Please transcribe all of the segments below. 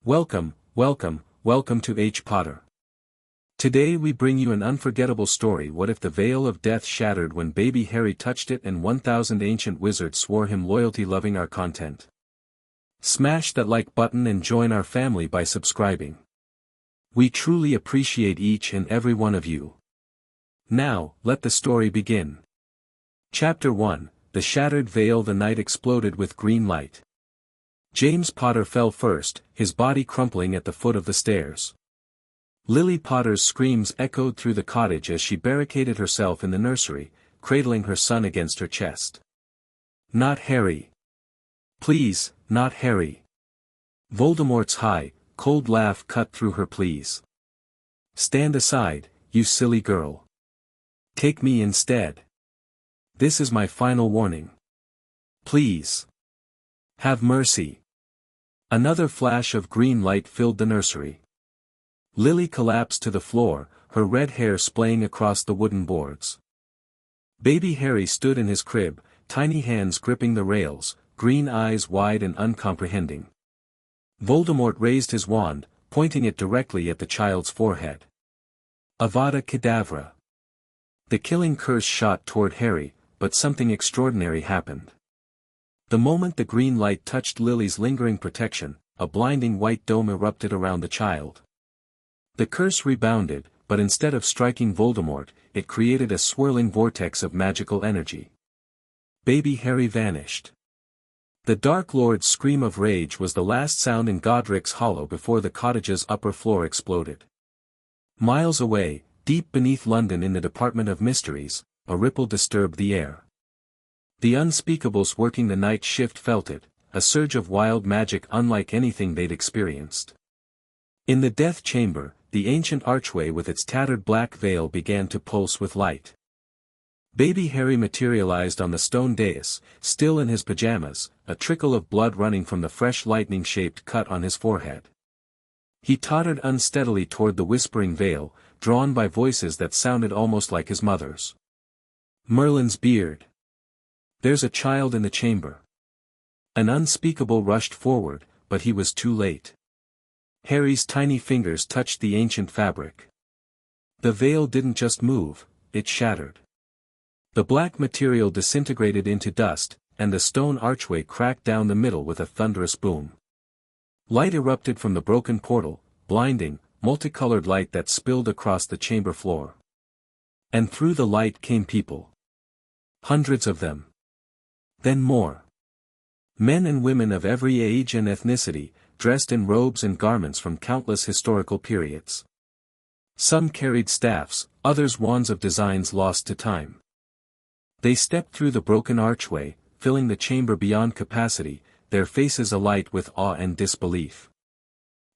Welcome to H. Potter. Today we bring you an unforgettable story. What if the veil of death shattered when baby Harry touched it and 1,000 ancient wizards swore him loyalty? Loving our content? Smash that like button and join our family by subscribing. We truly appreciate each and every one of you. Now, let the story begin. Chapter 1, The Shattered Veil. The night exploded with green light. James Potter fell first, his body crumpling at the foot of the stairs. Lily Potter's screams echoed through the cottage as she barricaded herself in the nursery, cradling her son against her chest. Not Harry. Please, not Harry. Voldemort's high, cold laugh cut through her pleas. Stand aside, you silly girl. Take me instead. This is my final warning. Please. Have mercy. Another flash of green light filled the nursery. Lily collapsed to the floor, her red hair splaying across the wooden boards. Baby Harry stood in his crib, tiny hands gripping the rails, green eyes wide and uncomprehending. Voldemort raised his wand, pointing it directly at the child's forehead. Avada Kedavra. The killing curse shot toward Harry, but something extraordinary happened. The moment the green light touched Lily's lingering protection, a blinding white dome erupted around the child. The curse rebounded, but instead of striking Voldemort, it created a swirling vortex of magical energy. Baby Harry vanished. The Dark Lord's scream of rage was the last sound in Godric's Hollow before the cottage's upper floor exploded. Miles away, deep beneath London in the Department of Mysteries, a ripple disturbed the air. The unspeakables working the night shift felt it, a surge of wild magic unlike anything they'd experienced. In the death chamber, the ancient archway with its tattered black veil began to pulse with light. Baby Harry materialized on the stone dais, still in his pajamas, a trickle of blood running from the fresh lightning-shaped cut on his forehead. He tottered unsteadily toward the whispering veil, drawn by voices that sounded almost like his mother's. Merlin's beard. There's a child in the chamber. An unspeakable rushed forward, but he was too late. Harry's tiny fingers touched the ancient fabric. The veil didn't just move, it shattered. The black material disintegrated into dust, and the stone archway cracked down the middle with a thunderous boom. Light erupted from the broken portal, blinding, multicolored light that spilled across the chamber floor. And through the light came people. Hundreds of them. Then more. Men and women of every age and ethnicity, dressed in robes and garments from countless historical periods. Some carried staffs, others wands of designs lost to time. They stepped through the broken archway, filling the chamber beyond capacity, their faces alight with awe and disbelief.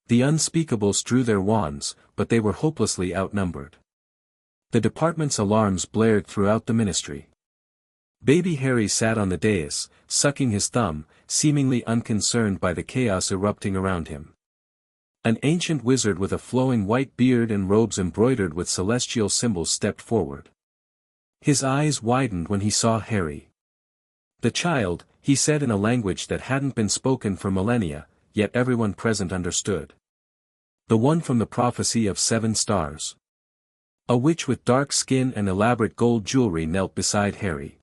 The unspeakables drew their wands, but they were hopelessly outnumbered. The department's alarms blared throughout the ministry. Baby Harry sat on the dais, sucking his thumb, seemingly unconcerned by the chaos erupting around him. An ancient wizard with a flowing white beard and robes embroidered with celestial symbols stepped forward. His eyes widened when he saw Harry. The child, he said in a language that hadn't been spoken for millennia, yet everyone present understood. The one from the prophecy of 7 stars. A witch with dark skin and elaborate gold jewelry knelt beside Harry.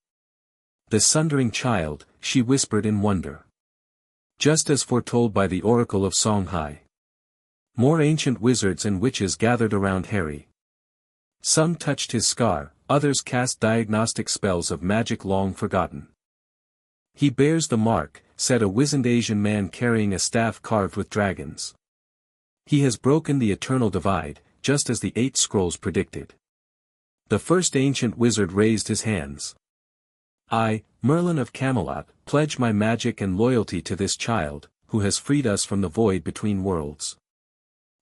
The sundering child, she whispered in wonder. Just as foretold by the Oracle of Songhai. More ancient wizards and witches gathered around Harry. Some touched his scar, others cast diagnostic spells of magic long forgotten. He bears the mark, said a wizened Asian man carrying a staff carved with dragons. He has broken the eternal divide, just as the 8 scrolls predicted. The first ancient wizard raised his hands. I, Merlin of Camelot, pledge my magic and loyalty to this child, who has freed us from the void between worlds.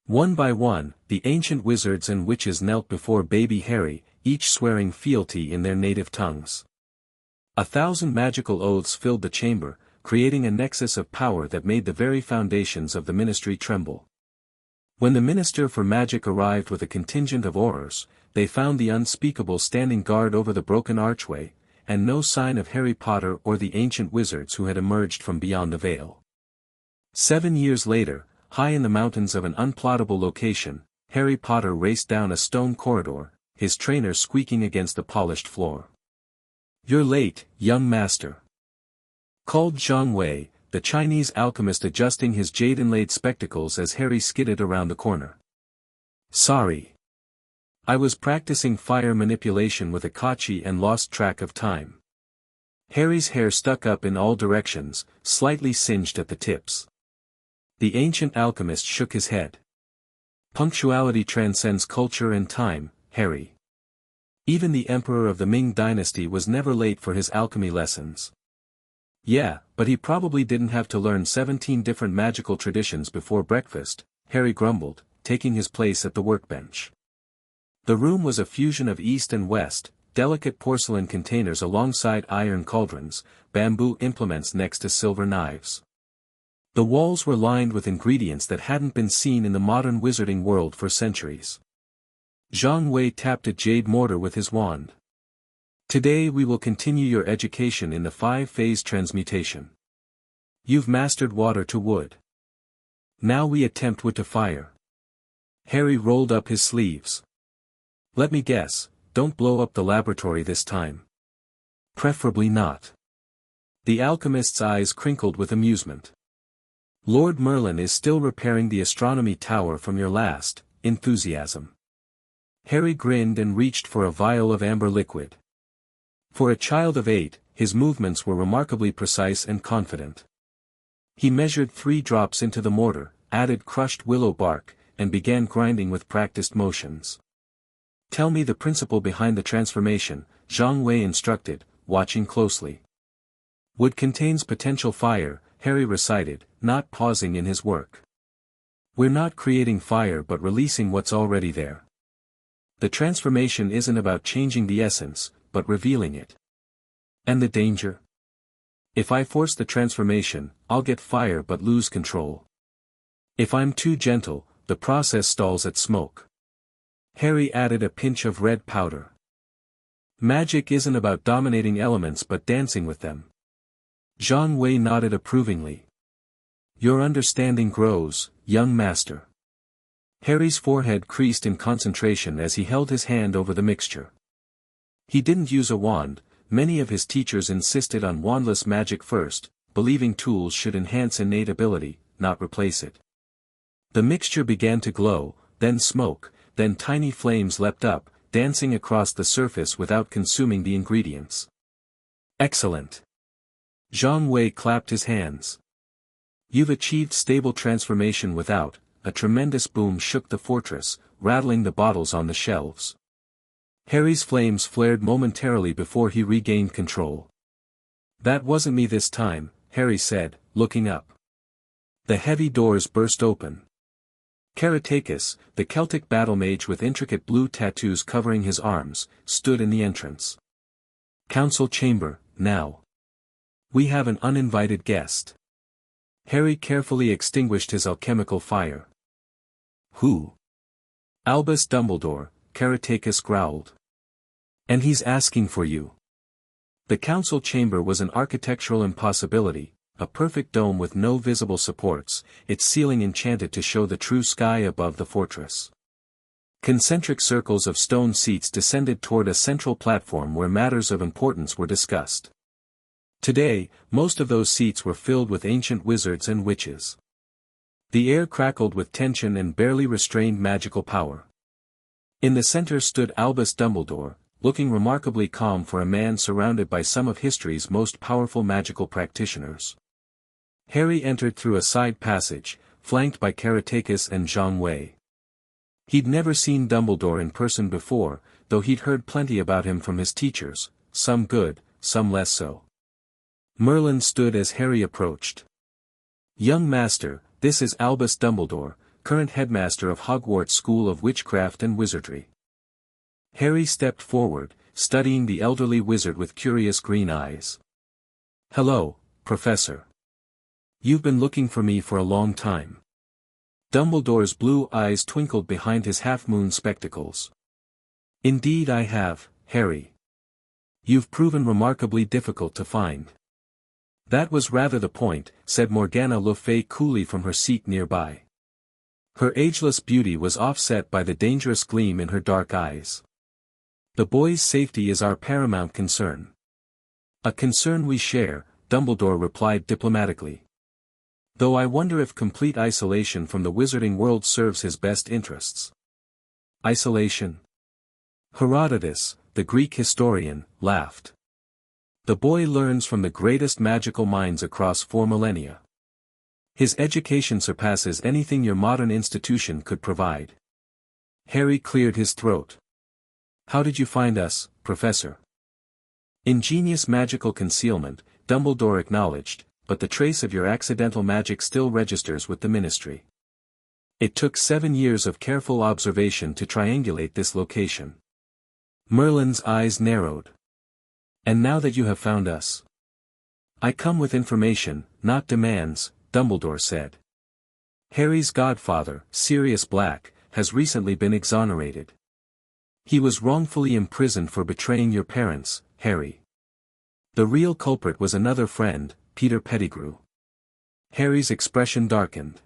One by one, the ancient wizards and witches knelt before baby Harry, each swearing fealty in their native tongues. 1,000 magical oaths filled the chamber, creating a nexus of power that made the very foundations of the ministry tremble. When the Minister for Magic arrived with a contingent of Aurors, they found the unspeakable standing guard over the broken archway, and no sign of Harry Potter or the ancient wizards who had emerged from beyond the veil. 7 years later, high in the mountains of an unplottable location, Harry Potter raced down a stone corridor, his trainer squeaking against the polished floor. "You're late, young master," called Zhang Wei, the Chinese alchemist, adjusting his jade-inlaid spectacles as Harry skidded around the corner. "Sorry. I was practicing fire manipulation with Akachi and lost track of time." Harry's hair stuck up in all directions, slightly singed at the tips. The ancient alchemist shook his head. "Punctuality transcends culture and time, Harry. Even the emperor of the Ming dynasty was never late for his alchemy lessons." "Yeah, but he probably didn't have to learn 17 different magical traditions before breakfast," Harry grumbled, taking his place at the workbench. The room was a fusion of East and West, delicate porcelain containers alongside iron cauldrons, bamboo implements next to silver knives. The walls were lined with ingredients that hadn't been seen in the modern wizarding world for centuries. Zhang Wei tapped a jade mortar with his wand. "Today we will continue your education in the 5-phase transmutation. You've mastered water to wood. Now we attempt wood to fire." Harry rolled up his sleeves. "Let me guess, don't blow up the laboratory this time." "Preferably not." The alchemist's eyes crinkled with amusement. "Lord Merlin is still repairing the astronomy tower from your last enthusiasm." Harry grinned and reached for a vial of amber liquid. For a child of 8, his movements were remarkably precise and confident. He measured 3 drops into the mortar, added crushed willow bark, and began grinding with practiced motions. "Tell me the principle behind the transformation," Zhang Wei instructed, watching closely. "Wood contains potential fire," Harry recited, not pausing in his work. "We're not creating fire but releasing what's already there. The transformation isn't about changing the essence, but revealing it." "And the danger?" "If I force the transformation, I'll get fire but lose control. If I'm too gentle, the process stalls at smoke." Harry added a pinch of red powder. "Magic isn't about dominating elements but dancing with them." Zhang Wei nodded approvingly. "Your understanding grows, young master." Harry's forehead creased in concentration as he held his hand over the mixture. He didn't use a wand. Many of his teachers insisted on wandless magic first, believing tools should enhance innate ability, not replace it. The mixture began to glow, then smoke, then tiny flames leapt up, dancing across the surface without consuming the ingredients. "Excellent." Zhang Wei clapped his hands. "You've achieved stable transformation without." A tremendous boom shook the fortress, rattling the bottles on the shelves. Harry's flames flared momentarily before he regained control. "That wasn't me this time," Harry said, looking up. The heavy doors burst open. Karatakis, the Celtic battle mage with intricate blue tattoos covering his arms, stood in the entrance. "Council chamber, now. We have an uninvited guest." Harry carefully extinguished his alchemical fire. "Who?" "Albus Dumbledore," Karatakis growled. "And he's asking for you." The council chamber was an architectural impossibility, a perfect dome with no visible supports, its ceiling enchanted to show the true sky above the fortress. Concentric circles of stone seats descended toward a central platform where matters of importance were discussed. Today, most of those seats were filled with ancient wizards and witches. The air crackled with tension and barely restrained magical power. In the center stood Albus Dumbledore, looking remarkably calm for a man surrounded by some of history's most powerful magical practitioners. Harry entered through a side passage, flanked by Karatakis and Zhang Wei. He'd never seen Dumbledore in person before, though he'd heard plenty about him from his teachers, some good, some less so. Merlin stood as Harry approached. "Young master, this is Albus Dumbledore, current headmaster of Hogwarts School of Witchcraft and Wizardry." Harry stepped forward, studying the elderly wizard with curious green eyes. "Hello, Professor. You've been looking for me for a long time." Dumbledore's blue eyes twinkled behind his half-moon spectacles. "Indeed I have, Harry. You've proven remarkably difficult to find." "That was rather the point," said Morgana Le Fay coolly from her seat nearby. Her ageless beauty was offset by the dangerous gleam in her dark eyes. The boy's safety is our paramount concern. A concern we share, Dumbledore replied diplomatically. Though I wonder if complete isolation from the wizarding world serves his best interests. Isolation? Herodotus, the Greek historian, laughed. The boy learns from the greatest magical minds across 4 millennia. His education surpasses anything your modern institution could provide. Harry cleared his throat. How did you find us, Professor? Ingenious magical concealment, Dumbledore acknowledged, but the trace of your accidental magic still registers with the Ministry. It took 7 years of careful observation to triangulate this location. Merlin's eyes narrowed. And now that you have found us? I come with information, not demands, Dumbledore said. Harry's godfather, Sirius Black, has recently been exonerated. He was wrongfully imprisoned for betraying your parents, Harry. The real culprit was another friend, Peter Pettigrew. Harry's expression darkened.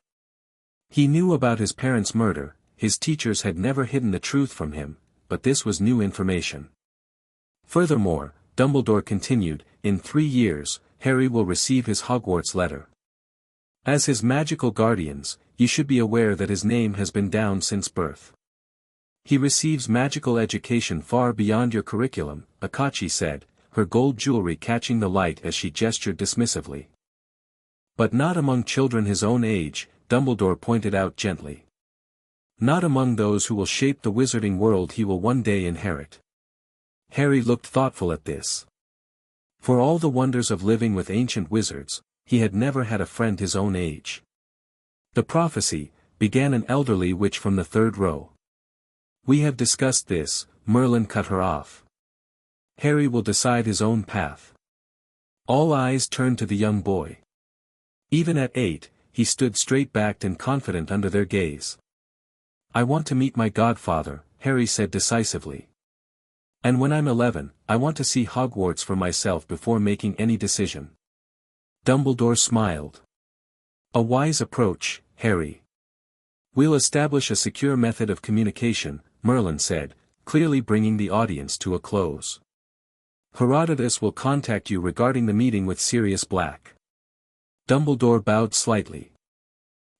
He knew about his parents' murder, his teachers had never hidden the truth from him, but this was new information. Furthermore, Dumbledore continued, in 3 years, Harry will receive his Hogwarts letter. As his magical guardians, you should be aware that his name has been down since birth. He receives magical education far beyond your curriculum, Akachi said, her gold jewelry catching the light as she gestured dismissively. But not among children his own age, Dumbledore pointed out gently. Not among those who will shape the wizarding world he will one day inherit. Harry looked thoughtful at this. For all the wonders of living with ancient wizards, he had never had a friend his own age. The prophecy, began an elderly witch from the 3rd row. We have discussed this, Merlin cut her off. Harry will decide his own path. All eyes turned to the young boy. Even at 8, he stood straight-backed and confident under their gaze. I want to meet my godfather, Harry said decisively. And when I'm 11, I want to see Hogwarts for myself before making any decision. Dumbledore smiled. A wise approach, Harry. We'll establish a secure method of communication, Merlin said, clearly bringing the audience to a close. Herodotus will contact you regarding the meeting with Sirius Black. Dumbledore bowed slightly.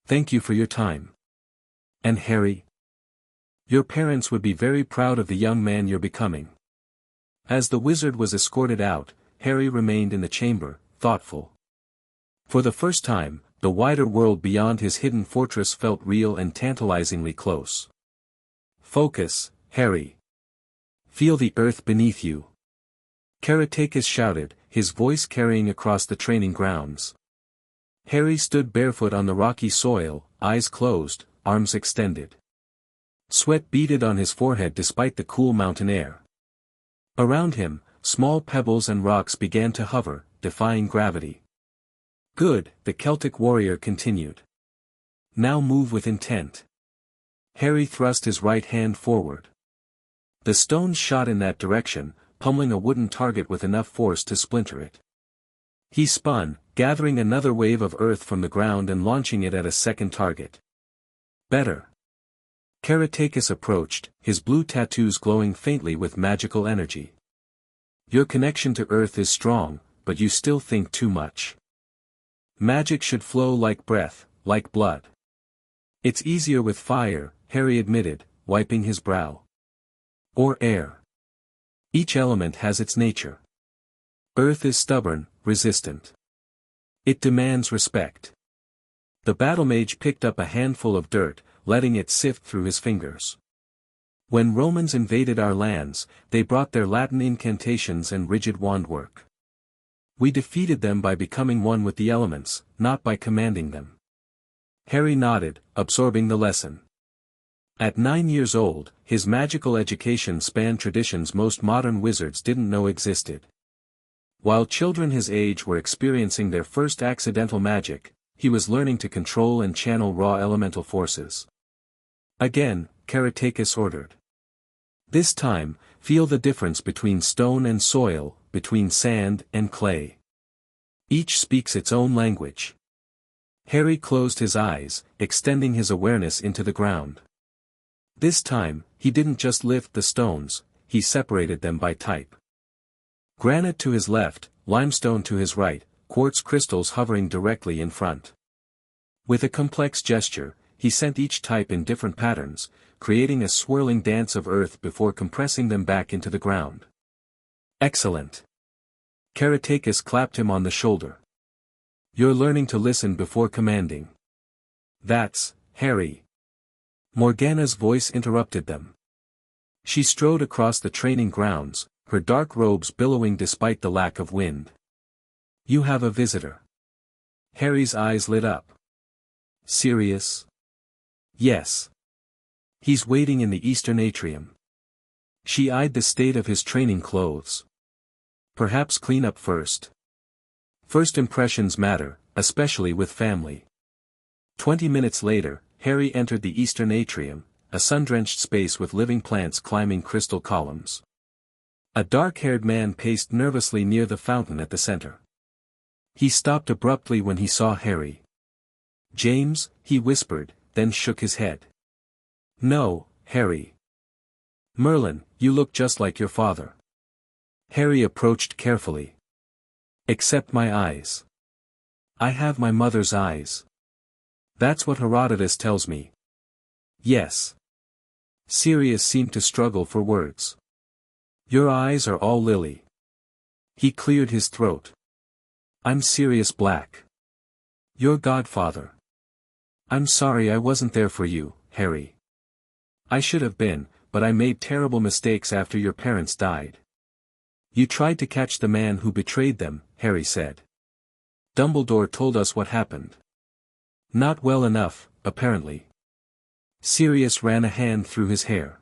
Thank you for your time. And Harry? Your parents would be very proud of the young man you're becoming. As the wizard was escorted out, Harry remained in the chamber, thoughtful. For the first time, the wider world beyond his hidden fortress felt real and tantalizingly close. Focus, Harry. Feel the earth beneath you. Karatakis shouted, his voice carrying across the training grounds. Harry stood barefoot on the rocky soil, eyes closed, arms extended. Sweat beaded on his forehead despite the cool mountain air. Around him, small pebbles and rocks began to hover, defying gravity. Good, the Celtic warrior continued. Now move with intent. Harry thrust his right hand forward. The stones shot in that direction, pummeling a wooden target with enough force to splinter it. He spun, gathering another wave of earth from the ground and launching it at a second target. Better. Karatakis approached, his blue tattoos glowing faintly with magical energy. Your connection to earth is strong, but you still think too much. Magic should flow like breath, like blood. It's easier with fire, Harry admitted, wiping his brow. Or air. Each element has its nature. Earth is stubborn, resistant. It demands respect. The battlemage picked up a handful of dirt, letting it sift through his fingers. When Romans invaded our lands, they brought their Latin incantations and rigid wandwork. We defeated them by becoming one with the elements, not by commanding them. Harry nodded, absorbing the lesson. At 9 years old, his magical education spanned traditions most modern wizards didn't know existed. While children his age were experiencing their first accidental magic, he was learning to control and channel raw elemental forces. Again, Karatakis ordered. This time, feel the difference between stone and soil, between sand and clay. Each speaks its own language. Harry closed his eyes, extending his awareness into the ground. This time, he didn't just lift the stones, he separated them by type. Granite to his left, limestone to his right, quartz crystals hovering directly in front. With a complex gesture, he sent each type in different patterns, creating a swirling dance of earth before compressing them back into the ground. Excellent. Karatakis clapped him on the shoulder. You're learning to listen before commanding. That's, Harry. Morgana's voice interrupted them. She strode across the training grounds, her dark robes billowing despite the lack of wind. You have a visitor. Harry's eyes lit up. Serious? Yes. He's waiting in the eastern atrium. She eyed the state of his training clothes. Perhaps clean up first. First impressions matter, especially with family. 20 minutes later, Harry entered the eastern atrium, a sun-drenched space with living plants climbing crystal columns. A dark-haired man paced nervously near the fountain at the center. He stopped abruptly when he saw Harry. James, he whispered, then shook his head. No, Harry. Merlin, you look just like your father. Harry approached carefully. Except my eyes. I have my mother's eyes. That's what Herodotus tells me. Yes. Sirius seemed to struggle for words. Your eyes are all lily. He cleared his throat. I'm Sirius Black. Your godfather. I'm sorry I wasn't there for you, Harry. I should have been, but I made terrible mistakes after your parents died. You tried to catch the man who betrayed them, Harry said. Dumbledore told us what happened. Not well enough, apparently. Sirius ran a hand through his hair.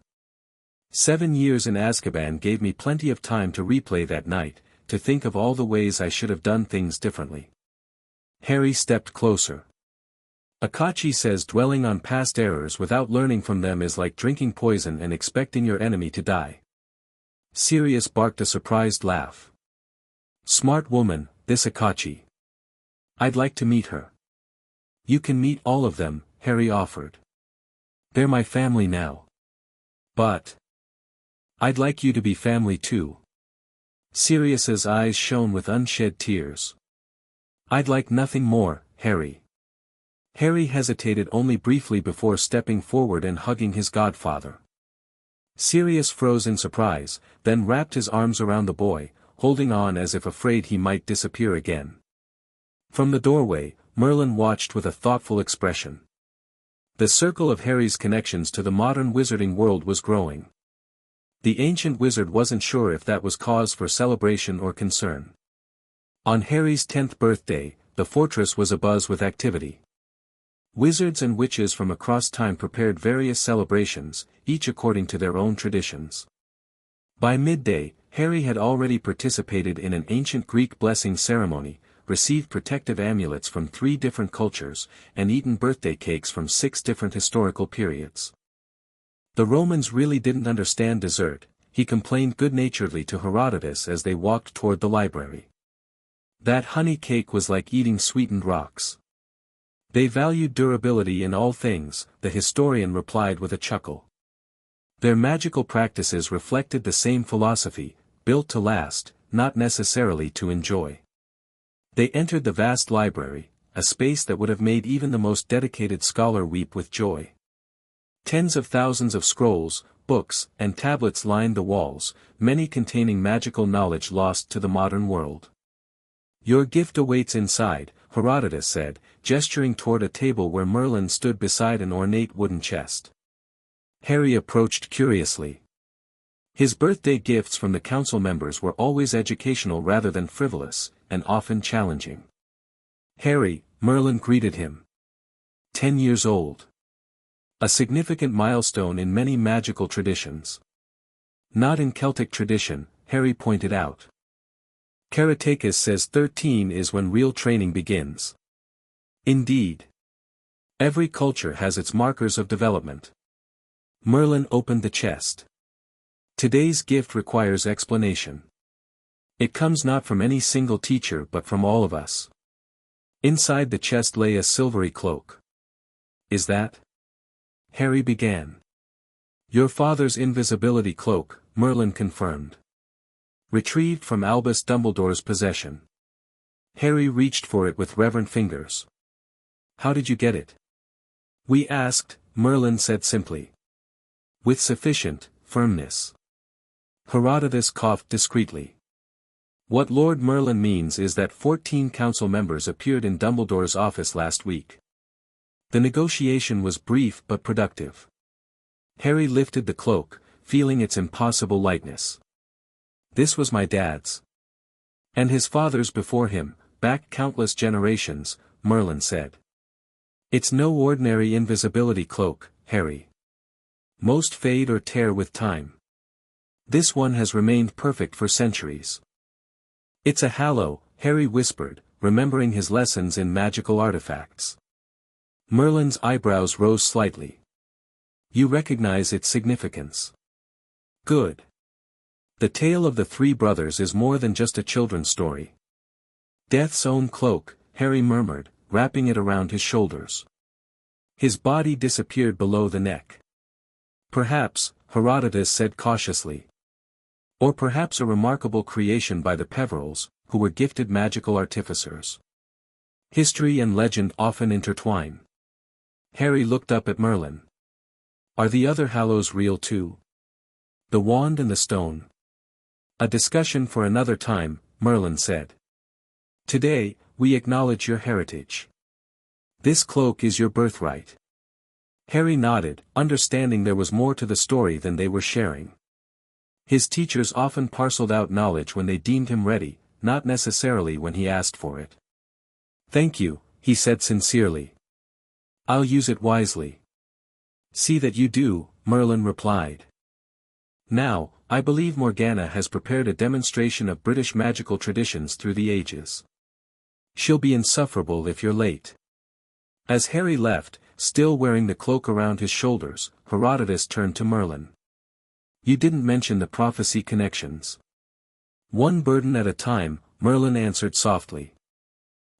7 years in Azkaban gave me plenty of time to replay that night, to think of all the ways I should have done things differently. Harry stepped closer. Akachi says dwelling on past errors without learning from them is like drinking poison and expecting your enemy to die. Sirius barked a surprised laugh. Smart woman, this Akachi. I'd like to meet her. You can meet all of them, Harry offered. They're my family now. But I'd like you to be family too. Sirius's eyes shone with unshed tears. I'd like nothing more, Harry. Harry hesitated only briefly before stepping forward and hugging his godfather. Sirius froze in surprise, then wrapped his arms around the boy, holding on as if afraid he might disappear again. From the doorway, Merlin watched with a thoughtful expression. The circle of Harry's connections to the modern wizarding world was growing. The ancient wizard wasn't sure if that was cause for celebration or concern. On Harry's 10th birthday, the fortress was abuzz with activity. Wizards and witches from across time prepared various celebrations, each according to their own traditions. By midday, Harry had already participated in an ancient Greek blessing ceremony, received protective amulets from 3 different cultures, and eaten birthday cakes from 6 different historical periods. The Romans really didn't understand dessert, he complained good-naturedly to Herodotus as they walked toward the library. That honey cake was like eating sweetened rocks. They valued durability in all things, the historian replied with a chuckle. Their magical practices reflected the same philosophy, built to last, not necessarily to enjoy. They entered the vast library, a space that would have made even the most dedicated scholar weep with joy. Tens of thousands of scrolls, books, and tablets lined the walls, many containing magical knowledge lost to the modern world. Your gift awaits inside, Herodotus said, gesturing toward a table where Merlin stood beside an ornate wooden chest. Harry approached curiously. His birthday gifts from the council members were always educational rather than frivolous, and often challenging. Harry, Merlin greeted him. 10 years old. A significant milestone in many magical traditions. Not in Celtic tradition, Harry pointed out. Karatakis says 13 is when real training begins. Indeed. Every culture has its markers of development. Merlin opened the chest. Today's gift requires explanation. It comes not from any single teacher but from all of us. Inside the chest lay a silvery cloak. Is that? Harry began. Your father's invisibility cloak, Merlin confirmed. Retrieved from Albus Dumbledore's possession. Harry reached for it with reverent fingers. How did you get it? We asked, Merlin said simply. With sufficient firmness. Herodotus coughed discreetly. What Lord Merlin means is that 14 council members appeared in Dumbledore's office last week. The negotiation was brief but productive. Harry lifted the cloak, feeling its impossible lightness. This was my dad's. And his father's before him, back countless generations, Merlin said. It's no ordinary invisibility cloak, Harry. Most fade or tear with time. This one has remained perfect for centuries. It's a halo, Harry whispered, remembering his lessons in magical artifacts. Merlin's eyebrows rose slightly. You recognize its significance. Good. The tale of the three brothers is more than just a children's story. Death's own cloak, Harry murmured, wrapping it around his shoulders. His body disappeared below the neck. Perhaps, Herodotus said cautiously. Or perhaps a remarkable creation by the Peverills, who were gifted magical artificers. History and legend often intertwine. Harry looked up at Merlin. Are the other halos real too? The wand and the stone. A discussion for another time, Merlin said. Today, we acknowledge your heritage. This cloak is your birthright. Harry nodded, understanding there was more to the story than they were sharing. His teachers often parceled out knowledge when they deemed him ready, not necessarily when he asked for it. Thank you, he said sincerely. I'll use it wisely. See that you do, Merlin replied. Now, I believe Morgana has prepared a demonstration of British magical traditions through the ages. She'll be insufferable if you're late. As Harry left, still wearing the cloak around his shoulders, Herodotus turned to Merlin. You didn't mention the prophecy connections. One burden at a time, Merlin answered softly.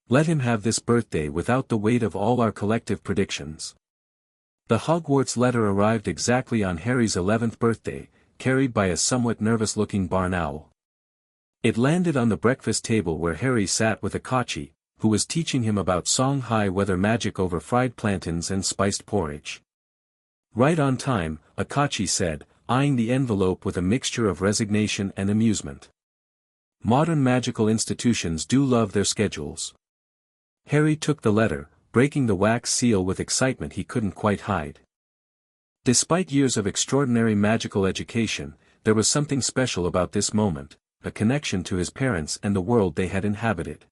Let him have this birthday without the weight of all our collective predictions. The Hogwarts letter arrived exactly on Harry's 11th birthday, carried by a somewhat nervous-looking barn owl. It landed on the breakfast table where Harry sat with Akachi, who was teaching him about Songhai weather magic over fried plantains and spiced porridge. Right on time, Akachi said, eyeing the envelope with a mixture of resignation and amusement. Modern magical institutions do love their schedules. Harry took the letter, breaking the wax seal with excitement he couldn't quite hide. Despite years of extraordinary magical education, there was something special about this moment, a connection to his parents and the world they had inhabited.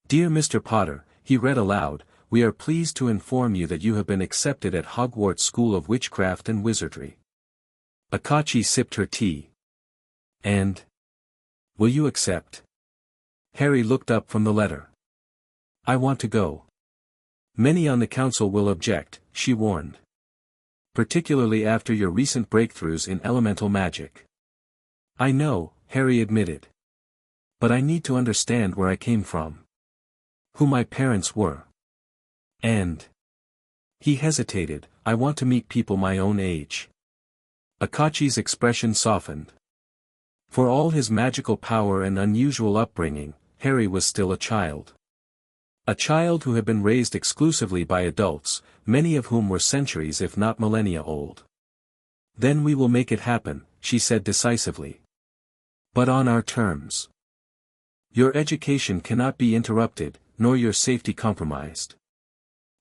Dear Mr. Potter, he read aloud, we are pleased to inform you that you have been accepted at Hogwarts School of Witchcraft and Wizardry. Akachi sipped her tea. And? Will you accept? Harry looked up from the letter. I want to go. Many on the council will object, she warned. Particularly after your recent breakthroughs in elemental magic. I know, Harry admitted. But I need to understand where I came from. Who my parents were. And. He hesitated, I want to meet people my own age. Akachi's expression softened. For all his magical power and unusual upbringing, Harry was still a child. A child who had been raised exclusively by adults, many of whom were centuries if not millennia old. Then we will make it happen, she said decisively. But on our terms. Your education cannot be interrupted, nor your safety compromised.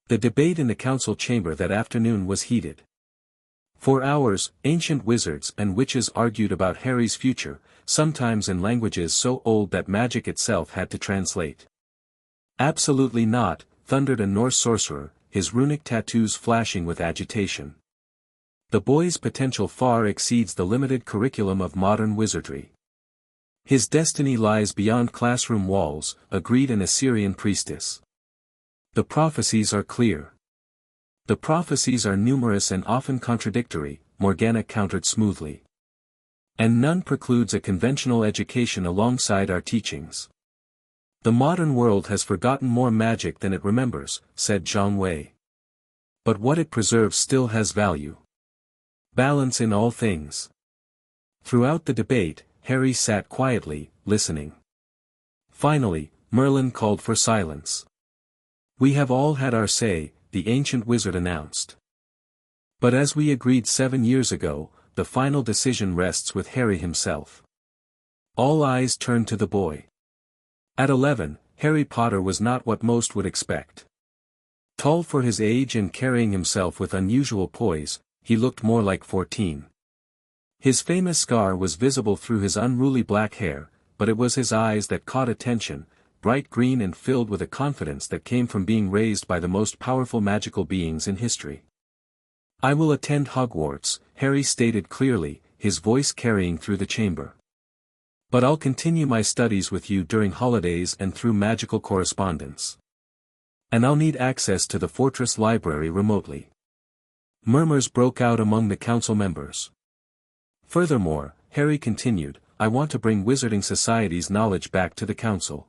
The debate in the council chamber that afternoon was heated. For hours, ancient wizards and witches argued about Harry's future, sometimes in languages so old that magic itself had to translate. Absolutely not, thundered a Norse sorcerer, his runic tattoos flashing with agitation. The boy's potential far exceeds the limited curriculum of modern wizardry. His destiny lies beyond classroom walls, agreed an Assyrian priestess. The prophecies are clear. The prophecies are numerous and often contradictory, Morgana countered smoothly. And none precludes a conventional education alongside our teachings. The modern world has forgotten more magic than it remembers, said Zhang Wei. But what it preserves still has value. Balance in all things. Throughout the debate, Harry sat quietly, listening. Finally, Merlin called for silence. We have all had our say, the ancient wizard announced. But as we agreed 7 years ago, the final decision rests with Harry himself. All eyes turned to the boy. At 11, Harry Potter was not what most would expect. Tall for his age and carrying himself with unusual poise, he looked more like 14. His famous scar was visible through his unruly black hair, but it was his eyes that caught attention, bright green and filled with a confidence that came from being raised by the most powerful magical beings in history. I will attend Hogwarts, Harry stated clearly, his voice carrying through the chamber. But I'll continue my studies with you during holidays and through magical correspondence. And I'll need access to the fortress library remotely. Murmurs broke out among the council members. Furthermore, Harry continued, I want to bring Wizarding Society's knowledge back to the council.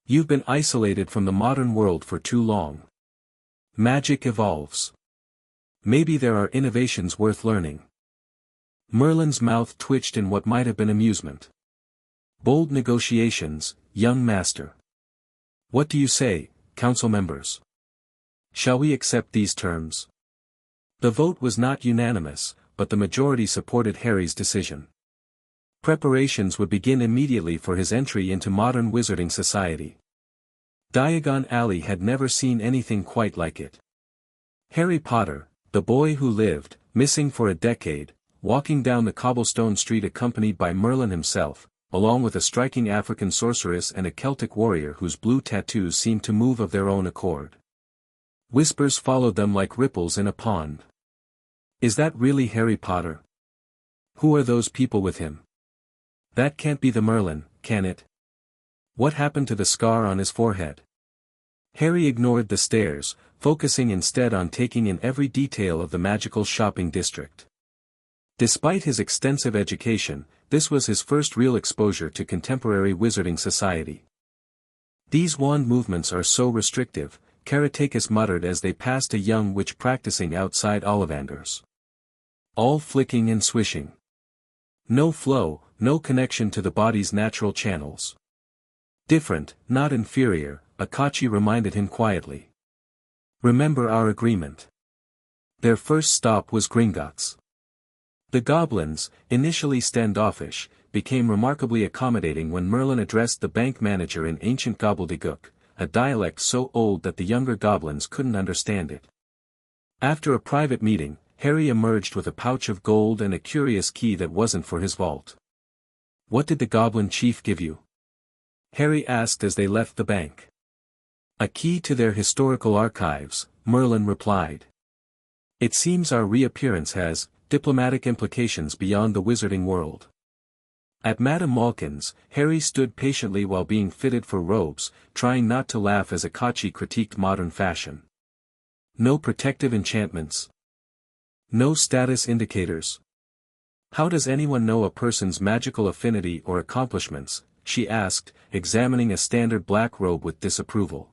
You've been isolated from the modern world for too long. Magic evolves. Maybe there are innovations worth learning. Merlin's mouth twitched in what might have been amusement. Bold negotiations, young master. What do you say, council members? Shall we accept these terms? The vote was not unanimous, but the majority supported Harry's decision. Preparations would begin immediately for his entry into modern Wizarding Society. Diagon Alley had never seen anything quite like it. Harry Potter, the boy who lived, missing for a decade, walking down the cobblestone street accompanied by Merlin himself, along with a striking African sorceress and a Celtic warrior whose blue tattoos seemed to move of their own accord. Whispers followed them like ripples in a pond. Is that really Harry Potter? Who are those people with him? That can't be the Merlin, can it? What happened to the scar on his forehead? Harry ignored the stares, focusing instead on taking in every detail of the magical shopping district. Despite his extensive education, this was his first real exposure to contemporary Wizarding Society. These wand movements are so restrictive, Caraticus muttered as they passed a young witch practicing outside Ollivander's. All flicking and swishing. No flow, no connection to the body's natural channels. Different, not inferior, Akachi reminded him quietly. Remember our agreement. Their first stop was Gringotts. The goblins, initially standoffish, became remarkably accommodating when Merlin addressed the bank manager in ancient gobbledygook, a dialect so old that the younger goblins couldn't understand it. After a private meeting, Harry emerged with a pouch of gold and a curious key that wasn't for his vault. What did the goblin chief give you? Harry asked as they left the bank. A key to their historical archives, Merlin replied. It seems our reappearance has diplomatic implications beyond the wizarding world. At Madame Malkin's, Harry stood patiently while being fitted for robes, trying not to laugh as Akachi critiqued modern fashion. No protective enchantments. No status indicators. How does anyone know a person's magical affinity or accomplishments? She asked, examining a standard black robe with disapproval.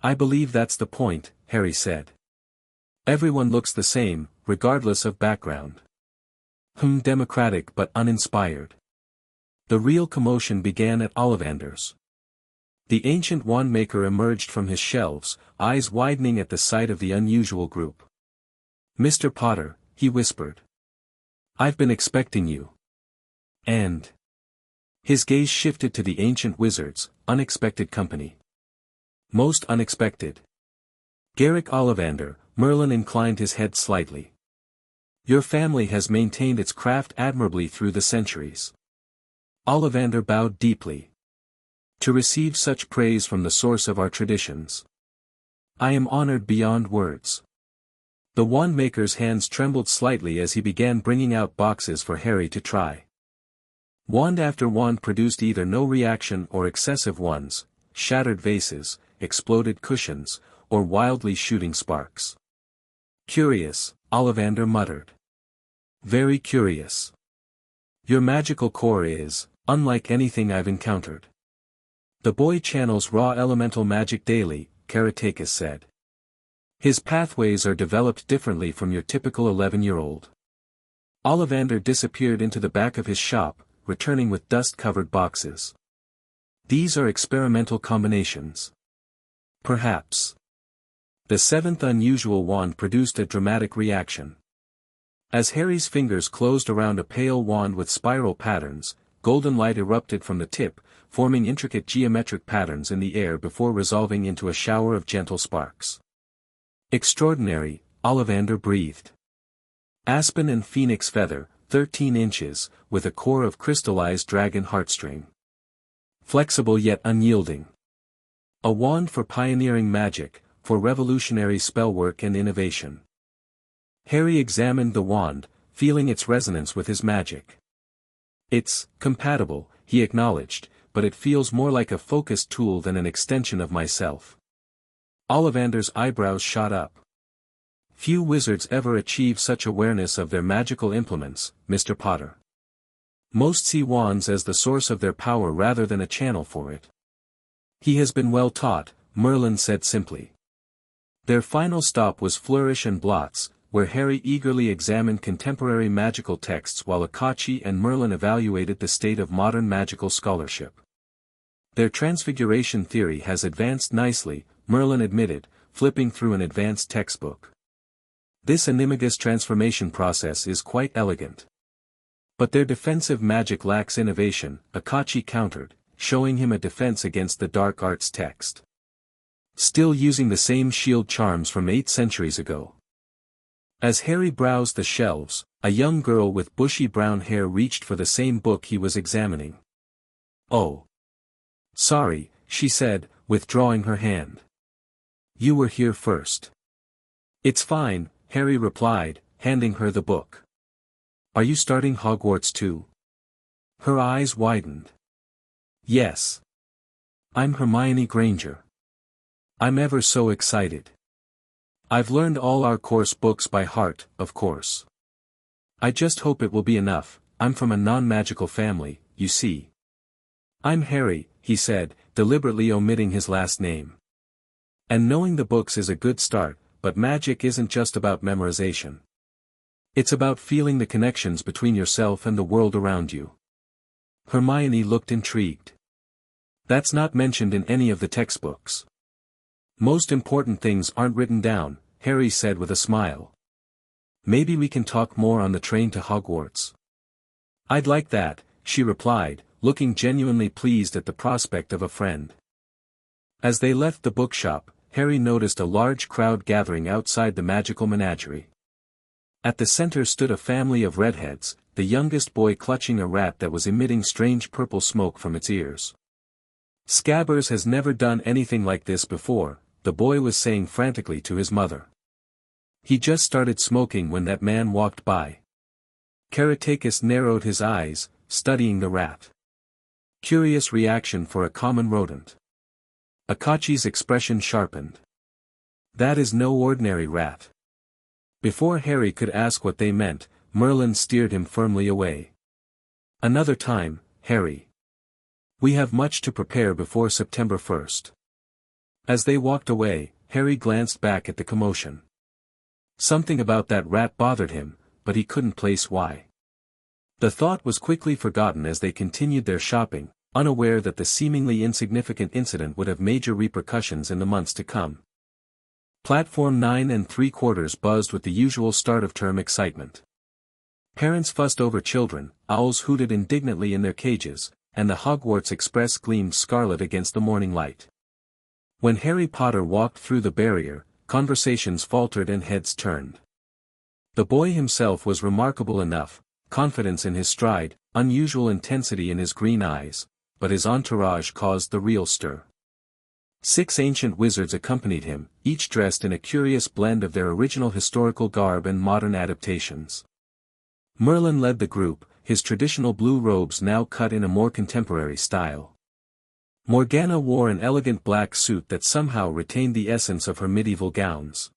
I believe that's the point, Harry said. Everyone looks the same, regardless of background. Democratic but uninspired. The real commotion began at Ollivander's. The ancient wand-maker emerged from his shelves, eyes widening at the sight of the unusual group. Mr. Potter, he whispered. I've been expecting you. And. His gaze shifted to the ancient wizards, unexpected company. Most unexpected. Garrick Ollivander, Merlin inclined his head slightly. Your family has maintained its craft admirably through the centuries. Ollivander bowed deeply. To receive such praise from the source of our traditions. I am honored beyond words. The wand-maker's hands trembled slightly as he began bringing out boxes for Harry to try. Wand after wand produced either no reaction or excessive ones, shattered vases, exploded cushions, or wildly shooting sparks. Curious, Ollivander muttered. Very curious. Your magical core is, unlike anything I've encountered. The boy channels raw elemental magic daily, Karatakis said. His pathways are developed differently from your typical 11-year-old. Ollivander disappeared into the back of his shop, returning with dust-covered boxes. These are experimental combinations. Perhaps. The seventh unusual wand produced a dramatic reaction. As Harry's fingers closed around a pale wand with spiral patterns, golden light erupted from the tip, forming intricate geometric patterns in the air before resolving into a shower of gentle sparks. Extraordinary, Ollivander breathed. Aspen and phoenix feather, 13 inches, with a core of crystallized dragon heartstring. Flexible yet unyielding. A wand for pioneering magic, for revolutionary spellwork and innovation. Harry examined the wand, feeling its resonance with his magic. It's compatible, he acknowledged, but it feels more like a focused tool than an extension of myself. Ollivander's eyebrows shot up. Few wizards ever achieve such awareness of their magical implements, Mr. Potter. Most see wands as the source of their power rather than a channel for it. He has been well taught, Merlin said simply. Their final stop was Flourish and Blots, where Harry eagerly examined contemporary magical texts while Akachi and Merlin evaluated the state of modern magical scholarship. Their transfiguration theory has advanced nicely, Merlin admitted, flipping through an advanced textbook. This animagus transformation process is quite elegant. But their defensive magic lacks innovation, Akachi countered, showing him a defense against the dark arts text. Still using the same shield charms from 8 centuries ago. As Harry browsed the shelves, a young girl with bushy brown hair reached for the same book he was examining. Oh. Sorry, she said, withdrawing her hand. You were here first. It's fine, Harry replied, handing her the book. Are you starting Hogwarts too? Her eyes widened. Yes. I'm Hermione Granger. I'm ever so excited. I've learned all our course books by heart, of course. I just hope it will be enough. I'm from a non-magical family, you see. I'm Harry, he said, deliberately omitting his last name. And knowing the books is a good start, but magic isn't just about memorization. It's about feeling the connections between yourself and the world around you. Hermione looked intrigued. That's not mentioned in any of the textbooks. Most important things aren't written down, Harry said with a smile. Maybe we can talk more on the train to Hogwarts. I'd like that, she replied, looking genuinely pleased at the prospect of a friend. As they left the bookshop, Harry noticed a large crowd gathering outside the magical menagerie. At the center stood a family of redheads, the youngest boy clutching a rat that was emitting strange purple smoke from its ears. Scabbers has never done anything like this before, the boy was saying frantically to his mother. He just started smoking when that man walked by. Karatakis narrowed his eyes, studying the rat. Curious reaction for a common rodent. Akachi's expression sharpened. That is no ordinary rat. Before Harry could ask what they meant, Merlin steered him firmly away. Another time, Harry. We have much to prepare before September 1st. As they walked away, Harry glanced back at the commotion. Something about that rat bothered him, but he couldn't place why. The thought was quickly forgotten as they continued their shopping, unaware that the seemingly insignificant incident would have major repercussions in the months to come. Platform 9 3/4 buzzed with the usual start-of-term excitement. Parents fussed over children, owls hooted indignantly in their cages, and the Hogwarts Express gleamed scarlet against the morning light. When Harry Potter walked through the barrier, conversations faltered and heads turned. The boy himself was remarkable enough, confidence in his stride, unusual intensity in his green eyes, but his entourage caused the real stir. 6 ancient wizards accompanied him, each dressed in a curious blend of their original historical garb and modern adaptations. Merlin led the group, his traditional blue robes now cut in a more contemporary style. Morgana wore an elegant black suit that somehow retained the essence of her medieval gowns.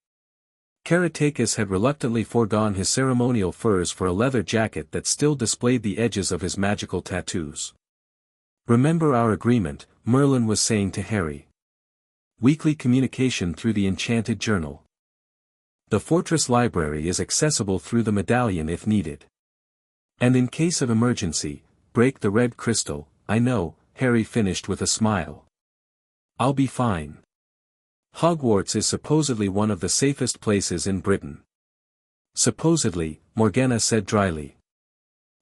Karatakis had reluctantly foregone his ceremonial furs for a leather jacket that still displayed the edges of his magical tattoos. Remember our agreement, Merlin was saying to Harry. Weekly communication through the enchanted journal. The fortress library is accessible through the medallion if needed. And in case of emergency, break the red crystal. I know, Harry finished with a smile. I'll be fine. Hogwarts is supposedly one of the safest places in Britain. Supposedly, Morgana said dryly.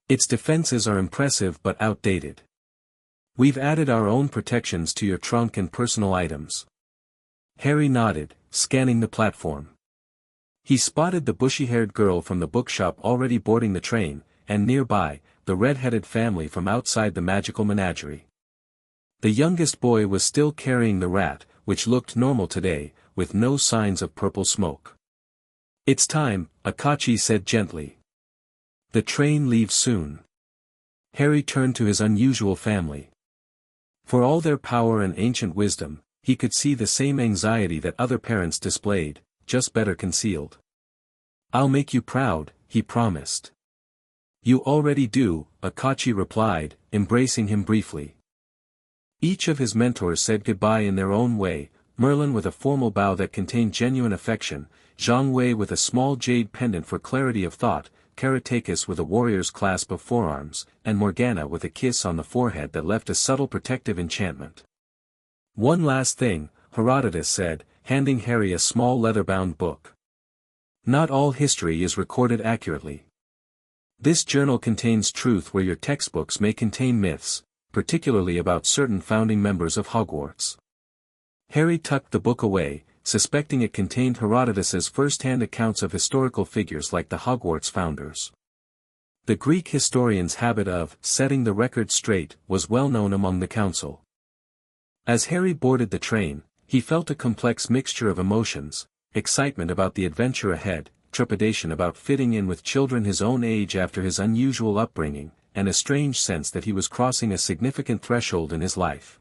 Its defenses are impressive but outdated. We've added our own protections to your trunk and personal items. Harry nodded, scanning the platform. He spotted the bushy-haired girl from the bookshop already boarding the train, and nearby, the red-headed family from outside the magical menagerie. The youngest boy was still carrying the rat, which looked normal today, with no signs of purple smoke. It's time, Akachi said gently. The train leaves soon. Harry turned to his unusual family. For all their power and ancient wisdom, he could see the same anxiety that other parents displayed, just better concealed. I'll make you proud, he promised. You already do, Akachi replied, embracing him briefly. Each of his mentors said goodbye in their own way, Merlin with a formal bow that contained genuine affection, Zhang Wei with a small jade pendant for clarity of thought, Karatakis with a warrior's clasp of forearms, and Morgana with a kiss on the forehead that left a subtle protective enchantment. One last thing, Herodotus said, handing Harry a small leather-bound book. Not all history is recorded accurately. This journal contains truth where your textbooks may contain myths, particularly about certain founding members of Hogwarts. Harry tucked the book away, suspecting it contained Herodotus's first-hand accounts of historical figures like the Hogwarts founders. The Greek historian's habit of setting the record straight was well known among the council. As Harry boarded the train, he felt a complex mixture of emotions, excitement about the adventure ahead, trepidation about fitting in with children his own age after his unusual upbringing, and a strange sense that he was crossing a significant threshold in his life.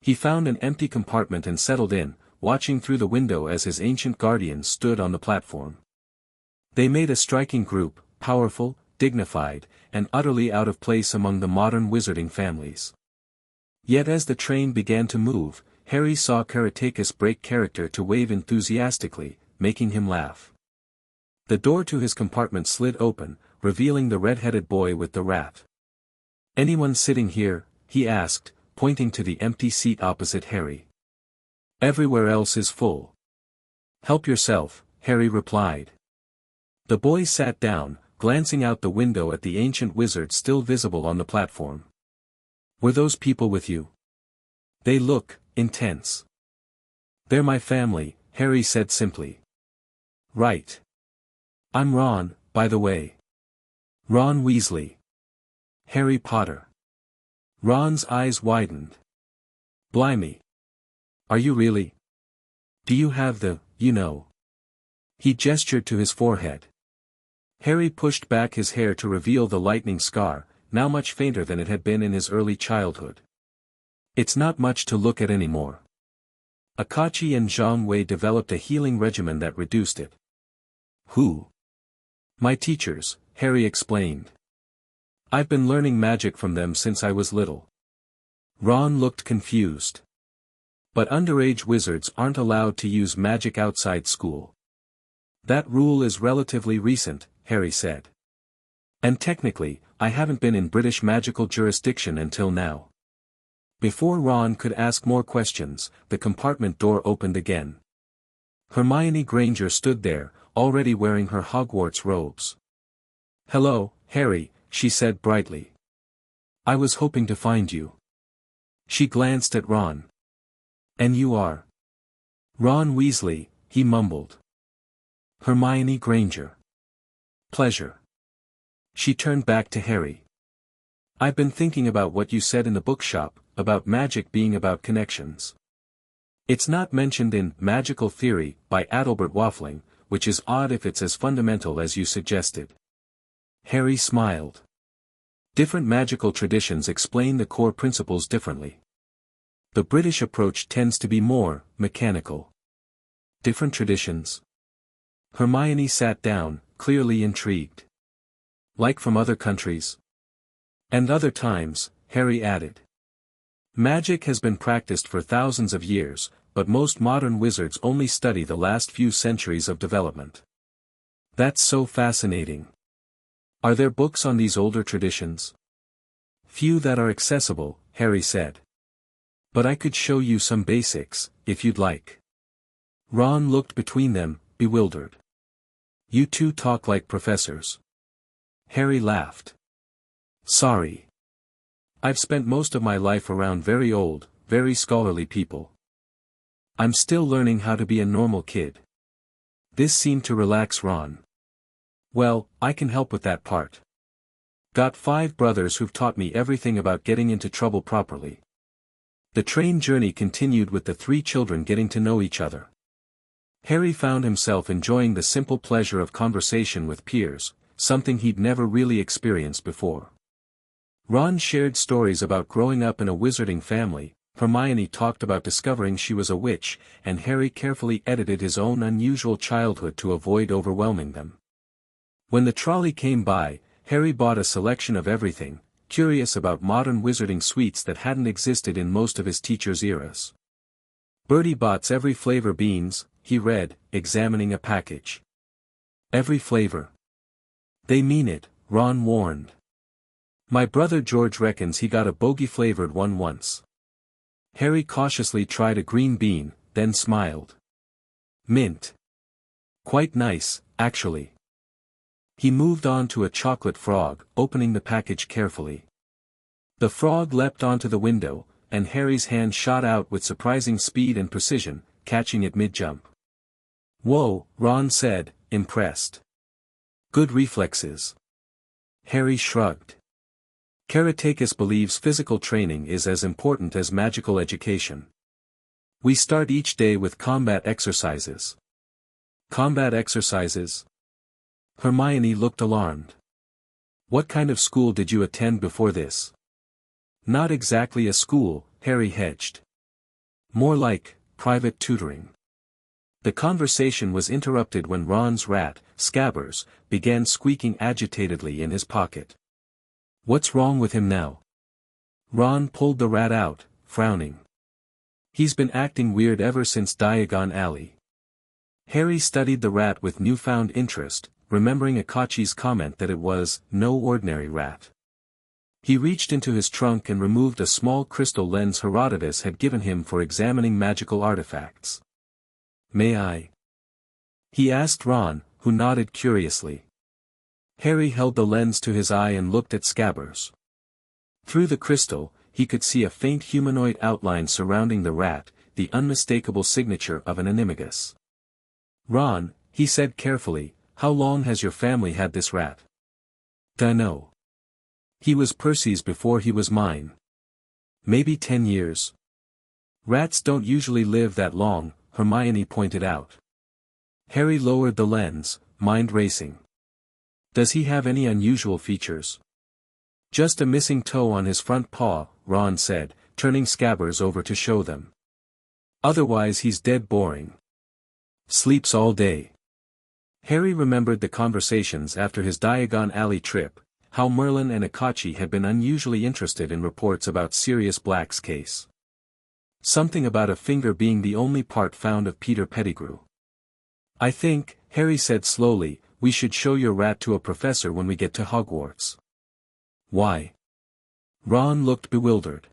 He found an empty compartment and settled in, watching through the window as his ancient guardians stood on the platform. They made a striking group, powerful, dignified, and utterly out of place among the modern wizarding families. Yet as the train began to move, Harry saw Karatakis break character to wave enthusiastically, making him laugh. The door to his compartment slid open, revealing the red-headed boy with the rat. "Anyone sitting here?" he asked, pointing to the empty seat opposite Harry. "Everywhere else is full." "Help yourself," Harry replied. The boy sat down, glancing out the window at the ancient wizard still visible on the platform. "Were those people with you? They look intense." "They're my family," Harry said simply. "Right. I'm Ron, by the way. Ron Weasley. Harry Potter." Ron's eyes widened. "Blimey. Are you really? Do you have the, you know?" He gestured to his forehead. Harry pushed back his hair to reveal the lightning scar, now much fainter than it had been in his early childhood. "It's not much to look at anymore. Akachi and Zhang Wei developed a healing regimen that reduced it." "Who?" "My teachers," Harry explained. "I've been learning magic from them since I was little." Ron looked confused. "But underage wizards aren't allowed to use magic outside school." "That rule is relatively recent," Harry said. "And technically, I haven't been in British magical jurisdiction until now." Before Ron could ask more questions, the compartment door opened again. Hermione Granger stood there, already wearing her Hogwarts robes. "Hello, Harry," she said brightly. "I was hoping to find you." She glanced at Ron. "And you are?" "Ron Weasley," he mumbled. "Hermione Granger. Pleasure." She turned back to Harry. "I've been thinking about what you said in the bookshop, about magic being about connections. It's not mentioned in Magical Theory by Adalbert Waffling, which is odd if it's as fundamental as you suggested." Harry smiled. Different magical traditions explain the core principles differently. The British approach tends to be more mechanical. Different traditions? Hermione sat down, clearly intrigued. "Like from other countries?" "And other times," Harry added. Magic has been practiced for thousands of years, but most modern wizards only study the last few centuries of development. That's so fascinating. Are there books on these older traditions? Few that are accessible, Harry said. But I could show you some basics, if you'd like. Ron looked between them, bewildered. You two talk like professors. Harry laughed. Sorry. I've spent most of my life around very old, very scholarly people. I'm still learning how to be a normal kid. This seemed to relax Ron. Well, I can help with that part. Got 5 brothers who've taught me everything about getting into trouble properly. The train journey continued with the 3 children getting to know each other. Harry found himself enjoying the simple pleasure of conversation with peers, something he'd never really experienced before. Ron shared stories about growing up in a wizarding family, Hermione talked about discovering she was a witch, and Harry carefully edited his own unusual childhood to avoid overwhelming them. When the trolley came by, Harry bought a selection of everything, curious about modern wizarding sweets that hadn't existed in most of his teachers' eras. Bertie Bott's every flavor beans, he read, examining a package. Every flavor. They mean it, Ron warned. My brother George reckons he got a bogey-flavored one once. Harry cautiously tried a green bean, then smiled. Mint. Quite nice, actually. He moved on to a chocolate frog, opening the package carefully. The frog leapt onto the window, and Harry's hand shot out with surprising speed and precision, catching it mid-jump. Whoa, Ron said, impressed. Good reflexes. Harry shrugged. Caratakis believes physical training is as important as magical education. We start each day with combat exercises. Combat exercises? Hermione looked alarmed. What kind of school did you attend before this? Not exactly a school, Harry hedged. More like, private tutoring. The conversation was interrupted when Ron's rat, Scabbers, began squeaking agitatedly in his pocket. What's wrong with him now? Ron pulled the rat out, frowning. He's been acting weird ever since Diagon Alley. Harry studied the rat with newfound interest, remembering Akachi's comment that it was no ordinary rat. He reached into his trunk and removed a small crystal lens Herodotus had given him for examining magical artifacts. May I? He asked Ron, who nodded curiously. Harry held the lens to his eye and looked at Scabbers. Through the crystal, he could see a faint humanoid outline surrounding the rat, the unmistakable signature of an animagus. Ron, he said carefully, how long has your family had this rat? Dunno. He was Percy's before he was mine. Maybe 10 years. Rats don't usually live that long, Hermione pointed out. Harry lowered the lens, mind racing. Does he have any unusual features? Just a missing toe on his front paw, Ron said, turning Scabbers over to show them. Otherwise he's dead boring. Sleeps all day. Harry remembered the conversations after his Diagon Alley trip, how Merlin and Akachi had been unusually interested in reports about Sirius Black's case. Something about a finger being the only part found of Peter Pettigrew. I think, Harry said slowly, we should show your rat to a professor when we get to Hogwarts. Why? Ron looked bewildered.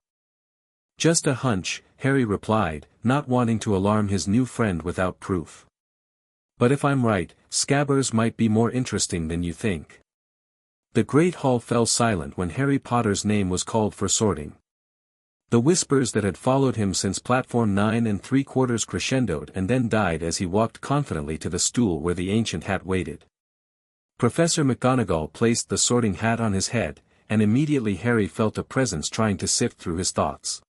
Just a hunch, Harry replied, not wanting to alarm his new friend without proof. But if I'm right, Scabbers might be more interesting than you think. The Great Hall fell silent when Harry Potter's name was called for sorting. The whispers that had followed him since platform 9 3/4 crescendoed and then died as he walked confidently to the stool where the ancient hat waited. Professor McGonagall placed the sorting hat on his head, and immediately Harry felt a presence trying to sift through his thoughts.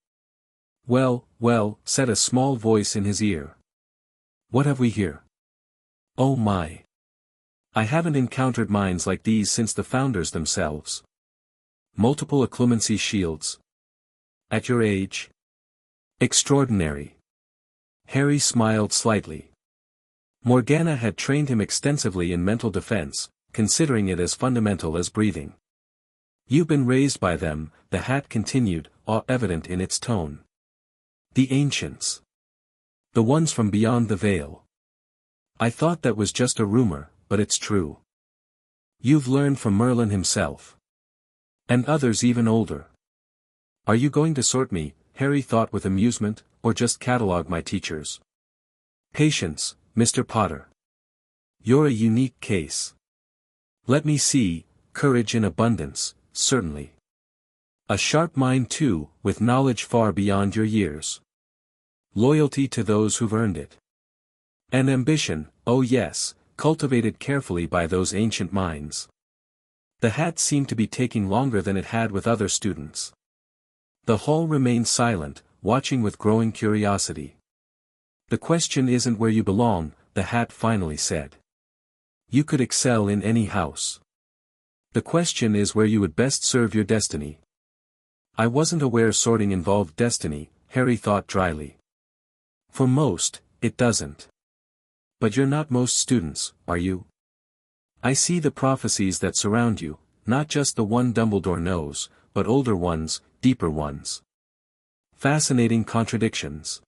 Well, said a small voice in his ear. What have we here? Oh my. I haven't encountered minds like these since the founders themselves. Multiple occlumency shields. At your age? Extraordinary. Harry smiled slightly. Morgana had trained him extensively in mental defense, considering it as fundamental as breathing. You've been raised by them, the hat continued, awe evident in its tone. The ancients. The ones from beyond the veil. I thought that was just a rumor, but it's true. You've learned from Merlin himself. And others even older. Are you going to sort me, Harry thought with amusement, or just catalog my teachers? Patience, Mr. Potter. You're a unique case. Let me see, courage in abundance, certainly. A sharp mind too, with knowledge far beyond your years. Loyalty to those who've earned it. And ambition, oh yes, cultivated carefully by those ancient minds. The hat seemed to be taking longer than it had with other students. The hall remained silent, watching with growing curiosity. The question isn't where you belong, the hat finally said. You could excel in any house. The question is where you would best serve your destiny. I wasn't aware sorting involved destiny, Harry thought dryly. For most, it doesn't. But you're not most students, are you? I see the prophecies that surround you, not just the one Dumbledore knows, but older ones, deeper ones. Fascinating contradictions.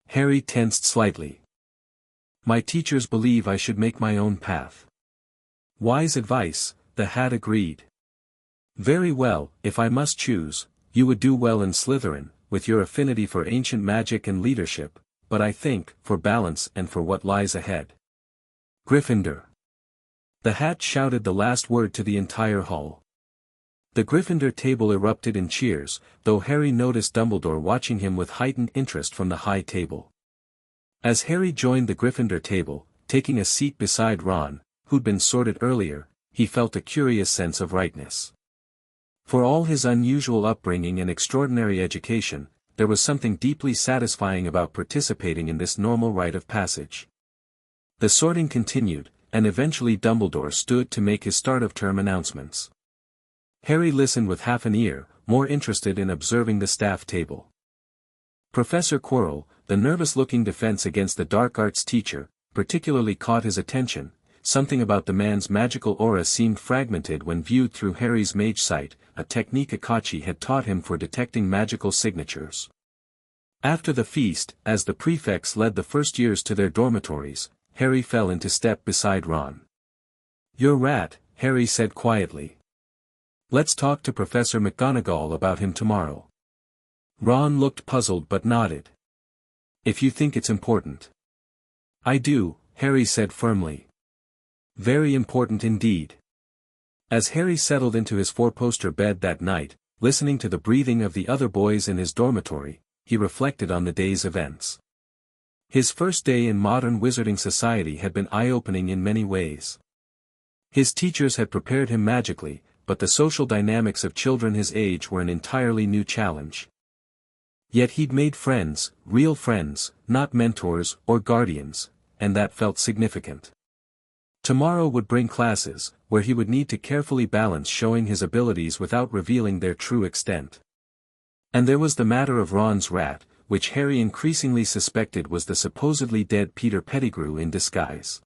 Harry tensed slightly. My teachers believe I should make my own path. Wise advice, the hat agreed. Very well, if I must choose, you would do well in Slytherin, with your affinity for ancient magic and leadership, but I think, for balance and for what lies ahead. Gryffindor. The hat shouted the last word to the entire hall. The Gryffindor table erupted in cheers, though Harry noticed Dumbledore watching him with heightened interest from the high table. As Harry joined the Gryffindor table, taking a seat beside Ron, who'd been sorted earlier, he felt a curious sense of rightness. For all his unusual upbringing and extraordinary education, there was something deeply satisfying about participating in this normal rite of passage. The sorting continued, and eventually Dumbledore stood to make his start-of-term announcements. Harry listened with half an ear, more interested in observing the staff table. Professor Quirrell, the nervous-looking defense against the dark arts teacher, particularly caught his attention. Something about the man's magical aura seemed fragmented when viewed through Harry's mage sight, a technique Akachi had taught him for detecting magical signatures. After the feast, as the prefects led the first years to their dormitories, Harry fell into step beside Ron. Your rat, Harry said quietly. Let's talk to Professor McGonagall about him tomorrow. Ron looked puzzled but nodded. If you think it's important. I do, Harry said firmly. Very important indeed. As Harry settled into his four-poster bed that night, listening to the breathing of the other boys in his dormitory, he reflected on the day's events. His first day in modern wizarding society had been eye-opening in many ways. His teachers had prepared him magically, but the social dynamics of children his age were an entirely new challenge. Yet he'd made friends, real friends, not mentors or guardians, and that felt significant. Tomorrow would bring classes, where he would need to carefully balance showing his abilities without revealing their true extent. And there was the matter of Ron's rat, which Harry increasingly suspected was the supposedly dead Peter Pettigrew in disguise.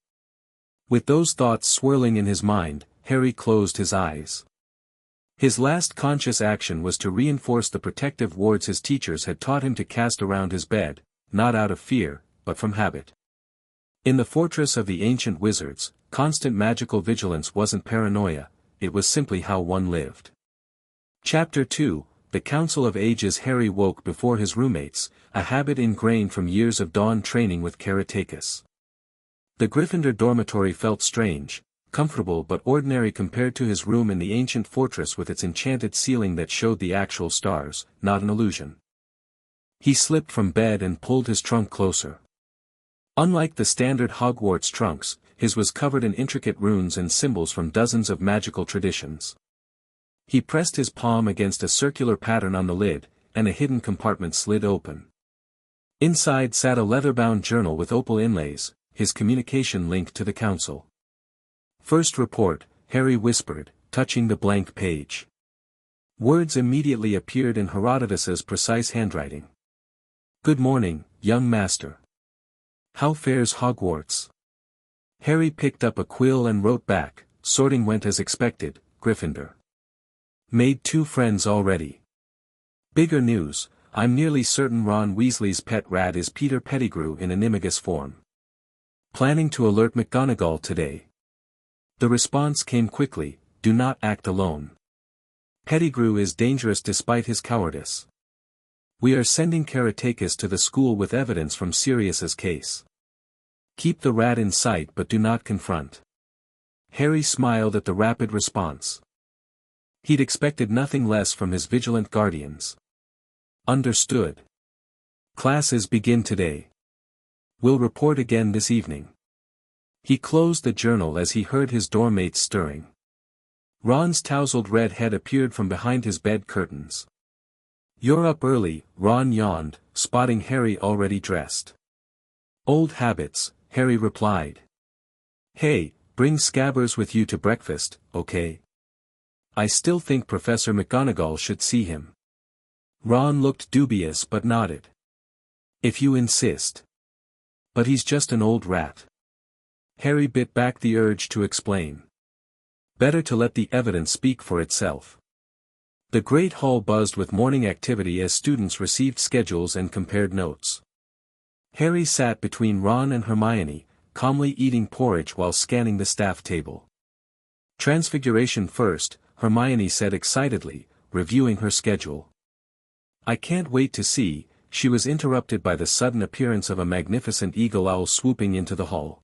With those thoughts swirling in his mind, Harry closed his eyes. His last conscious action was to reinforce the protective wards his teachers had taught him to cast around his bed, not out of fear, but from habit. In the fortress of the ancient wizards, constant magical vigilance wasn't paranoia, it was simply how one lived. Chapter 2, The Council of Ages. Harry woke before his roommates, a habit ingrained from years of dawn training with Karatakis. The Gryffindor dormitory felt strange, comfortable but ordinary compared to his room in the ancient fortress with its enchanted ceiling that showed the actual stars, not an illusion. He slipped from bed and pulled his trunk closer. Unlike the standard Hogwarts trunks, his was covered in intricate runes and symbols from dozens of magical traditions. He pressed his palm against a circular pattern on the lid, and a hidden compartment slid open. Inside sat a leather-bound journal with opal inlays, his communication link to the council. First report, Harry whispered, touching the blank page. Words immediately appeared in Herodotus's precise handwriting. Good morning, young master. How fares Hogwarts? Harry picked up a quill and wrote back, sorting went as expected, Gryffindor. Made 2 friends already. Bigger news, I'm nearly certain Ron Weasley's pet rat is Peter Pettigrew in animagus form. Planning to alert McGonagall today. The response came quickly, do not act alone. Pettigrew is dangerous despite his cowardice. We are sending Caratakis to the school with evidence from Sirius's case. Keep the rat in sight but do not confront. Harry smiled at the rapid response. He'd expected nothing less from his vigilant guardians. Understood. Classes begin today. We'll report again this evening. He closed the journal as he heard his dorm-mates stirring. Ron's tousled red head appeared from behind his bed curtains. You're up early, Ron yawned, spotting Harry already dressed. Old habits, Harry replied. Hey, bring Scabbers with you to breakfast, okay? I still think Professor McGonagall should see him. Ron looked dubious but nodded. If you insist. But he's just an old rat. Harry bit back the urge to explain. Better to let the evidence speak for itself. The Great Hall buzzed with morning activity as students received schedules and compared notes. Harry sat between Ron and Hermione, calmly eating porridge while scanning the staff table. Transfiguration first, Hermione said excitedly, reviewing her schedule. I can't wait to see. She was interrupted by the sudden appearance of a magnificent eagle owl swooping into the hall.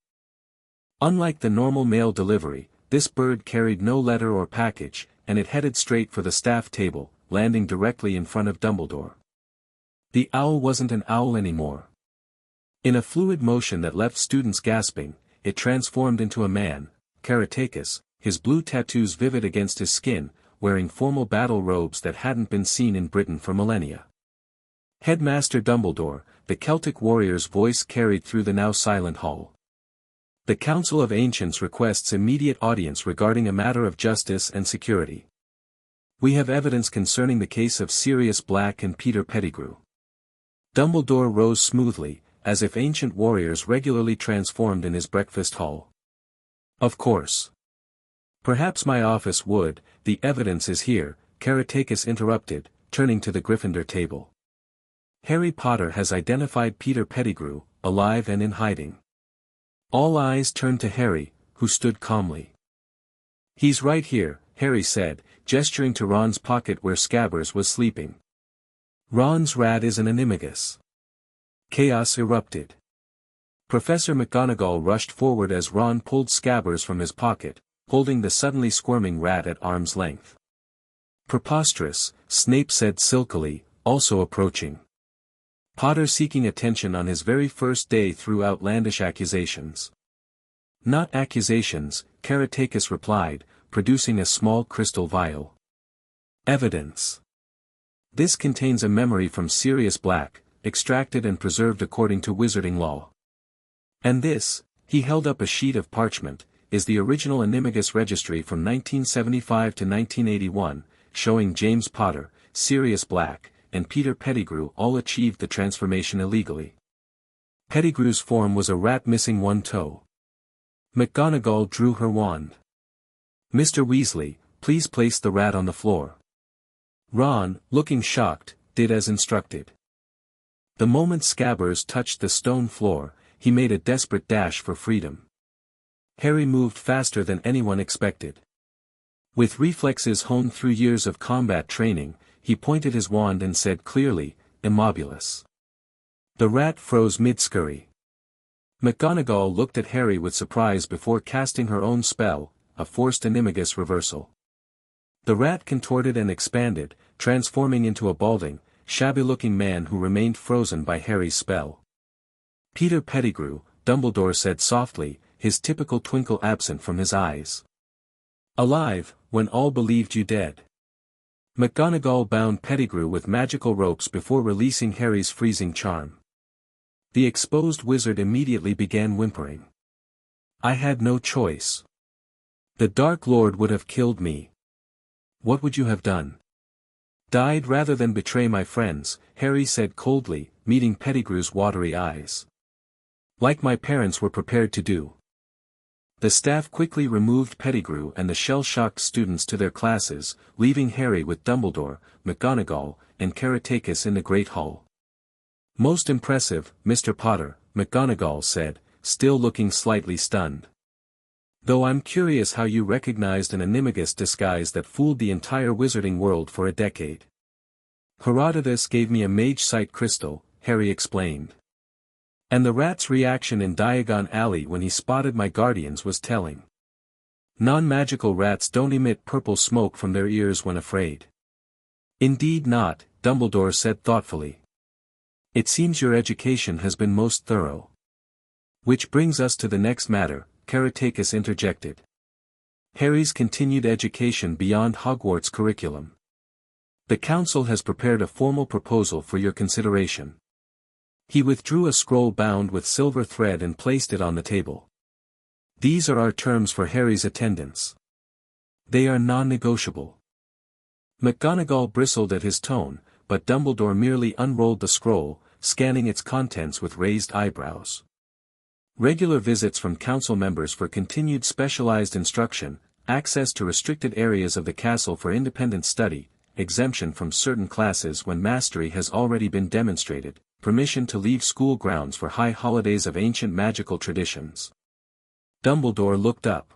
Unlike the normal mail delivery, this bird carried no letter or package, and it headed straight for the staff table, landing directly in front of Dumbledore. The owl wasn't an owl anymore. In a fluid motion that left students gasping, it transformed into a man, Caratakis, his blue tattoos vivid against his skin, wearing formal battle robes that hadn't been seen in Britain for millennia. Headmaster Dumbledore, the Celtic warrior's voice carried through the now silent hall. The Council of Ancients requests immediate audience regarding a matter of justice and security. We have evidence concerning the case of Sirius Black and Peter Pettigrew. Dumbledore rose smoothly, as if ancient warriors regularly transformed in his breakfast hall. Of course. Perhaps my office would, the evidence is here, Caratakis interrupted, turning to the Gryffindor table. Harry Potter has identified Peter Pettigrew, alive and in hiding. All eyes turned to Harry, who stood calmly. He's right here, Harry said, gesturing to Ron's pocket where Scabbers was sleeping. Ron's rat is an animagus. Chaos erupted. Professor McGonagall rushed forward as Ron pulled Scabbers from his pocket, holding the suddenly squirming rat at arm's length. Preposterous, Snape said silkily, also approaching. Potter seeking attention on his very first day threw outlandish accusations. Not accusations, Caratakis replied, producing a small crystal vial. Evidence. This contains a memory from Sirius Black, extracted and preserved according to wizarding law. And this, he held up a sheet of parchment, is the original animagus registry from 1975 to 1981, showing James Potter, Sirius Black, and Peter Pettigrew all achieved the transformation illegally. Pettigrew's form was a rat missing one toe. McGonagall drew her wand. Mr. Weasley, please place the rat on the floor. Ron, looking shocked, did as instructed. The moment Scabbers touched the stone floor, he made a desperate dash for freedom. Harry moved faster than anyone expected. With reflexes honed through years of combat training, he pointed his wand and said clearly, Immobulus. The rat froze mid-scurry. McGonagall looked at Harry with surprise before casting her own spell, a forced animagus reversal. The rat contorted and expanded, transforming into a balding, shabby-looking man who remained frozen by Harry's spell. Peter Pettigrew, Dumbledore said softly, his typical twinkle absent from his eyes. Alive, when all believed you dead. McGonagall bound Pettigrew with magical ropes before releasing Harry's freezing charm. The exposed wizard immediately began whimpering. I had no choice. The Dark Lord would have killed me. What would you have done? Died rather than betray my friends, Harry said coldly, meeting Pettigrew's watery eyes. Like my parents were prepared to do. The staff quickly removed Pettigrew and the shell-shocked students to their classes, leaving Harry with Dumbledore, McGonagall, and Caractacus in the Great Hall. "Most impressive, Mr. Potter," McGonagall said, still looking slightly stunned. "Though I'm curious how you recognized an animagus disguise that fooled the entire wizarding world for a decade." "Herodotus gave me a mage sight crystal," Harry explained. "And the rat's reaction in Diagon Alley when he spotted my guardians was telling. Non-magical rats don't emit purple smoke from their ears when afraid." "Indeed not," Dumbledore said thoughtfully. "It seems your education has been most thorough." "Which brings us to the next matter," Caractacus interjected. "Harry's continued education beyond Hogwarts curriculum. The Council has prepared a formal proposal for your consideration." He withdrew a scroll bound with silver thread and placed it on the table. "These are our terms for Harry's attendance. They are non-negotiable." McGonagall bristled at his tone, but Dumbledore merely unrolled the scroll, scanning its contents with raised eyebrows. "Regular visits from council members for continued specialized instruction, access to restricted areas of the castle for independent study, exemption from certain classes when mastery has already been demonstrated, permission to leave school grounds for high holidays of ancient magical traditions." Dumbledore looked up.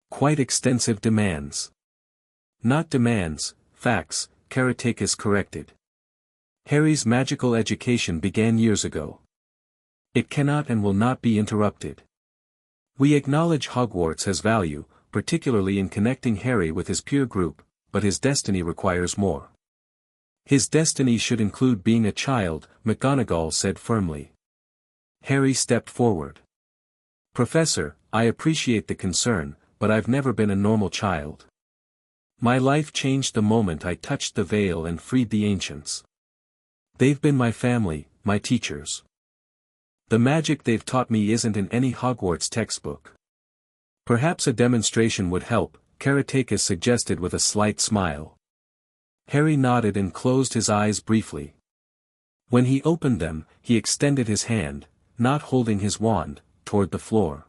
"Quite extensive demands." "Not demands, facts," Caractacus corrected. "Harry's magical education began years ago. It cannot and will not be interrupted. We acknowledge Hogwarts has value, particularly in connecting Harry with his peer group, but his destiny requires more." "His destiny should include being a child," McGonagall said firmly. Harry stepped forward. "Professor, I appreciate the concern, but I've never been a normal child. My life changed the moment I touched the veil and freed the ancients. They've been my family, my teachers. The magic they've taught me isn't in any Hogwarts textbook." "Perhaps a demonstration would help," Caractacus suggested with a slight smile. Harry nodded and closed his eyes briefly. When he opened them, he extended his hand, not holding his wand, toward the floor.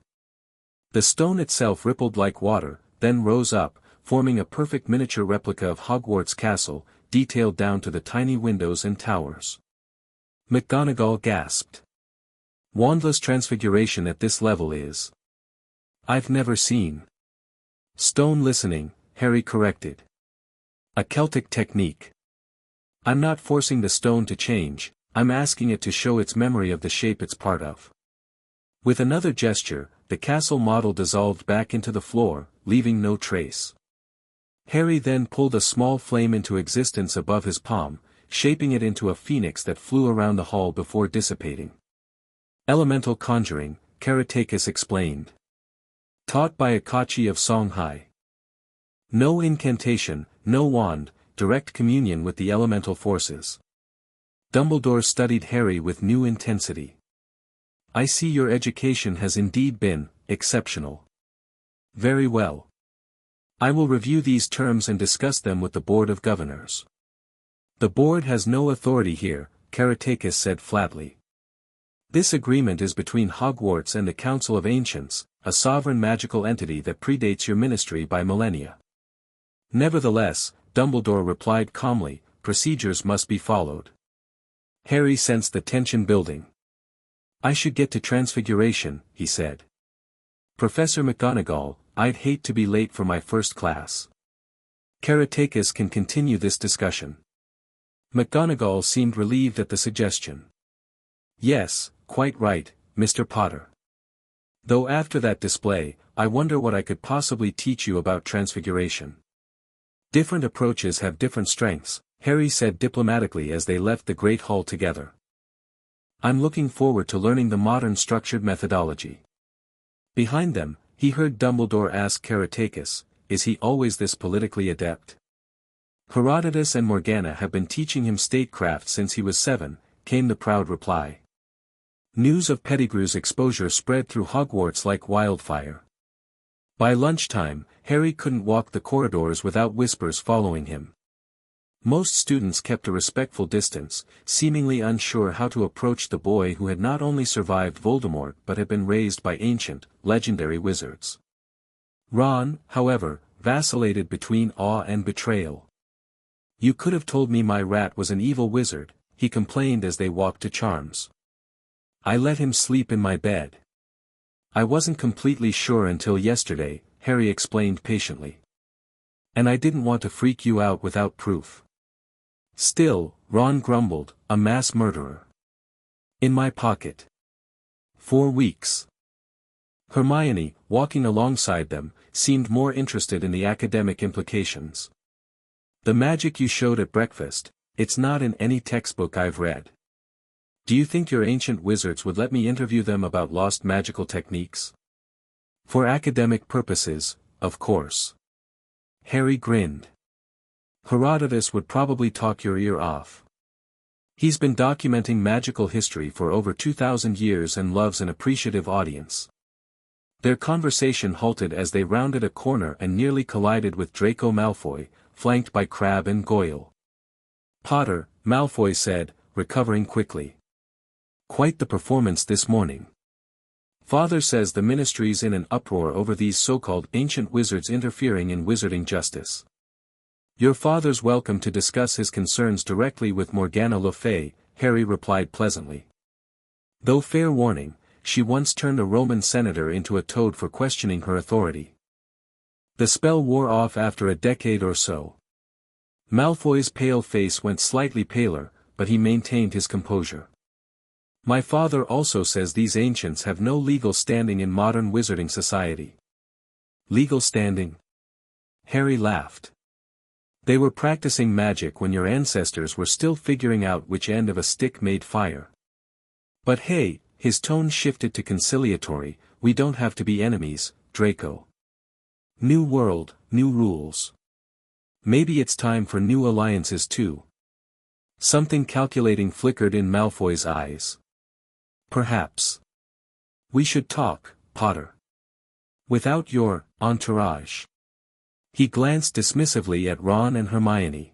The stone itself rippled like water, then rose up, forming a perfect miniature replica of Hogwarts Castle, detailed down to the tiny windows and towers. McGonagall gasped. "Wandless transfiguration at this level is... I've never seen." "Stone listening," Harry corrected. "A Celtic technique. I'm not forcing the stone to change, I'm asking it to show its memory of the shape it's part of." With another gesture, the castle model dissolved back into the floor, leaving no trace. Harry then pulled a small flame into existence above his palm, shaping it into a phoenix that flew around the hall before dissipating. "Elemental conjuring," Caractacus explained. "Taught by Akachi of Songhai. No incantation, no wand, direct communion with the elemental forces." Dumbledore studied Harry with new intensity. "I see your education has indeed been exceptional. Very well. I will review these terms and discuss them with the Board of Governors." "The board has no authority here," Caractacus said flatly. "This agreement is between Hogwarts and the Council of Ancients, a sovereign magical entity that predates your ministry by millennia." "Nevertheless," Dumbledore replied calmly, "procedures must be followed." Harry sensed the tension building. "I should get to Transfiguration," he said. "Professor McGonagall, I'd hate to be late for my first class. Caractacus can continue this discussion." McGonagall seemed relieved at the suggestion. "Yes, quite right, Mr. Potter. Though after that display, I wonder what I could possibly teach you about Transfiguration." "Different approaches have different strengths," Harry said diplomatically as they left the Great Hall together. "I'm looking forward to learning the modern structured methodology." Behind them, he heard Dumbledore ask Caractacus, "Is he always this politically adept?" "Herodotus and Morgana have been teaching him statecraft since he was 7, came the proud reply. News of Pettigrew's exposure spread through Hogwarts like wildfire. By lunchtime, Harry couldn't walk the corridors without whispers following him. Most students kept a respectful distance, seemingly unsure how to approach the boy who had not only survived Voldemort but had been raised by ancient, legendary wizards. Ron, however, vacillated between awe and betrayal. "You could have told me my rat was an evil wizard," he complained as they walked to Charms. "I let him sleep in my bed. I wasn't completely sure until yesterday," Harry explained patiently. "And I didn't want to freak you out without proof." "Still," Ron grumbled, "a mass murderer. In my pocket. 4 weeks." Hermione, walking alongside them, seemed more interested in the academic implications. "The magic you showed at breakfast, it's not in any textbook I've read. Do you think your ancient wizards would let me interview them about lost magical techniques?" "For academic purposes, of course." Harry grinned. "Herodotus would probably talk your ear off. He's been documenting magical history for over 2,000 years and loves an appreciative audience." Their conversation halted as they rounded a corner and nearly collided with Draco Malfoy, flanked by Crabbe and Goyle. "Potter," Malfoy said, recovering quickly. "Quite the performance this morning. Father says the Ministry's in an uproar over these so-called ancient wizards interfering in wizarding justice. Your father's welcome to discuss his concerns directly with Morgana Le Fay," Harry replied pleasantly. Though fair warning, she once turned a Roman senator into a toad for questioning her authority. The spell wore off after a decade or so. Malfoy's pale face went slightly paler, but he maintained his composure. "My father also says these ancients have no legal standing in modern wizarding society." "Legal standing?" Harry laughed. "They were practicing magic when your ancestors were still figuring out which end of a stick made fire. But hey," his tone shifted to conciliatory, "we don't have to be enemies, Draco. New world, new rules. Maybe it's time for new alliances too." Something calculating flickered in Malfoy's eyes. "Perhaps. We should talk, Potter. Without your entourage." He glanced dismissively at Ron and Hermione.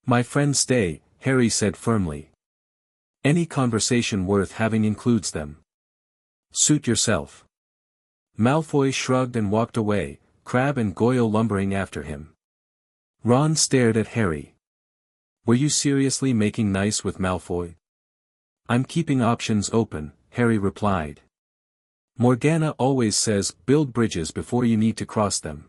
"My friends stay," Harry said firmly. "Any conversation worth having includes them. Suit yourself." Malfoy shrugged and walked away, Crabbe and Goyle lumbering after him. Ron stared at Harry. "Were you seriously making nice with Malfoy?" "I'm keeping options open," Harry replied. "Morgana always says, build bridges before you need to cross them."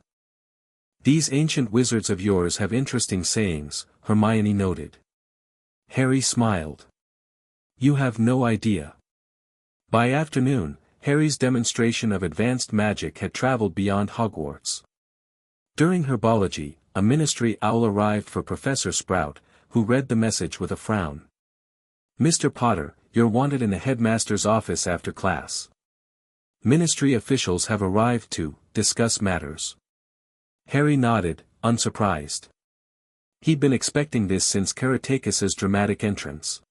"These ancient wizards of yours have interesting sayings," Hermione noted. Harry smiled. "You have no idea." By afternoon, Harry's demonstration of advanced magic had traveled beyond Hogwarts. During herbology, a Ministry owl arrived for Professor Sprout, who read the message with a frown. "Mr. Potter, you're wanted in the headmaster's office after class. Ministry officials have arrived to discuss matters." Harry nodded, unsurprised. He'd been expecting this since Karatakis's dramatic entrance.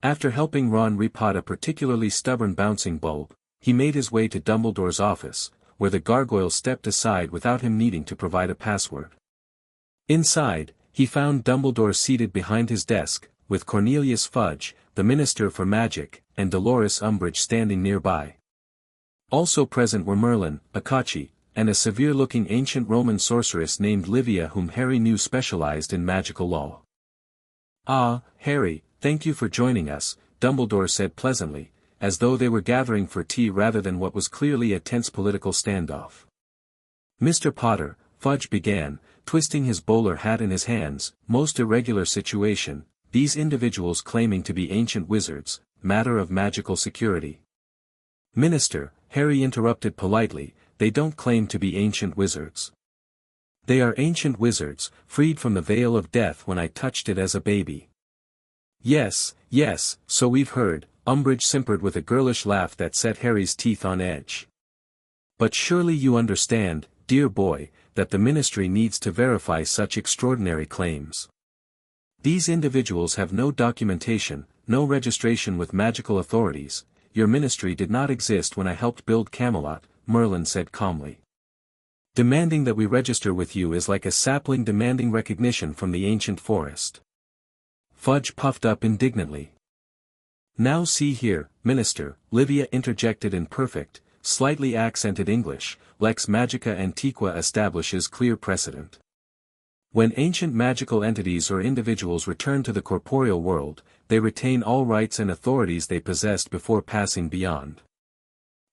After helping Ron repot a particularly stubborn bouncing bulb, he made his way to Dumbledore's office, where the gargoyle stepped aside without him needing to provide a password. Inside, he found Dumbledore seated behind his desk, with Cornelius Fudge, the Minister for Magic, and Dolores Umbridge standing nearby. Also present were Merlin, Akachi, and a severe-looking ancient Roman sorceress named Livia whom Harry knew specialized in magical law. "Ah, Harry, thank you for joining us," Dumbledore said pleasantly, as though they were gathering for tea rather than what was clearly a tense political standoff. "Mr. Potter," Fudge began, twisting his bowler hat in his hands, "most irregular situation, these individuals claiming to be ancient wizards, matter of magical security." "Minister," Harry interrupted politely, "they don't claim to be ancient wizards. They are ancient wizards, freed from the veil of death when I touched it as a baby." Yes, so we've heard," Umbridge simpered with a girlish laugh that set Harry's teeth on edge. "But surely you understand, dear boy, that the Ministry needs to verify such extraordinary claims. These individuals have no documentation, no registration with magical authorities. Your Ministry did not exist when I helped build Camelot," Merlin said calmly. Demanding that we register with you is like a sapling demanding recognition from the ancient forest. Fudge puffed up indignantly. Now see here, Minister, Livia interjected in perfect, slightly accented English, Lex Magica Antiqua establishes clear precedent. When ancient magical entities or individuals return to the corporeal world, they retain all rights and authorities they possessed before passing beyond.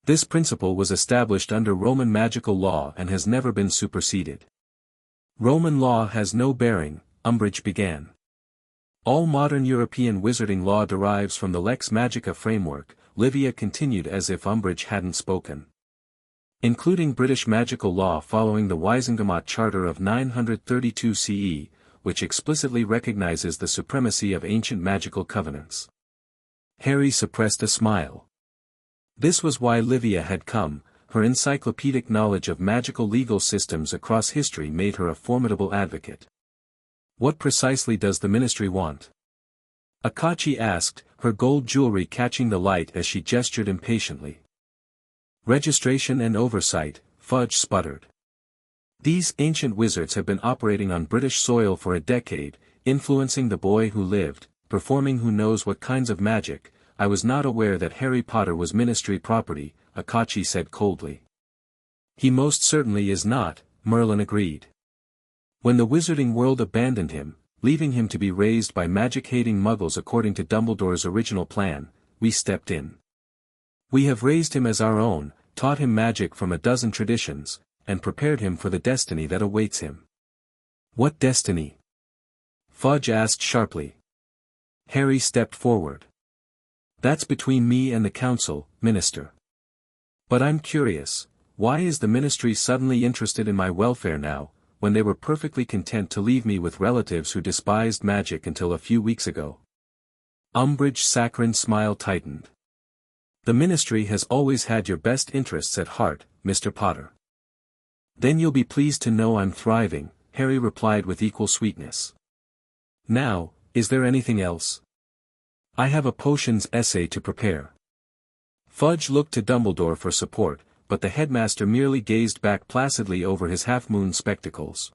This principle was established under Roman magical law and has never been superseded. Roman law has no bearing, Umbridge began. All modern European wizarding law derives from the Lex Magica framework, Livia continued as if Umbridge hadn't spoken. Including British magical law following the Wisingamat Charter of 932 CE, which explicitly recognizes the supremacy of ancient magical covenants. Harry suppressed a smile. This was why Livia had come. Her encyclopedic knowledge of magical legal systems across history made her a formidable advocate. What precisely does the ministry want? Akachi asked, her gold jewelry catching the light as she gestured impatiently. Registration and oversight, Fudge sputtered. These ancient wizards have been operating on British soil for a decade, influencing the boy who lived, performing who knows what kinds of magic. I was not aware that Harry Potter was ministry property, Akachi said coldly. He most certainly is not, Merlin agreed. When the wizarding world abandoned him, leaving him to be raised by magic-hating muggles according to Dumbledore's original plan, we stepped in. We have raised him as our own, taught him magic from a dozen traditions, and prepared him for the destiny that awaits him. What destiny? Fudge asked sharply. Harry stepped forward. That's between me and the council, Minister. But I'm curious, why is the ministry suddenly interested in my welfare now, when they were perfectly content to leave me with relatives who despised magic until a few weeks ago? Umbridge's saccharine smile tightened. The ministry has always had your best interests at heart, Mr. Potter. Then you'll be pleased to know I'm thriving, Harry replied with equal sweetness. Now, is there anything else? I have a potions essay to prepare. Fudge looked to Dumbledore for support, but the headmaster merely gazed back placidly over his half-moon spectacles.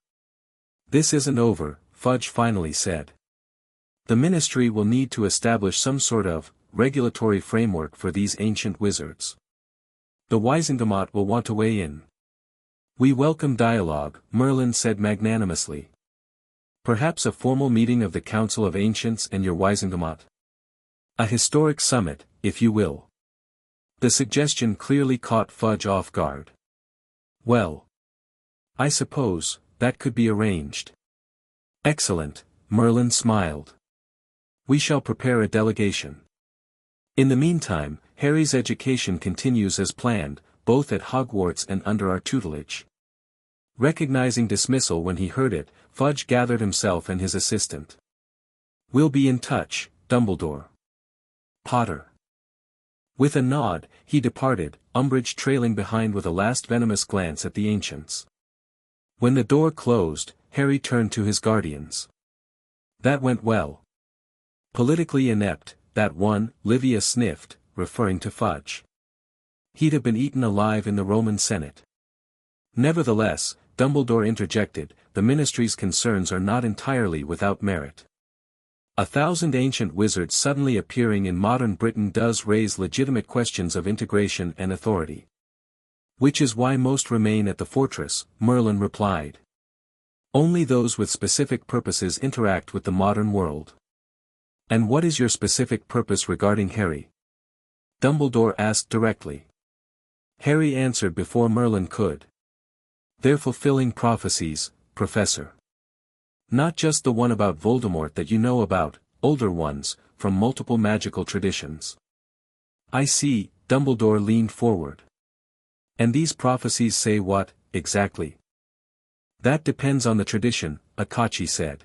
This isn't over, Fudge finally said. The ministry will need to establish some sort of regulatory framework for these ancient wizards. The Wisingamat will want to weigh in. We welcome dialogue, Merlin said magnanimously. Perhaps a formal meeting of the Council of Ancients and your Wisingamat? A historic summit, if you will. The suggestion clearly caught Fudge off guard. Well, I suppose, that could be arranged. Excellent, Merlin smiled. We shall prepare a delegation. In the meantime, Harry's education continues as planned, both at Hogwarts and under our tutelage. Recognizing dismissal when he heard it, Fudge gathered himself and his assistant. We'll be in touch, Dumbledore. Potter. With a nod, he departed, Umbridge trailing behind with a last venomous glance at the ancients. When the door closed, Harry turned to his guardians. That went well. Politically inept, that one, Livia sniffed, referring to Fudge. He'd have been eaten alive in the Roman Senate. Nevertheless, Dumbledore interjected, the ministry's concerns are not entirely without merit. 1,000 ancient wizards suddenly appearing in modern Britain does raise legitimate questions of integration and authority. Which is why most remain at the fortress, Merlin replied. Only those with specific purposes interact with the modern world. And what is your specific purpose regarding Harry? Dumbledore asked directly. Harry answered before Merlin could. They're fulfilling prophecies, Professor. Not just the one about Voldemort that you know about, older ones, from multiple magical traditions. I see, Dumbledore leaned forward. And these prophecies say what, exactly? That depends on the tradition, Akachi said.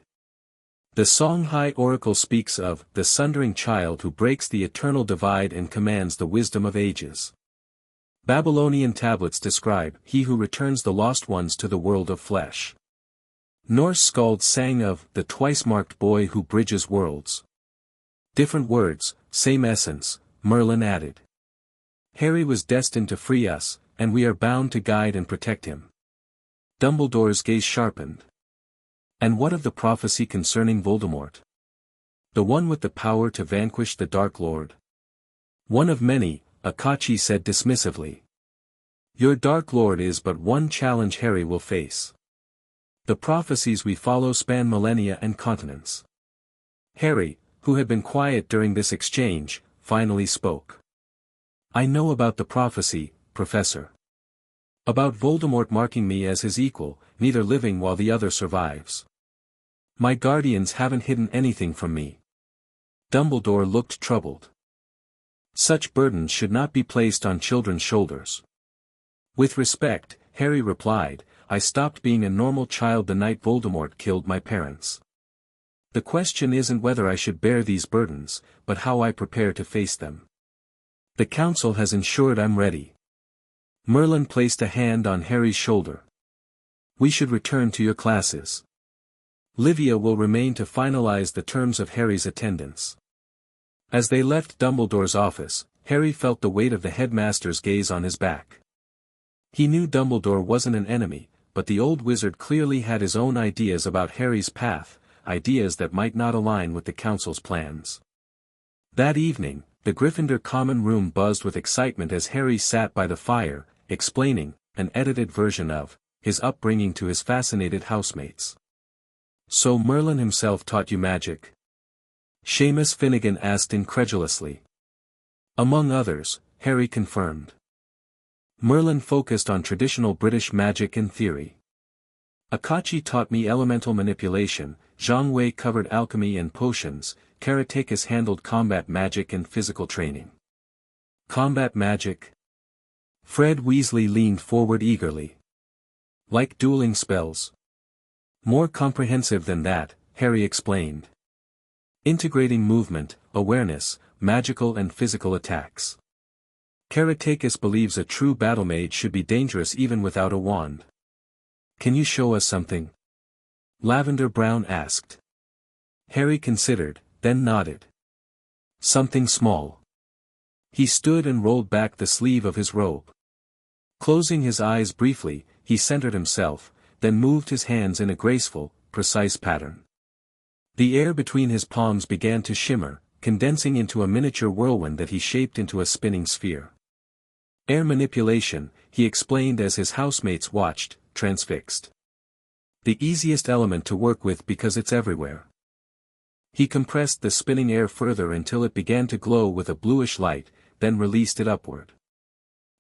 The Songhai Oracle speaks of the sundering child who breaks the eternal divide and commands the wisdom of ages. Babylonian tablets describe he who returns the lost ones to the world of flesh. Norse skalds sang of the twice-marked boy who bridges worlds. Different words, same essence, Merlin added. Harry was destined to free us, and we are bound to guide and protect him. Dumbledore's gaze sharpened. And what of the prophecy concerning Voldemort? The one with the power to vanquish the Dark Lord? One of many, Akachi said dismissively. Your Dark Lord is but one challenge Harry will face. The prophecies we follow span millennia and continents. Harry, who had been quiet during this exchange, finally spoke. I know about the prophecy, Professor. About Voldemort marking me as his equal, neither living while the other survives. My guardians haven't hidden anything from me. Dumbledore looked troubled. Such burdens should not be placed on children's shoulders. With respect, Harry replied, I stopped being a normal child the night Voldemort killed my parents. The question isn't whether I should bear these burdens, but how I prepare to face them. The Council has ensured I'm ready. Merlin placed a hand on Harry's shoulder. We should return to your classes. Livia will remain to finalize the terms of Harry's attendance. As they left Dumbledore's office, Harry felt the weight of the headmaster's gaze on his back. He knew Dumbledore wasn't an enemy, but the old wizard clearly had his own ideas about Harry's path, ideas that might not align with the Council's plans. That evening, the Gryffindor common room buzzed with excitement as Harry sat by the fire, explaining, an edited version of, his upbringing to his fascinated housemates. So Merlin himself taught you magic? Seamus Finnegan asked incredulously. Among others, Harry confirmed. Merlin focused on traditional British magic and theory. Akachi taught me elemental manipulation, Zhang Wei covered alchemy and potions, Karatakis handled combat magic and physical training. Combat magic? Fred Weasley leaned forward eagerly. Like dueling spells. More comprehensive than that, Harry explained. Integrating movement, awareness, magical and physical attacks. Karatakis believes a true battle mage should be dangerous even without a wand. Can you show us something? Lavender Brown asked. Harry considered, then nodded. Something small. He stood and rolled back the sleeve of his robe. Closing his eyes briefly, he centered himself, then moved his hands in a graceful, precise pattern. The air between his palms began to shimmer, condensing into a miniature whirlwind that he shaped into a spinning sphere. Air manipulation, he explained as his housemates watched, transfixed. The easiest element to work with because it's everywhere. He compressed the spinning air further until it began to glow with a bluish light, then released it upward.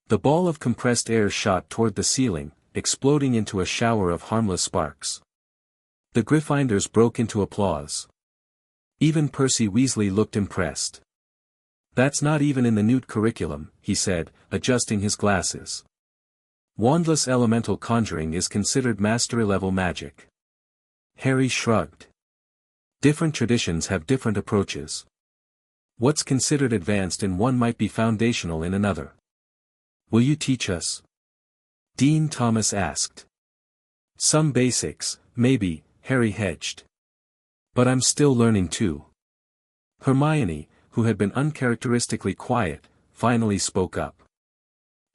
The ball of compressed air shot toward the ceiling, exploding into a shower of harmless sparks. The Gryffindors broke into applause. Even Percy Weasley looked impressed. That's not even in the Newt curriculum, he said, adjusting his glasses. Wandless elemental conjuring is considered mastery-level magic. Harry shrugged. Different traditions have different approaches. What's considered advanced in one might be foundational in another. Will you teach us? Dean Thomas asked. Some basics, maybe, Harry hedged. But I'm still learning too. Hermione, who had been uncharacteristically quiet, finally spoke up.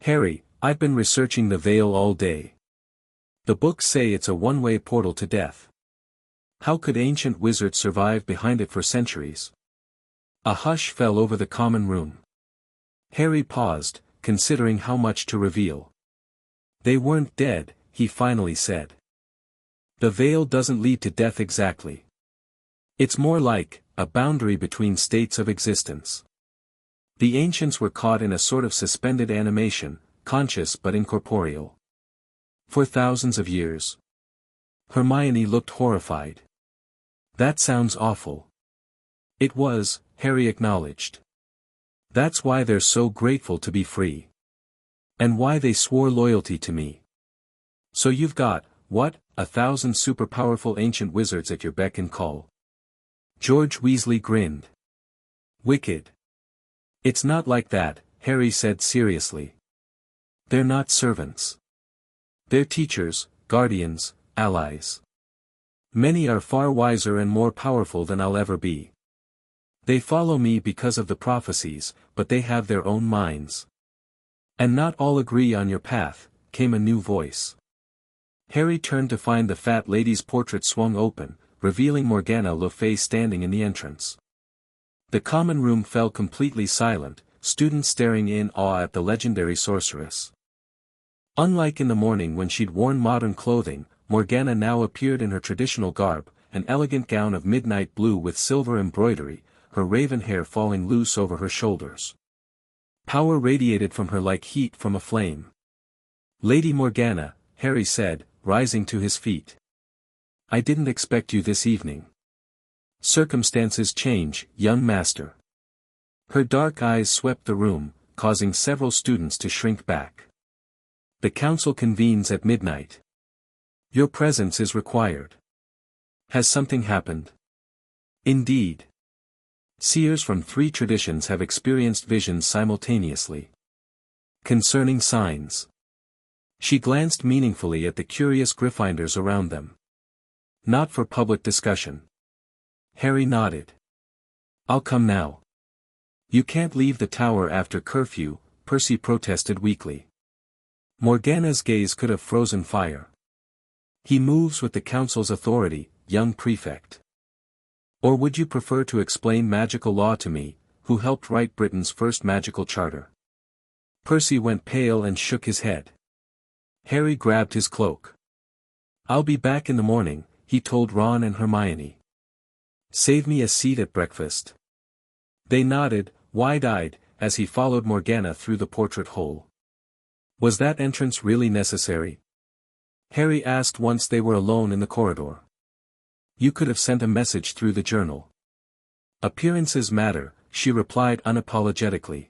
Harry, I've been researching the Veil all day. The books say it's a one-way portal to death. How could ancient wizards survive behind it for centuries? A hush fell over the common room. Harry paused, considering how much to reveal. They weren't dead, he finally said. The veil doesn't lead to death exactly. It's more like a boundary between states of existence. The ancients were caught in a sort of suspended animation, conscious but incorporeal. For thousands of years. Hermione looked horrified. That sounds awful. It was, Harry acknowledged. That's why they're so grateful to be free. And why they swore loyalty to me. So you've got, what, 1,000 super-powerful ancient wizards at your beck and call. George Weasley grinned. Wicked. It's not like that, Harry said seriously. They're not servants. They're teachers, guardians, allies. Many are far wiser and more powerful than I'll ever be. They follow me because of the prophecies, but they have their own minds. And not all agree on your path, came a new voice. Harry turned to find the fat lady's portrait swung open, revealing Morgana Le Fay standing in the entrance. The common room fell completely silent, students staring in awe at the legendary sorceress. Unlike in the morning when she'd worn modern clothing, Morgana now appeared in her traditional garb, an elegant gown of midnight blue with silver embroidery, her raven hair falling loose over her shoulders. Power radiated from her like heat from a flame. "Lady Morgana," Harry said, rising to his feet. "I didn't expect you this evening." "Circumstances change, young master." Her dark eyes swept the room, causing several students to shrink back. "The council convenes at midnight. Your presence is required." "Has something happened?" "Indeed. Seers from 3 traditions have experienced visions simultaneously. Concerning signs." She glanced meaningfully at the curious Gryffindors around them. "Not for public discussion." Harry nodded. "I'll come now." "You can't leave the tower after curfew," Percy protested weakly. Morgana's gaze could have frozen fire. "He moves with the council's authority, young prefect. Or would you prefer to explain magical law to me, who helped write Britain's first magical charter?" Percy went pale and shook his head. Harry grabbed his cloak. "I'll be back in the morning," he told Ron and Hermione. "Save me a seat at breakfast." They nodded, wide-eyed, as he followed Morgana through the portrait hole. "Was that entrance really necessary?" Harry asked once they were alone in the corridor. "You could have sent a message through the journal." "Appearances matter," she replied unapologetically.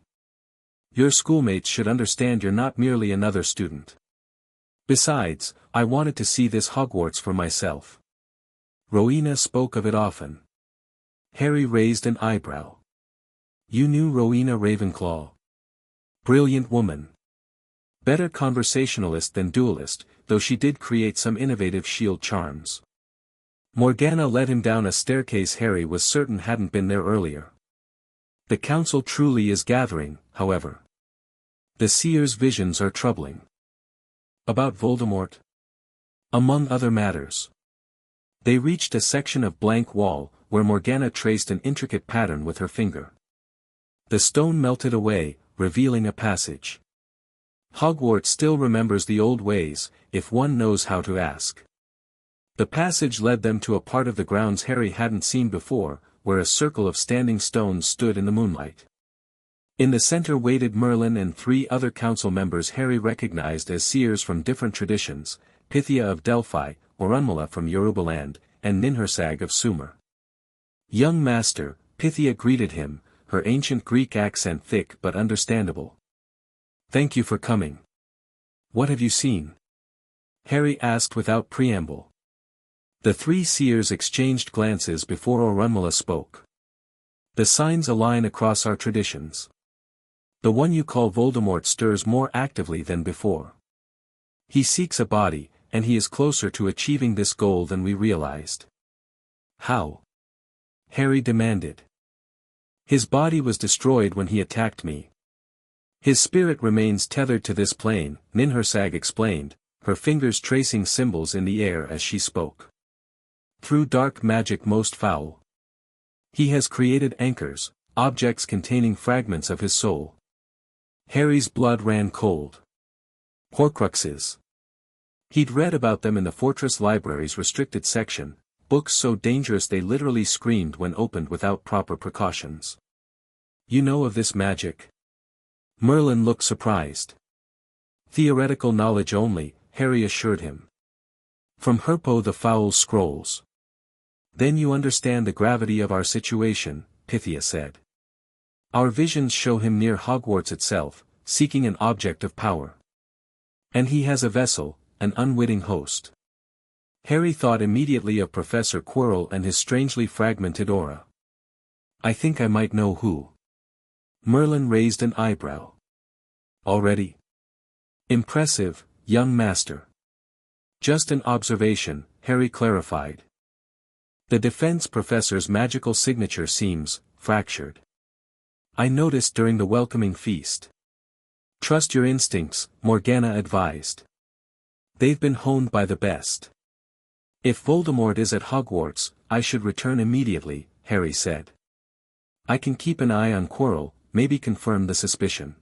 "Your schoolmates should understand you're not merely another student. Besides, I wanted to see this Hogwarts for myself. Rowena spoke of it often." Harry raised an eyebrow. "You knew Rowena Ravenclaw? Brilliant woman. Better conversationalist than duelist, though she did create some innovative shield charms." Morgana led him down a staircase Harry was certain hadn't been there earlier. "The council truly is gathering, however. The seer's visions are troubling." "About Voldemort?" "Among other matters." They reached a section of blank wall, where Morgana traced an intricate pattern with her finger. The stone melted away, revealing a passage. "Hogwarts still remembers the old ways, if one knows how to ask." The passage led them to a part of the grounds Harry hadn't seen before, where a circle of standing stones stood in the moonlight. In the center waited Merlin and 3 other council members Harry recognized as seers from different traditions, Pythia of Delphi, Orunmila from Yorubaland, and Ninhursag of Sumer. "Young master," Pythia greeted him, her ancient Greek accent thick but understandable. "Thank you for coming. What have you seen?" Harry asked without preamble. The 3 seers exchanged glances before Orunmila spoke. "The signs align across our traditions. The one you call Voldemort stirs more actively than before. He seeks a body, and he is closer to achieving this goal than we realized." "How?" Harry demanded. "His body was destroyed when he attacked me. His spirit remains tethered to this plane," Ninhursag explained, her fingers tracing symbols in the air as she spoke. "Through dark magic most foul. He has created anchors, objects containing fragments of his soul." Harry's blood ran cold. Horcruxes. He'd read about them in the fortress library's restricted section, books so dangerous they literally screamed when opened without proper precautions. "You know of this magic?" Merlin looked surprised. "Theoretical knowledge only," Harry assured him. "From Herpo the Foul Scrolls." "Then you understand the gravity of our situation," Pythia said. "Our visions show him near Hogwarts itself, seeking an object of power. And he has a vessel, an unwitting host." Harry thought immediately of Professor Quirrell and his strangely fragmented aura. "I think I might know who." Merlin raised an eyebrow. "Already?" "Impressive, young master." "Just an observation," Harry clarified. "The defense professor's magical signature seems fractured. I noticed during the welcoming feast." "Trust your instincts," Morgana advised. They've been honed by the best. If Voldemort is at Hogwarts, I should return immediately, Harry said. I can keep an eye on Quirrell, maybe confirm the suspicion.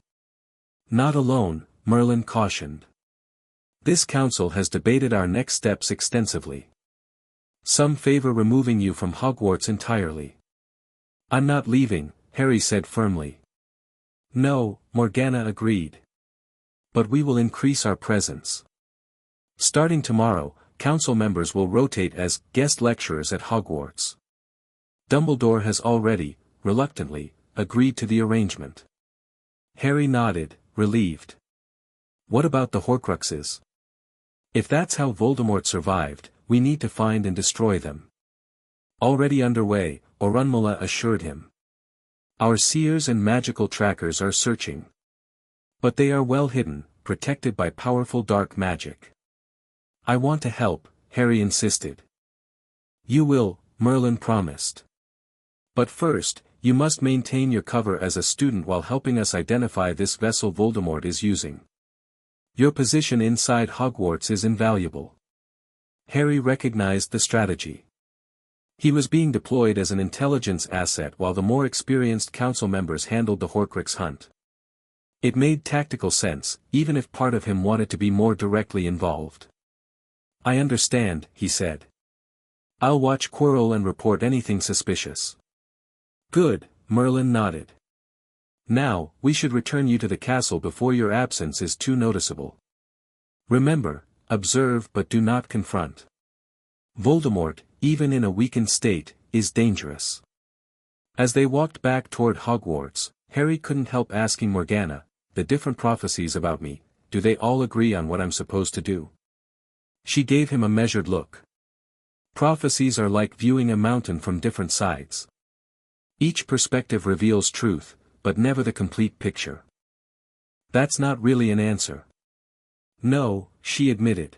Not alone, Merlin cautioned. This council has debated our next steps extensively. Some favor removing you from Hogwarts entirely. I'm not leaving, Harry said firmly. No, Morgana agreed. But we will increase our presence. Starting tomorrow, council members will rotate as guest lecturers at Hogwarts. Dumbledore has already, reluctantly, agreed to the arrangement. Harry nodded, relieved. What about the Horcruxes? If that's how Voldemort survived, we need to find and destroy them. Already underway, Orunmila assured him. Our seers and magical trackers are searching. But they are well hidden, protected by powerful dark magic. I want to help, Harry insisted. You will, Merlin promised. But first, you must maintain your cover as a student while helping us identify this vessel Voldemort is using. Your position inside Hogwarts is invaluable. Harry recognized the strategy. He was being deployed as an intelligence asset while the more experienced council members handled the Horcrux hunt. It made tactical sense, even if part of him wanted to be more directly involved. I understand, he said. I'll watch Quirrell and report anything suspicious. Good, Merlin nodded. Now, we should return you to the castle before your absence is too noticeable. Remember, observe but do not confront. Voldemort, even in a weakened state, is dangerous. As they walked back toward Hogwarts, Harry couldn't help asking Morgana, the different prophecies about me, do they all agree on what I'm supposed to do? She gave him a measured look. Prophecies are like viewing a mountain from different sides. Each perspective reveals truth, but never the complete picture. That's not really an answer. No, she admitted.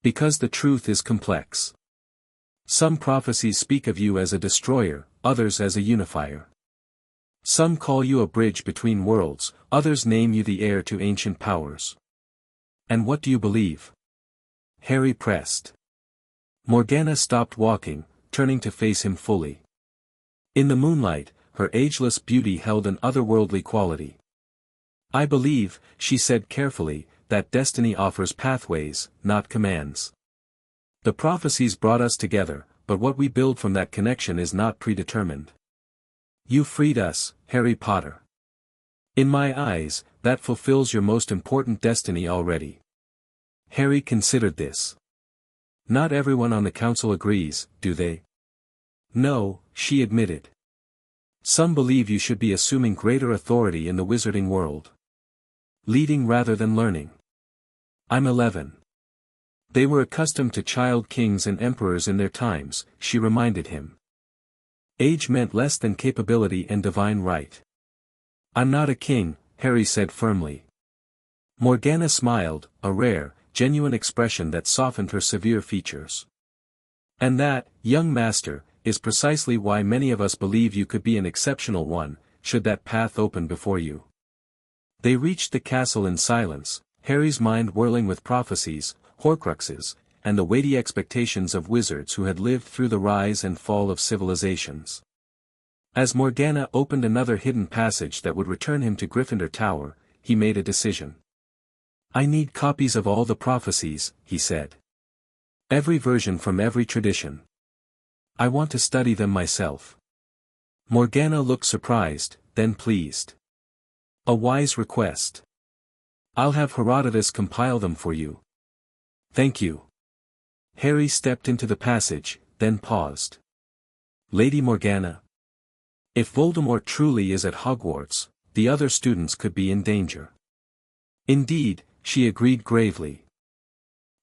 Because the truth is complex. Some prophecies speak of you as a destroyer, others as a unifier. Some call you a bridge between worlds, others name you the heir to ancient powers. And what do you believe? Harry pressed. Morgana stopped walking, turning to face him fully. In the moonlight, her ageless beauty held an otherworldly quality. I believe, she said carefully, that destiny offers pathways, not commands. The prophecies brought us together, but what we build from that connection is not predetermined. You freed us, Harry Potter. In my eyes, that fulfills your most important destiny already. Harry considered this. Not everyone on the council agrees, do they? No, she admitted. Some believe you should be assuming greater authority in the wizarding world. Leading rather than learning. I'm 11. They were accustomed to child kings and emperors in their times, she reminded him. Age meant less than capability and divine right. I'm not a king, Harry said firmly. Morgana smiled, a rare, genuine expression that softened her severe features. And that, young master, is precisely why many of us believe you could be an exceptional one, should that path open before you. They reached the castle in silence, Harry's mind whirling with prophecies, Horcruxes, and the weighty expectations of wizards who had lived through the rise and fall of civilizations. As Morgana opened another hidden passage that would return him to Gryffindor Tower, he made a decision. I need copies of all the prophecies, he said. Every version from every tradition. I want to study them myself. Morgana looked surprised, then pleased. A wise request. I'll have Herodotus compile them for you. Thank you. Harry stepped into the passage, then paused. Lady Morgana. If Voldemort truly is at Hogwarts, the other students could be in danger. Indeed, she agreed gravely.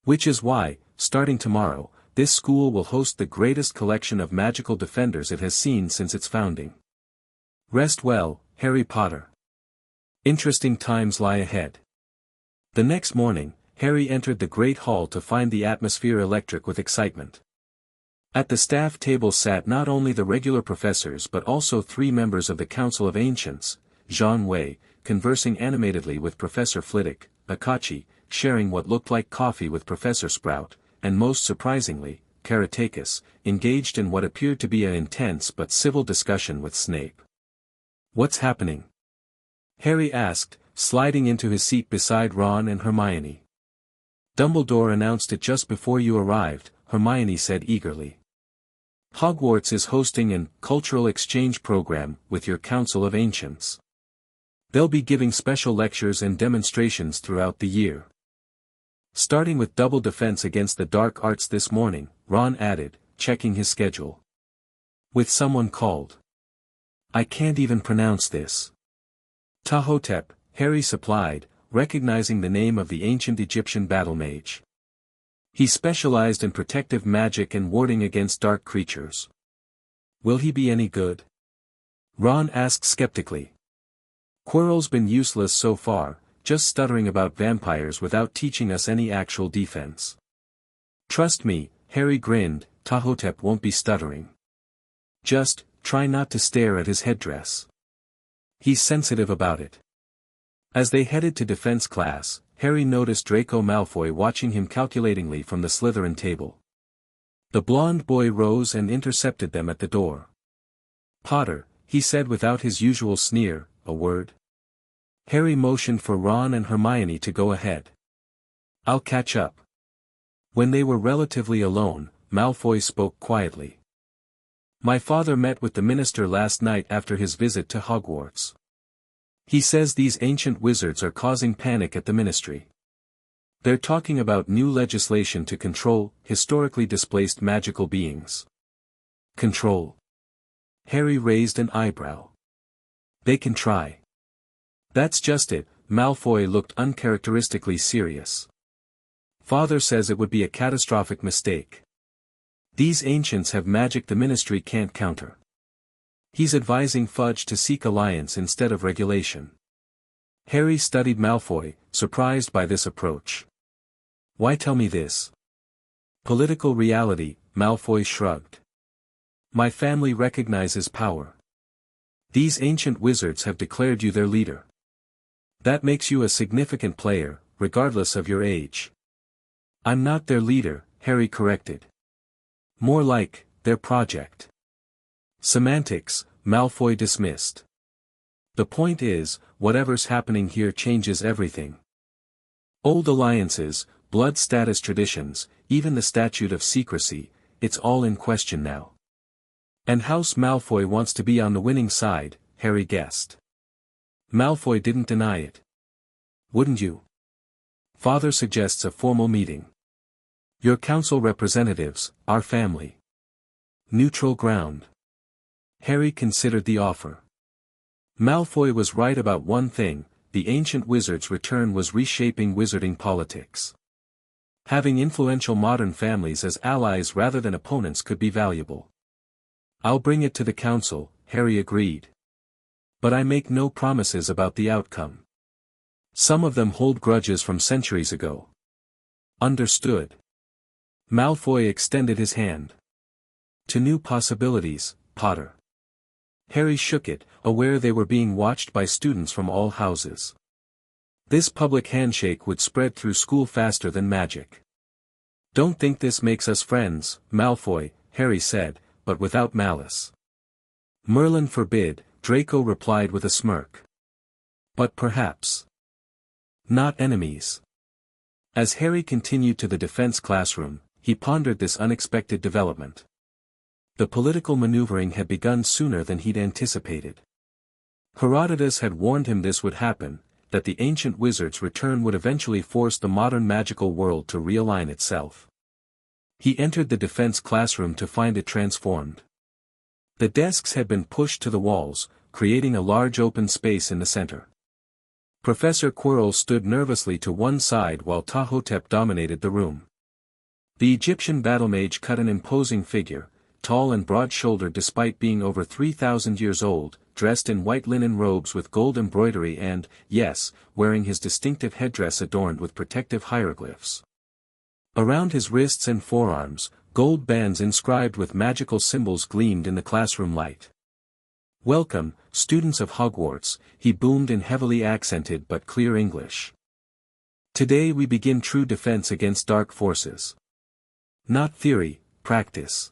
Which is why, starting tomorrow, this school will host the greatest collection of magical defenders it has seen since its founding. Rest well, Harry Potter. Interesting times lie ahead. The next morning, Harry entered the Great Hall to find the atmosphere electric with excitement. At the staff table sat not only the regular professors but also 3 members of the Council of Ancients, Zhang Wei, conversing animatedly with Professor Flitwick, Akachi, sharing what looked like coffee with Professor Sprout, and most surprisingly, Caratakis, engaged in what appeared to be an intense but civil discussion with Snape. "What's happening?" Harry asked, sliding into his seat beside Ron and Hermione. "Dumbledore announced it just before you arrived," Hermione said eagerly. "Hogwarts is hosting an cultural exchange program with your Council of Ancients. They'll be giving special lectures and demonstrations throughout the year. Starting with double defense against the dark arts this morning," Ron added, checking his schedule. "With someone called. I can't even pronounce this. Tahotep," Harry supplied, recognizing the name of the ancient Egyptian battle mage. "He specialized in protective magic and warding against dark creatures. Will he be any good?" Ron asked skeptically. "Quirrell's been useless so far, just stuttering about vampires without teaching us any actual defense." "Trust me," Harry grinned, "Tahotep won't be stuttering. Just, try not to stare at his headdress. He's sensitive about it." As they headed to defense class, Harry noticed Draco Malfoy watching him calculatingly from the Slytherin table. The blonde boy rose and intercepted them at the door. "Potter," he said without his usual sneer, "a word?" Harry motioned for Ron and Hermione to go ahead. "I'll catch up." When they were relatively alone, Malfoy spoke quietly. "My father met with the minister last night after his visit to Hogwarts. He says these ancient wizards are causing panic at the ministry. They're talking about new legislation to control historically displaced magical beings." "Control?" Harry raised an eyebrow. "They can try." "That's just it," Malfoy looked uncharacteristically serious. "Father says it would be a catastrophic mistake. These ancients have magic the ministry can't counter. He's advising Fudge to seek alliance instead of regulation." Harry studied Malfoy, surprised by this approach. "Why tell me this?" "Political reality," Malfoy shrugged. "My family recognizes power. These ancient wizards have declared you their leader. That makes you a significant player, regardless of your age." "I'm not their leader," Harry corrected. "More like, their project." "Semantics," Malfoy dismissed. "The point is, whatever's happening here changes everything. Old alliances, blood status traditions, even the statute of secrecy, it's all in question now. And House Malfoy wants to be on the winning side," Harry guessed. Malfoy didn't deny it. "Wouldn't you? Father suggests a formal meeting. Your council representatives, our family. Neutral ground." Harry considered the offer. Malfoy was right about one thing: the ancient wizard's return was reshaping wizarding politics. Having influential modern families as allies rather than opponents could be valuable. "I'll bring it to the council," Harry agreed. "But I make no promises about the outcome. Some of them hold grudges from centuries ago." "Understood." Malfoy extended his hand. "To new possibilities, Potter." Harry shook it, aware they were being watched by students from all houses. This public handshake would spread through school faster than magic. "Don't think this makes us friends, Malfoy," Harry said, but without malice. "Merlin forbid," Draco replied with a smirk. "But perhaps not enemies." As Harry continued to the defense classroom, he pondered this unexpected development. The political maneuvering had begun sooner than he'd anticipated. Herodotus had warned him this would happen, that the ancient wizard's return would eventually force the modern magical world to realign itself. He entered the defense classroom to find it transformed. The desks had been pushed to the walls, creating a large open space in the center. Professor Quirrell stood nervously to one side while Tahotep dominated the room. The Egyptian battlemage cut an imposing figure, tall and broad-shouldered despite being over 3,000 years old, dressed in white linen robes with gold embroidery and, yes, wearing his distinctive headdress adorned with protective hieroglyphs. Around his wrists and forearms, gold bands inscribed with magical symbols gleamed in the classroom light. "Welcome, students of Hogwarts," he boomed in heavily accented but clear English. Today we begin true defense against dark forces. Not theory, practice.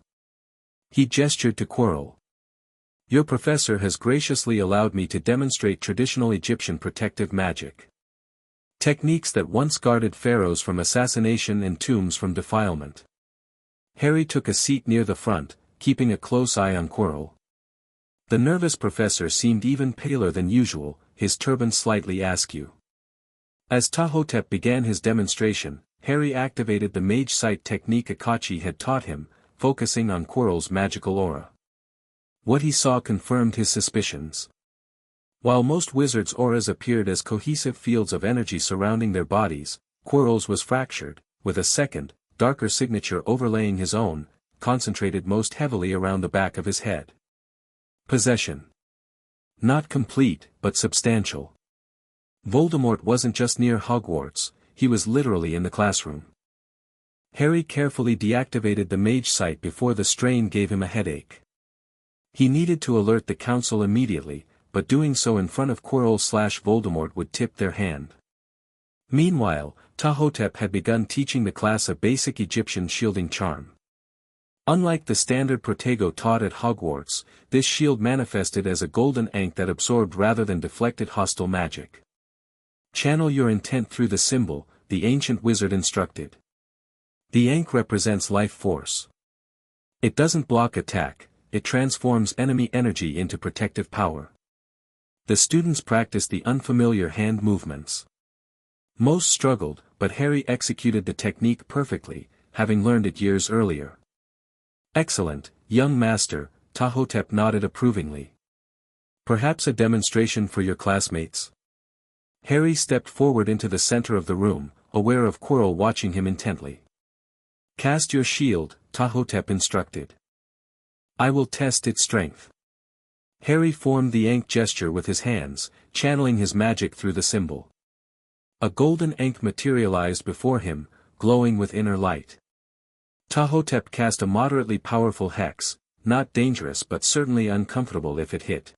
He gestured to Quirrell. Your professor has graciously allowed me to demonstrate traditional Egyptian protective magic. Techniques that once guarded pharaohs from assassination and tombs from defilement. Harry took a seat near the front, keeping a close eye on Quirrell. The nervous professor seemed even paler than usual, his turban slightly askew. As Ptahhotep began his demonstration, Harry activated the mage sight technique Akachi had taught him, focusing on Quirrell's magical aura. What he saw confirmed his suspicions. While most wizards' auras appeared as cohesive fields of energy surrounding their bodies, Quirrell's was fractured, with a second, darker signature overlaying his own, concentrated most heavily around the back of his head. Possession. Not complete, but substantial. Voldemort wasn't just near Hogwarts, he was literally in the classroom. Harry carefully deactivated the mage sight before the strain gave him a headache. He needed to alert the council immediately, but doing so in front of Quirrell/Voldemort would tip their hand. Meanwhile, Ptahhotep had begun teaching the class a basic Egyptian shielding charm. Unlike the standard protego taught at Hogwarts, this shield manifested as a golden ankh that absorbed rather than deflected hostile magic. Channel your intent through the symbol, the ancient wizard instructed. The ankh represents life force. It doesn't block attack, it transforms enemy energy into protective power. The students practiced the unfamiliar hand movements. Most struggled, but Harry executed the technique perfectly, having learned it years earlier. Excellent, young master, Ptahhotep nodded approvingly. Perhaps a demonstration for your classmates? Harry stepped forward into the center of the room, aware of Quirrell watching him intently. Cast your shield, Ptahhotep instructed. I will test its strength. Harry formed the ankh gesture with his hands, channeling his magic through the symbol. A golden ankh materialized before him, glowing with inner light. Ptahhotep cast a moderately powerful hex, not dangerous but certainly uncomfortable if it hit.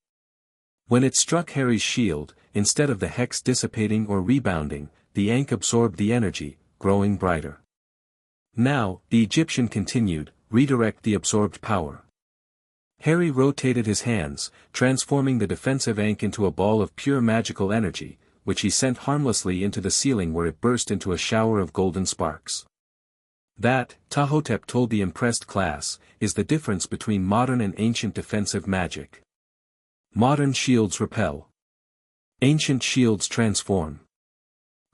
When it struck Harry's shield, instead of the hex dissipating or rebounding, the ankh absorbed the energy, growing brighter. Now, the Egyptian continued, redirect the absorbed power. Harry rotated his hands, transforming the defensive ankh into a ball of pure magical energy, which he sent harmlessly into the ceiling where it burst into a shower of golden sparks. That, Ptahhotep told the impressed class, is the difference between modern and ancient defensive magic. Modern shields repel. Ancient shields transform.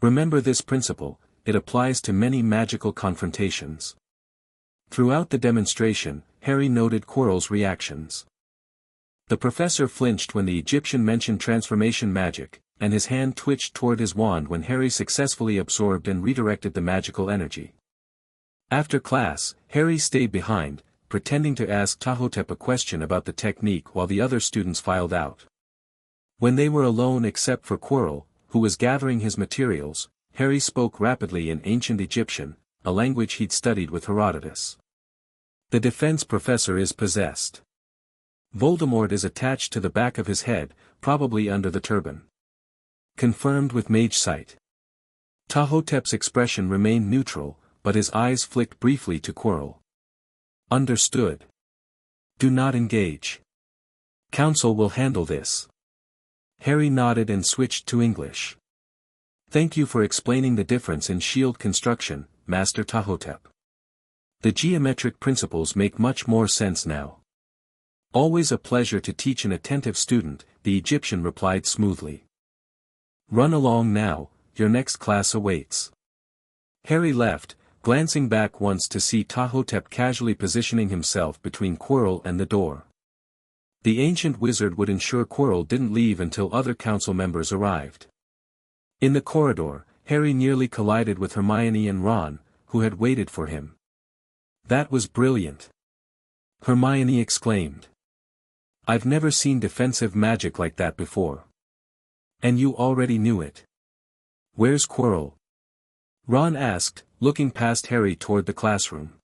Remember this principle, it applies to many magical confrontations. Throughout the demonstration, Harry noted Quirrell's reactions. The professor flinched when the Egyptian mentioned transformation magic, and his hand twitched toward his wand when Harry successfully absorbed and redirected the magical energy. After class, Harry stayed behind, pretending to ask Ptahhotep a question about the technique while the other students filed out. When they were alone except for Quirrell, who was gathering his materials, Harry spoke rapidly in ancient Egyptian, a language he'd studied with Herodotus. The defense professor is possessed. Voldemort is attached to the back of his head, probably under the turban. Confirmed with mage sight. Ptahhotep's expression remained neutral, but his eyes flicked briefly to Quirrell. Understood. Do not engage. Council will handle this. Harry nodded and switched to English. Thank you for explaining the difference in shield construction, Master Ptahhotep. The geometric principles make much more sense now. Always a pleasure to teach an attentive student, the Egyptian replied smoothly. Run along now, your next class awaits. Harry left, glancing back once to see Ptahhotep casually positioning himself between Quirrell and the door. The ancient wizard would ensure Quirrell didn't leave until other council members arrived. In the corridor, Harry nearly collided with Hermione and Ron, who had waited for him. That was brilliant. Hermione exclaimed. I've never seen defensive magic like that before. And you already knew it. Where's Quirrell? Ron asked, looking past Harry toward the classroom.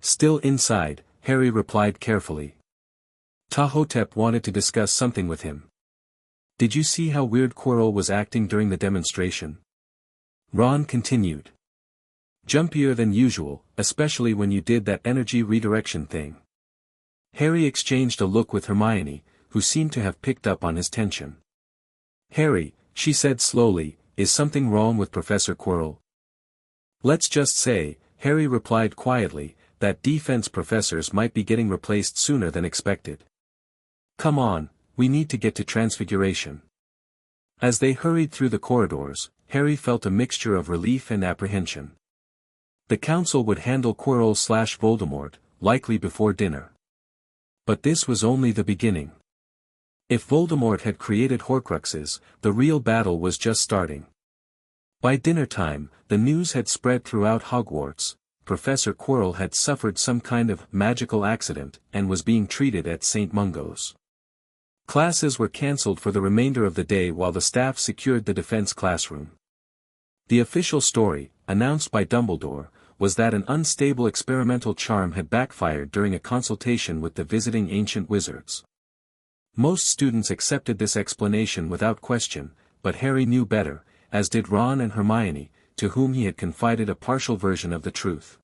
Still inside, Harry replied carefully. Ptahhotep wanted to discuss something with him. Did you see how weird Quirrell was acting during the demonstration? Ron continued. Jumpier than usual, especially when you did that energy redirection thing. Harry exchanged a look with Hermione, who seemed to have picked up on his tension. Harry, she said slowly, is something wrong with Professor Quirrell? Let's just say, Harry replied quietly, that defense professors might be getting replaced sooner than expected. Come on, we need to get to Transfiguration. As they hurried through the corridors, Harry felt a mixture of relief and apprehension. The council would handle Quirrell/Voldemort, likely before dinner. But this was only the beginning. If Voldemort had created Horcruxes, the real battle was just starting. By dinner time, the news had spread throughout Hogwarts. Professor Quirrell had suffered some kind of magical accident and was being treated at St. Mungo's. Classes were cancelled for the remainder of the day while the staff secured the defense classroom. The official story, announced by Dumbledore, was that an unstable experimental charm had backfired during a consultation with the visiting ancient wizards. Most students accepted this explanation without question, but Harry knew better, as did Ron and Hermione, to whom he had confided a partial version of the truth.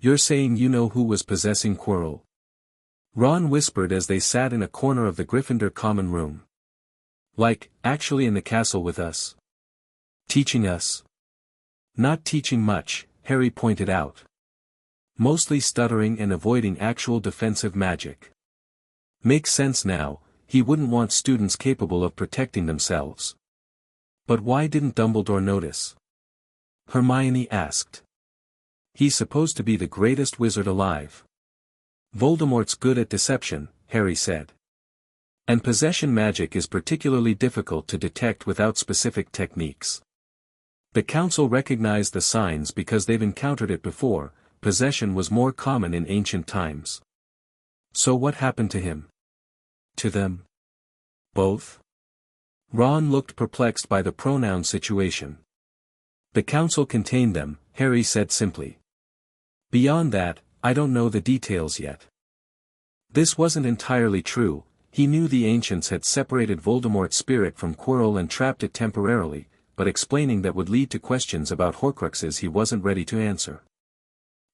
You're saying you know who was possessing Quirrell? Ron whispered as they sat in a corner of the Gryffindor common room. Like, actually in the castle with us? Teaching us? Not teaching much, Harry pointed out. Mostly stuttering and avoiding actual defensive magic. Makes sense now, he wouldn't want students capable of protecting themselves. But why didn't Dumbledore notice? Hermione asked. He's supposed to be the greatest wizard alive. Voldemort's good at deception, Harry said. And possession magic is particularly difficult to detect without specific techniques. The council recognized the signs because they've encountered it before. Possession was more common in ancient times. So what happened to him? To them? Both? Ron looked perplexed by the pronoun situation. The council contained them, Harry said simply. Beyond that, I don't know the details yet. This wasn't entirely true. He knew the ancients had separated Voldemort's spirit from Quirrell and trapped it temporarily, but explaining that would lead to questions about Horcruxes he wasn't ready to answer.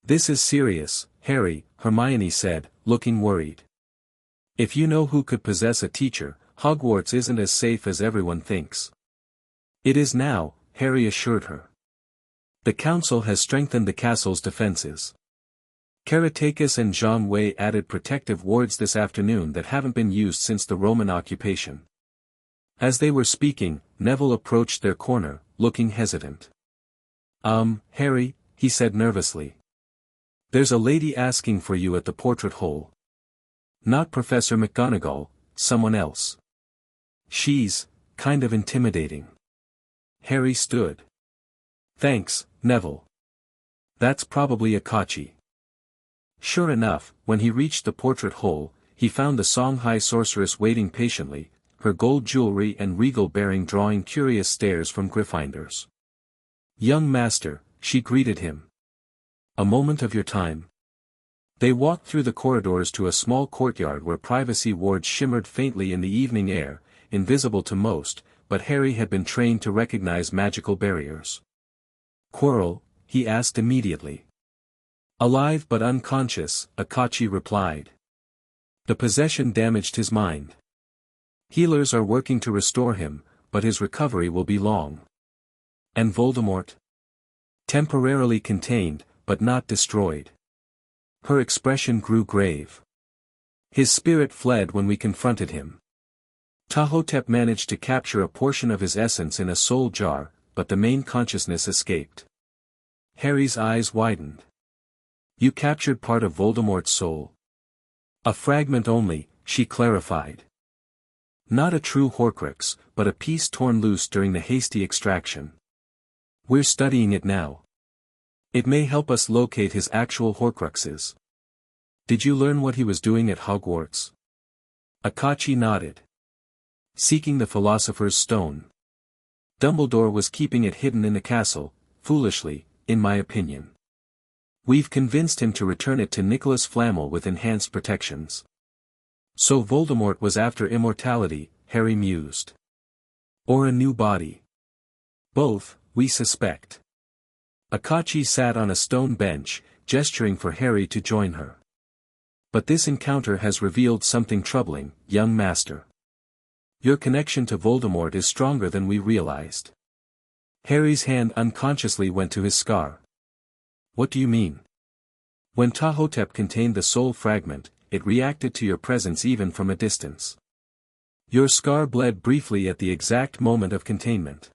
This is serious, Harry, Hermione said, looking worried. If you know who could possess a teacher, Hogwarts isn't as safe as everyone thinks. It is now, Harry assured her. The council has strengthened the castle's defenses. Caratakis and Jean Wei added protective wards this afternoon that haven't been used since the Roman occupation. As they were speaking, Neville approached their corner, looking hesitant. Harry, he said nervously. There's a lady asking for you at the portrait hole. Not Professor McGonagall, someone else. She's kind of intimidating. Harry stood. Thanks, Neville. That's probably Akachi. Sure enough, when he reached the portrait hole, he found the Songhai sorceress waiting patiently, her gold jewelry and regal bearing drawing curious stares from Gryffindors. Young master, she greeted him. A moment of your time. They walked through the corridors to a small courtyard where privacy wards shimmered faintly in the evening air, invisible to most, but Harry had been trained to recognize magical barriers. Quirrell, he asked immediately. Alive but unconscious, Akachi replied. The possession damaged his mind. Healers are working to restore him, but his recovery will be long. And Voldemort? Temporarily contained, but not destroyed. Her expression grew grave. His spirit fled when we confronted him. Tahotep managed to capture a portion of his essence in a soul jar, but the main consciousness escaped. Harry's eyes widened. You captured part of Voldemort's soul. A fragment only, she clarified. Not a true Horcrux, but a piece torn loose during the hasty extraction. We're studying it now. It may help us locate his actual Horcruxes. Did you learn what he was doing at Hogwarts? Akachi nodded. Seeking the Philosopher's Stone. Dumbledore was keeping it hidden in the castle, foolishly, in my opinion. We've convinced him to return it to Nicholas Flamel with enhanced protections. So Voldemort was after immortality, Harry mused. Or a new body. Both, we suspect. Akachi sat on a stone bench, gesturing for Harry to join her. But this encounter has revealed something troubling, young master. Your connection to Voldemort is stronger than we realized. Harry's hand unconsciously went to his scar. What do you mean? When Tahotep contained the soul fragment, it reacted to your presence even from a distance. Your scar bled briefly at the exact moment of containment.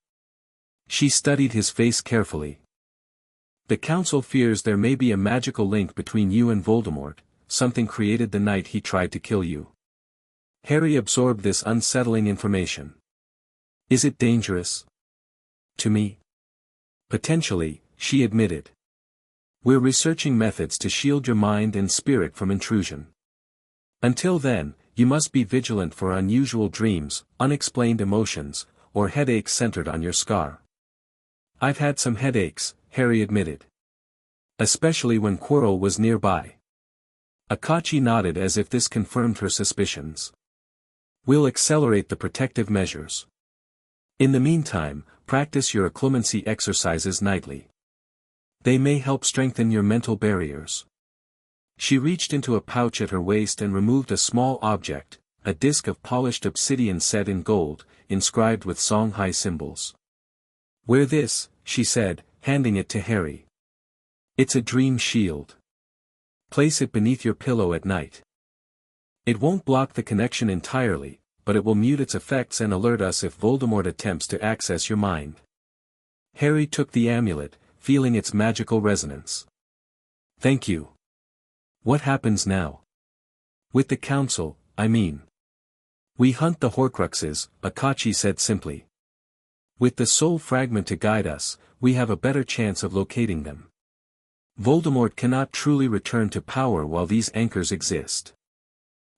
She studied his face carefully. The council fears there may be a magical link between you and Voldemort, something created the night he tried to kill you. Harry absorbed this unsettling information. Is it dangerous? To me? Potentially, she admitted. We're researching methods to shield your mind and spirit from intrusion. Until then, you must be vigilant for unusual dreams, unexplained emotions, or headaches centered on your scar. I've had some headaches, Harry admitted. Especially when Quirrell was nearby. Akachi nodded as if this confirmed her suspicions. We'll accelerate the protective measures. In the meantime, practice your occlumency exercises nightly. They may help strengthen your mental barriers. She reached into a pouch at her waist and removed a small object, a disc of polished obsidian set in gold, inscribed with Songhai symbols. Wear this, she said, handing it to Harry. It's a dream shield. Place it beneath your pillow at night. It won't block the connection entirely, but it will mute its effects and alert us if Voldemort attempts to access your mind. Harry took the amulet, feeling its magical resonance. Thank you. What happens now? With the council, I mean. We hunt the Horcruxes, Akachi said simply. With the soul fragment to guide us, we have a better chance of locating them. Voldemort cannot truly return to power while these anchors exist.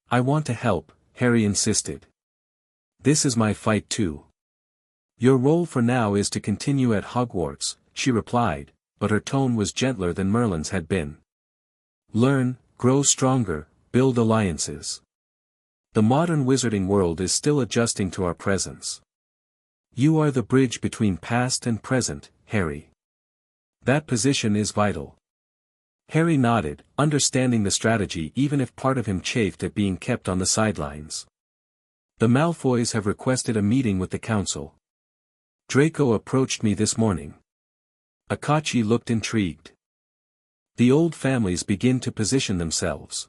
I want to help, Harry insisted. This is my fight too. Your role for now is to continue at Hogwarts, she replied, but her tone was gentler than Merlin's had been. Learn, grow stronger, build alliances. The modern wizarding world is still adjusting to our presence. You are the bridge between past and present, Harry. That position is vital. Harry nodded, understanding the strategy even if part of him chafed at being kept on the sidelines. The Malfoys have requested a meeting with the council. Draco approached me this morning. Akachi looked intrigued. The old families begin to position themselves.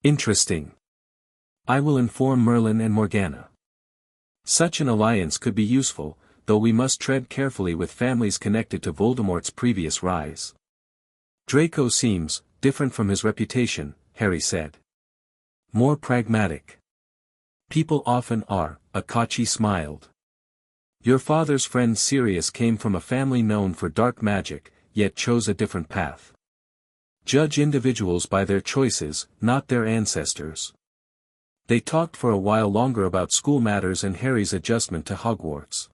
Interesting. I will inform Merlin and Morgana. Such an alliance could be useful, though we must tread carefully with families connected to Voldemort's previous rise. Draco seems different from his reputation, Harry said. More pragmatic. People often are, Akachi smiled. Your father's friend Sirius came from a family known for dark magic, yet chose a different path. Judge individuals by their choices, not their ancestors. They talked for a while longer about school matters and Harry's adjustment to Hogwarts.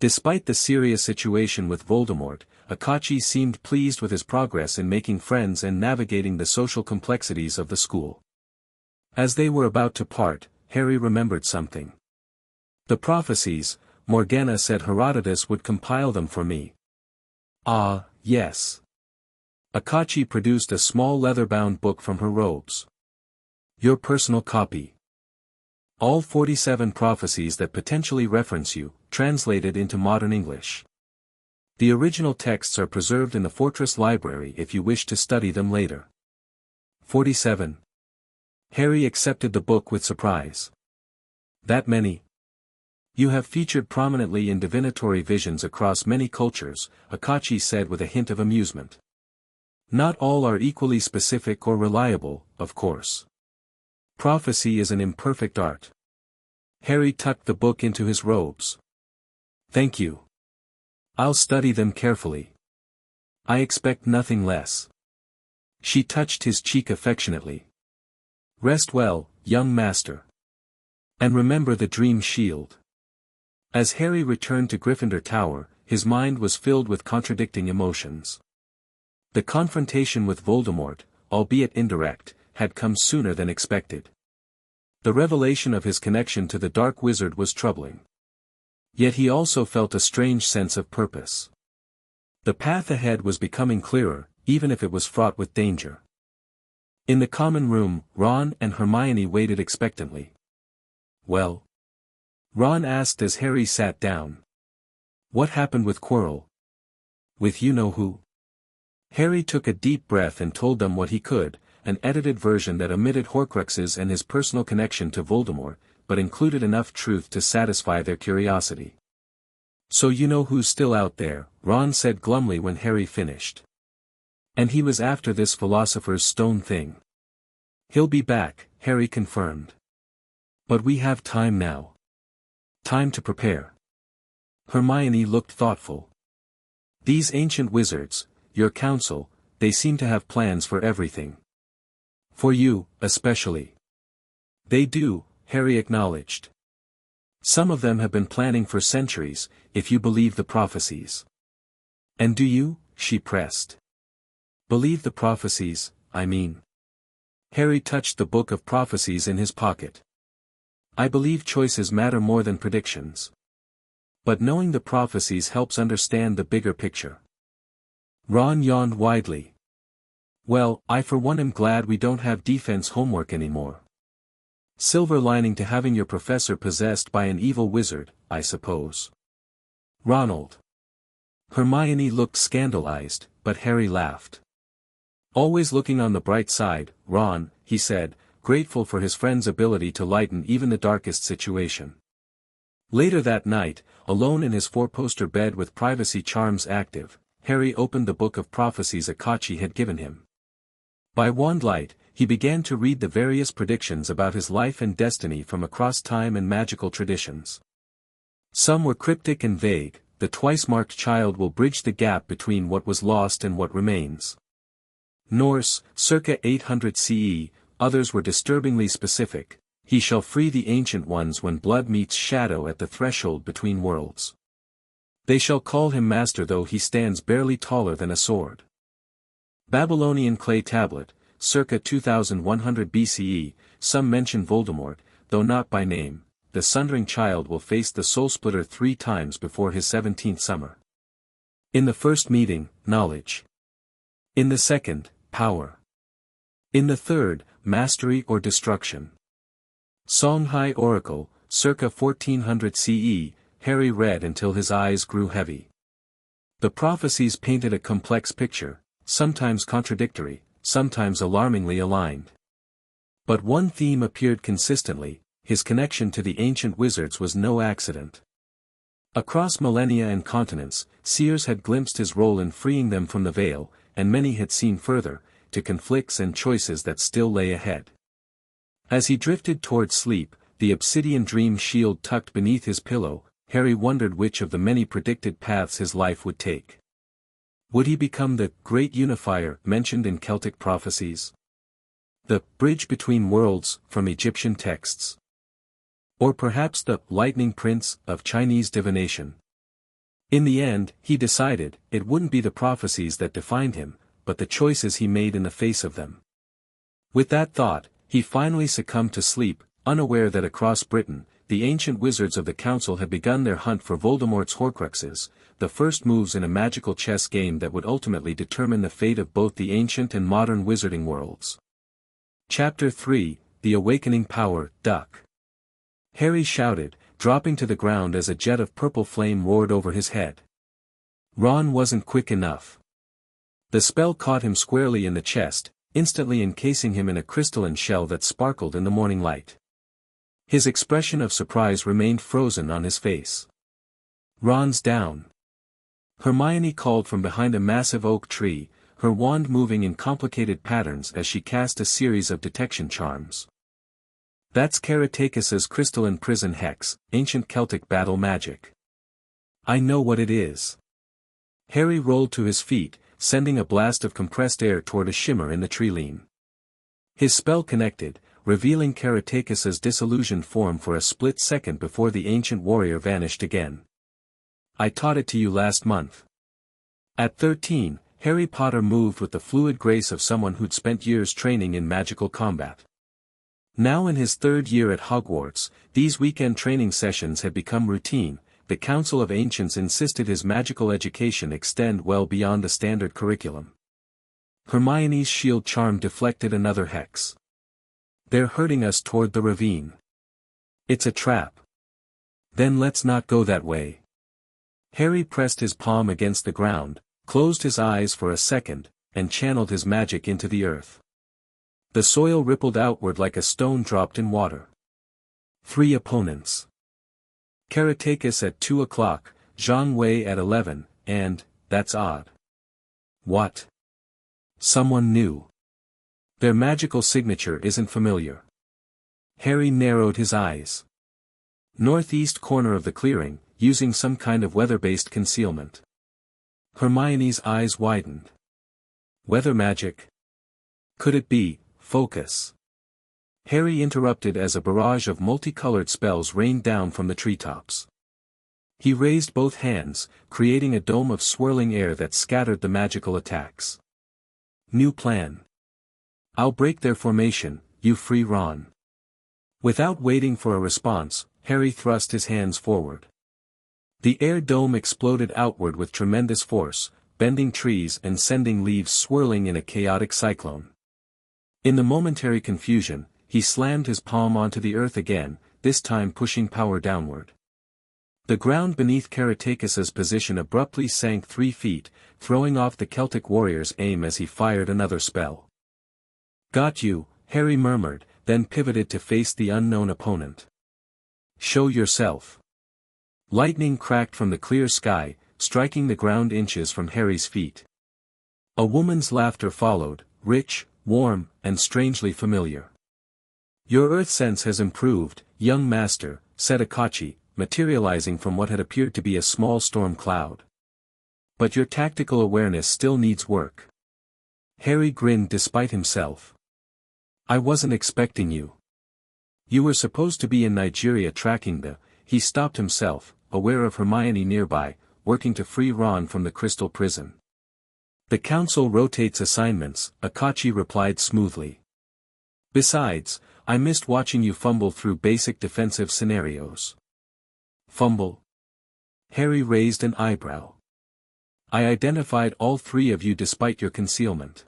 Despite the serious situation with Voldemort, Akachi seemed pleased with his progress in making friends and navigating the social complexities of the school. As they were about to part, Harry remembered something. The prophecies, Morgana said Herodotus would compile them for me. Ah, yes. Akachi produced a small leather-bound book from her robes. Your personal copy. All 47 prophecies that potentially reference you, translated into modern English. The original texts are preserved in the Fortress Library if you wish to study them later. 47. Harry accepted the book with surprise. That many? You have featured prominently in divinatory visions across many cultures, Akachi said with a hint of amusement. Not all are equally specific or reliable, of course. Prophecy is an imperfect art. Harry tucked the book into his robes. Thank you. I'll study them carefully. I expect nothing less. She touched his cheek affectionately. Rest well, young master. And remember the dream shield. As Harry returned to Gryffindor Tower, his mind was filled with contradicting emotions. The confrontation with Voldemort, albeit indirect, had come sooner than expected. The revelation of his connection to the Dark Wizard was troubling. Yet he also felt a strange sense of purpose. The path ahead was becoming clearer, even if it was fraught with danger. In the common room, Ron and Hermione waited expectantly. "Well?" Ron asked as Harry sat down. "What happened with Quirrell?" "With you-know-who?" Harry took a deep breath and told them what he could, an edited version that omitted Horcruxes and his personal connection to Voldemort, but included enough truth to satisfy their curiosity. "So you know who's still out there," Ron said glumly when Harry finished. "And he was after this Philosopher's Stone thing." "He'll be back," Harry confirmed. "But we have time now. Time to prepare." Hermione looked thoughtful. "These ancient wizards, your council, they seem to have plans for everything. For you, especially." "They do," Harry acknowledged. "Some of them have been planning for centuries, if you believe the prophecies." "And do you?" she pressed. "Believe the prophecies, I mean." Harry touched the book of prophecies in his pocket. "I believe choices matter more than predictions. But knowing the prophecies helps understand the bigger picture." Ron yawned widely. "Well, I for one am glad we don't have defense homework anymore. Silver lining to having your professor possessed by an evil wizard, I suppose." "Ronald." Hermione looked scandalized, but Harry laughed. "Always looking on the bright side, Ron," he said, grateful for his friend's ability to lighten even the darkest situation. Later that night, alone in his four-poster bed with privacy charms active, Harry opened the book of prophecies Akachi had given him. By wandlight, he began to read the various predictions about his life and destiny from across time and magical traditions. Some were cryptic and vague: the twice-marked child will bridge the gap between what was lost and what remains. Norse, circa 800 CE, others were disturbingly specific: he shall free the ancient ones when blood meets shadow at the threshold between worlds. They shall call him master though he stands barely taller than a sword. Babylonian clay tablet, circa 2100 BCE, some mention Voldemort, though not by name. The sundering child will face the soul splitter 3 times before his 17th summer. In the first meeting, knowledge. In the second, power. In the third, mastery or destruction. Songhai Oracle, circa 1400 CE, Harry read until his eyes grew heavy. The prophecies painted a complex picture, sometimes contradictory, sometimes alarmingly aligned. But one theme appeared consistently: his connection to the ancient wizards was no accident. Across millennia and continents, seers had glimpsed his role in freeing them from the veil, and many had seen further, to conflicts and choices that still lay ahead. As he drifted toward sleep, the obsidian dream shield tucked beneath his pillow, Harry wondered which of the many predicted paths his life would take. Would he become the great unifier mentioned in Celtic prophecies? The bridge between worlds from Egyptian texts? Or perhaps the lightning prince of Chinese divination? In the end, he decided, it wouldn't be the prophecies that defined him, but the choices he made in the face of them. With that thought, he finally succumbed to sleep, unaware that across Britain, the ancient wizards of the council had begun their hunt for Voldemort's Horcruxes, the first moves in a magical chess game that would ultimately determine the fate of both the ancient and modern wizarding worlds. Chapter 3, The Awakening Power, Duck. Harry shouted, dropping to the ground as a jet of purple flame roared over his head. Ron wasn't quick enough. The spell caught him squarely in the chest, instantly encasing him in a crystalline shell that sparkled in the morning light. His expression of surprise remained frozen on his face. "Ron's down." Hermione called from behind a massive oak tree, her wand moving in complicated patterns as she cast a series of detection charms. "That's Karatakis's crystalline prison hex, ancient Celtic battle magic. I know what it is." Harry rolled to his feet, sending a blast of compressed air toward a shimmer in the tree-line. His spell connected, revealing Karatakis's disillusioned form for a split second before the ancient warrior vanished again. "I taught it to you last month." At 13, Harry Potter moved with the fluid grace of someone who'd spent years training in magical combat. Now in his 3rd year at Hogwarts, these weekend training sessions had become routine, the Council of Ancients insisted his magical education extend well beyond the standard curriculum. Hermione's shield charm deflected another hex. They're herding us toward the ravine. It's a trap. Then let's not go that way. Harry pressed his palm against the ground, closed his eyes for a second, and channeled his magic into the earth. The soil rippled outward like a stone dropped in water. 3 opponents. Karatakis at 2 o'clock, Zhang Wei at 11, and, that's odd. What? Someone new. Their magical signature isn't familiar. Harry narrowed his eyes. Northeast corner of the clearing, using some kind of weather-based concealment. Hermione's eyes widened. Weather magic? Could it be, focus? Harry interrupted as a barrage of multicolored spells rained down from the treetops. He raised both hands, creating a dome of swirling air that scattered the magical attacks. New plan. I'll break their formation, you free Ron. Without waiting for a response, Harry thrust his hands forward. The air dome exploded outward with tremendous force, bending trees and sending leaves swirling in a chaotic cyclone. In the momentary confusion, he slammed his palm onto the earth again, this time pushing power downward. The ground beneath Karatakis's position abruptly sank 3 feet, throwing off the Celtic warrior's aim as he fired another spell. Got you, Harry murmured, then pivoted to face the unknown opponent. Show yourself. Lightning cracked from the clear sky, striking the ground inches from Harry's feet. A woman's laughter followed, rich, warm, and strangely familiar. Your earth sense has improved, young master, said Akachi, materializing from what had appeared to be a small storm cloud. But your tactical awareness still needs work. Harry grinned despite himself. I wasn't expecting you. You were supposed to be in Nigeria tracking the... He stopped himself, aware of Hermione nearby, working to free Ron from the crystal prison. The council rotates assignments, Akachi replied smoothly. Besides, I missed watching you fumble through basic defensive scenarios. Fumble? Harry raised an eyebrow. I identified all 3 of you despite your concealment.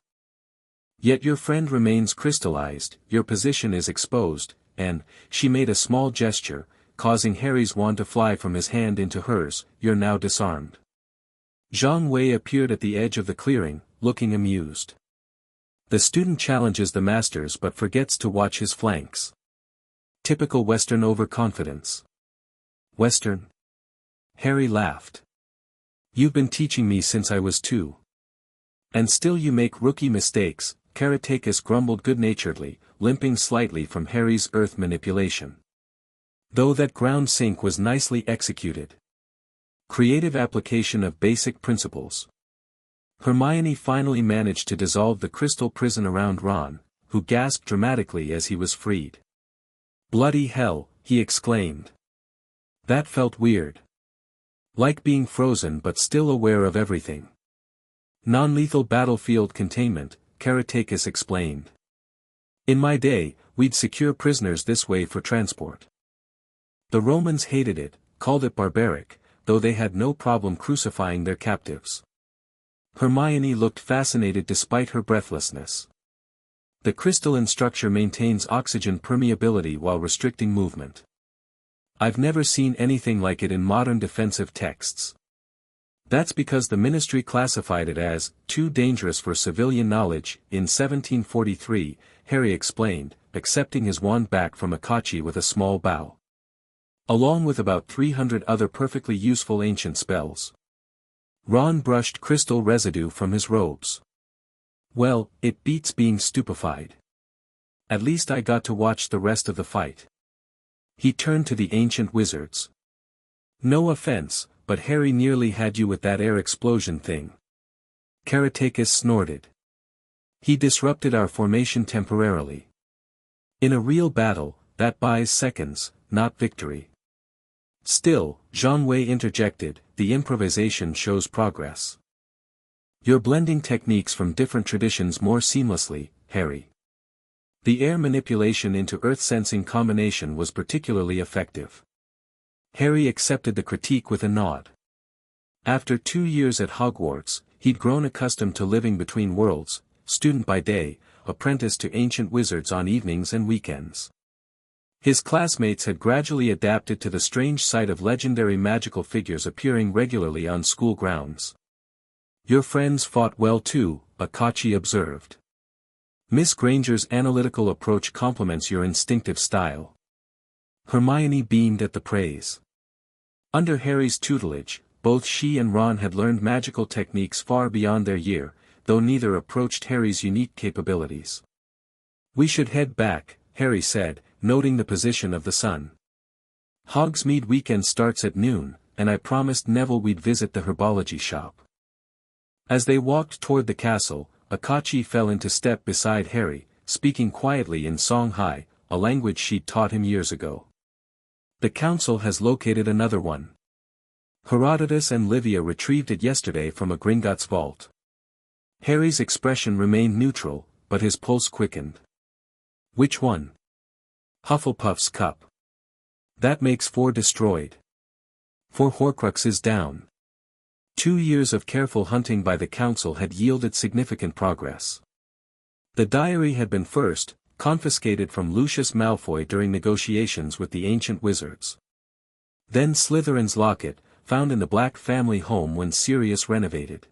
Yet your friend remains crystallized, your position is exposed, and, she made a small gesture, causing Harry's wand to fly from his hand into hers, you're now disarmed. Zhang Wei appeared at the edge of the clearing, looking amused. The student challenges the masters but forgets to watch his flanks. Typical Western overconfidence. Western? Harry laughed. You've been teaching me since I was 2. And still you make rookie mistakes, Karatakis grumbled good-naturedly, limping slightly from Harry's earth manipulation. Though that ground sink was nicely executed. Creative application of basic principles. Hermione finally managed to dissolve the crystal prison around Ron, who gasped dramatically as he was freed. Bloody hell, he exclaimed. That felt weird. Like being frozen but still aware of everything. Non-lethal battlefield containment, Karatakis explained. In my day, we'd secure prisoners this way for transport. The Romans hated it, called it barbaric, though they had no problem crucifying their captives. Hermione looked fascinated despite her breathlessness. The crystalline structure maintains oxygen permeability while restricting movement. I've never seen anything like it in modern defensive texts. That's because the ministry classified it as too dangerous for civilian knowledge. In 1743, Harry explained, accepting his wand back from Akachi with a small bow. Along with about 300 other perfectly useful ancient spells. Ron brushed crystal residue from his robes. Well, it beats being stupefied. At least I got to watch the rest of the fight. He turned to the ancient wizards. No offense, but Harry nearly had you with that air explosion thing. Karatakis snorted. He disrupted our formation temporarily. In a real battle, that buys seconds, not victory. Still, Zhang Wei interjected, the improvisation shows progress. You're blending techniques from different traditions more seamlessly, Harry. The air manipulation into earth-sensing combination was particularly effective. Harry accepted the critique with a nod. After 2 years at Hogwarts, he'd grown accustomed to living between worlds, student by day, apprentice to ancient wizards on evenings and weekends. His classmates had gradually adapted to the strange sight of legendary magical figures appearing regularly on school grounds. "Your friends fought well too," Akachi observed. "Miss Granger's analytical approach complements your instinctive style." Hermione beamed at the praise. Under Harry's tutelage, both she and Ron had learned magical techniques far beyond their year, though neither approached Harry's unique capabilities. "We should head back," Harry said, noting the position of the sun. "Hogsmeade weekend starts at noon, and I promised Neville we'd visit the herbology shop." As they walked toward the castle, Akachi fell into step beside Harry, speaking quietly in Songhai, a language she'd taught him years ago. "The council has located another one. Herodotus and Livia retrieved it yesterday from a Gringotts vault." Harry's expression remained neutral, but his pulse quickened. "Which one?" "Hufflepuff's cup. That makes 4 destroyed. 4 Horcruxes down." 2 years of careful hunting by the council had yielded significant progress. The diary had been first confiscated from Lucius Malfoy during negotiations with the ancient wizards. Then Slytherin's locket, found in the Black family home when Sirius renovated.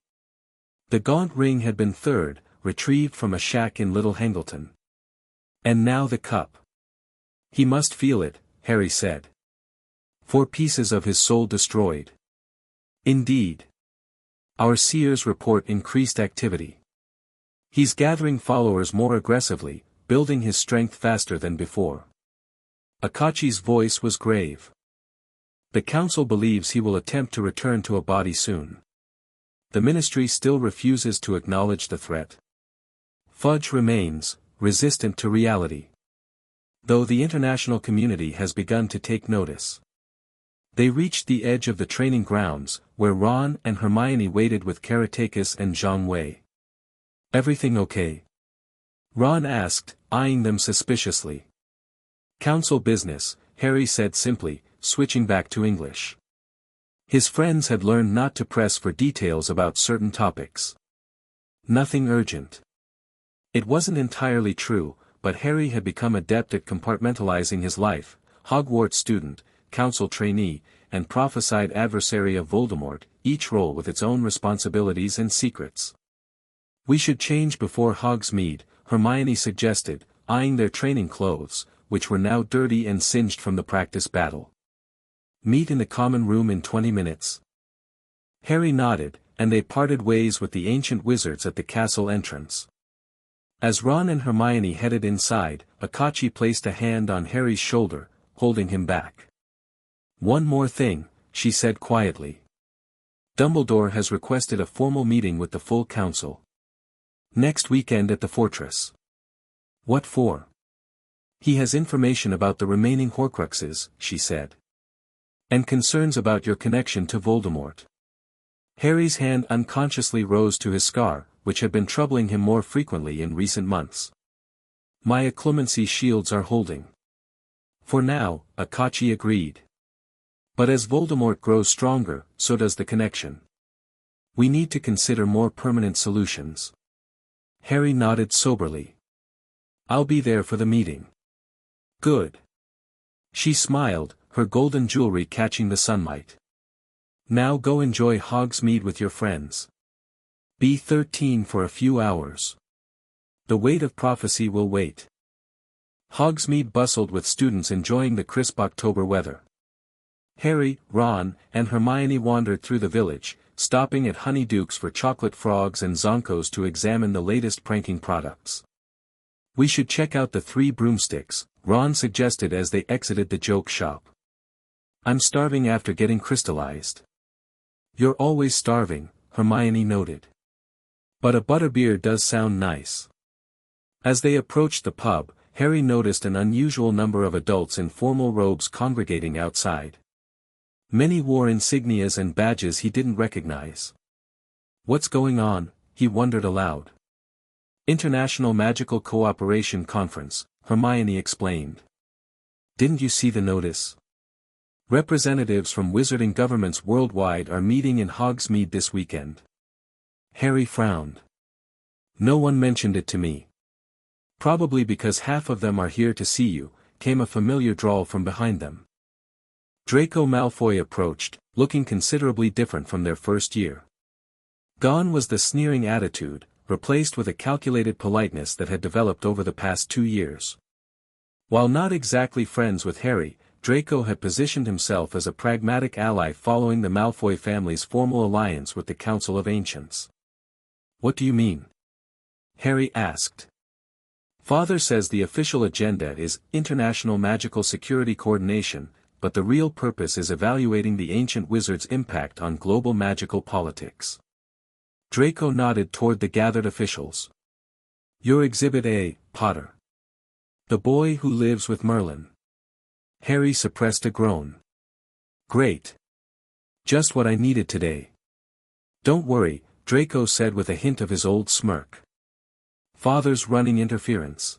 The gaunt ring had been third, retrieved from a shack in Little Hangleton. And now the cup. "He must feel it," Harry said. 4 pieces of his soul destroyed. "Indeed. Our seers report increased activity. He's gathering followers more aggressively, building his strength faster than before." Akachi's voice was grave. "The council believes he will attempt to return to a body soon. The ministry still refuses to acknowledge the threat. Fudge remains, resistant to reality. Though the international community has begun to take notice." They reached the edge of the training grounds, where Ron and Hermione waited with Caratakis and Zhang Wei. "Everything okay?" Ron asked, eyeing them suspiciously. "Council business," Harry said simply, switching back to English. His friends had learned not to press for details about certain topics. "Nothing urgent." It wasn't entirely true, but Harry had become adept at compartmentalizing his life: Hogwarts student, council trainee, and prophesied adversary of Voldemort, each role with its own responsibilities and secrets. "We should change before Hogsmeade," Hermione suggested, eyeing their training clothes, which were now dirty and singed from the practice battle. "Meet in the common room in 20 minutes." Harry nodded, and they parted ways with the ancient wizards at the castle entrance. As Ron and Hermione headed inside, Akachi placed a hand on Harry's shoulder, holding him back. "One more thing," she said quietly. "Dumbledore has requested a formal meeting with the full council. Next weekend at the fortress." "What for?" "He has information about the remaining Horcruxes," she said. "And concerns about your connection to Voldemort." Harry's hand unconsciously rose to his scar, which had been troubling him more frequently in recent months. "My occlumency shields are holding. For now," Akachi agreed. "But as Voldemort grows stronger, so does the connection. We need to consider more permanent solutions." Harry nodded soberly. "I'll be there for the meeting." "Good." She smiled, her golden jewelry catching the sunlight. "Now go enjoy Hogsmeade with your friends. Be 13 for a few hours. The weight of prophecy will wait." Hogsmeade bustled with students enjoying the crisp October weather. Harry, Ron, and Hermione wandered through the village, stopping at Honeydukes for chocolate frogs and Zonkos to examine the latest pranking products. "We should check out the 3 broomsticks," Ron suggested as they exited the joke shop. "I'm starving after getting crystallized." "You're always starving," Hermione noted. "But a butterbeer does sound nice." As they approached the pub, Harry noticed an unusual number of adults in formal robes congregating outside. Many wore insignias and badges he didn't recognize. "What's going on?" he wondered aloud. "International Magical Cooperation Conference," Hermione explained. "Didn't you see the notice?" Representatives from wizarding governments worldwide are meeting in Hogsmeade this weekend. Harry frowned. No one mentioned it to me. Probably because half of them are here to see you, came a familiar drawl from behind them. Draco Malfoy approached, looking considerably different from their first year. Gone was the sneering attitude, replaced with a calculated politeness that had developed over the past 2 years. While not exactly friends with Harry, Draco had positioned himself as a pragmatic ally following the Malfoy family's formal alliance with the Council of Ancients. "What do you mean?" Harry asked. "Father says the official agenda is international magical security coordination, but the real purpose is evaluating the ancient wizard's impact on global magical politics." Draco nodded toward the gathered officials. "You're Exhibit A, Potter. The boy who lives with Merlin." Harry suppressed a groan. "Great. Just what I needed today." "Don't worry," Draco said with a hint of his old smirk. "Father's running interference.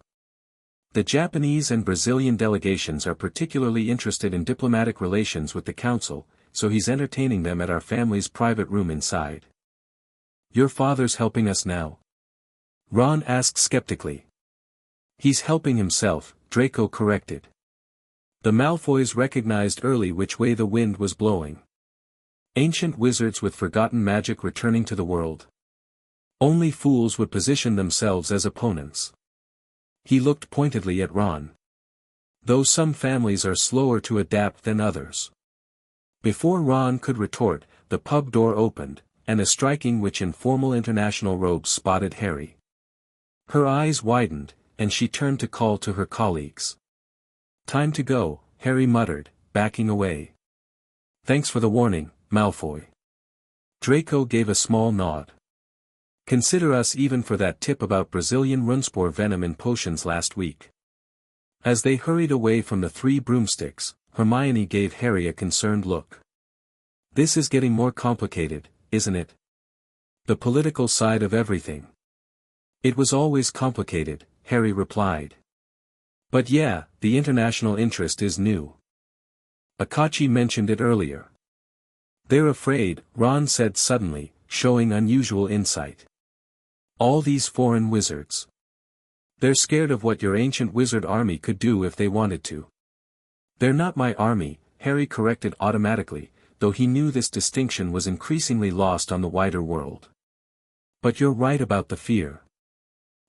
The Japanese and Brazilian delegations are particularly interested in diplomatic relations with the council, so he's entertaining them at our family's private room inside." "Your father's helping us now?" Ron asked skeptically. "He's helping himself," Draco corrected. The Malfoys recognized early which way the wind was blowing. Ancient wizards with forgotten magic returning to the world. Only fools would position themselves as opponents. He looked pointedly at Ron. "Though some families are slower to adapt than others." Before Ron could retort, the pub door opened, and a striking witch in formal international robes spotted Harry. Her eyes widened, and she turned to call to her colleagues. "Time to go," Harry muttered, backing away. "Thanks for the warning, Malfoy." Draco gave a small nod. "Consider us even for that tip about Brazilian runespore venom in potions last week." As they hurried away from the 3 broomsticks, Hermione gave Harry a concerned look. "This is getting more complicated, isn't it? The political side of everything." "It was always complicated," Harry replied. "But yeah, the international interest is new. Akachi mentioned it earlier." "They're afraid," Ron said suddenly, showing unusual insight. "All these foreign wizards. They're scared of what your ancient wizard army could do if they wanted to." "They're not my army," Harry corrected automatically, though he knew this distinction was increasingly lost on the wider world. "But you're right about the fear.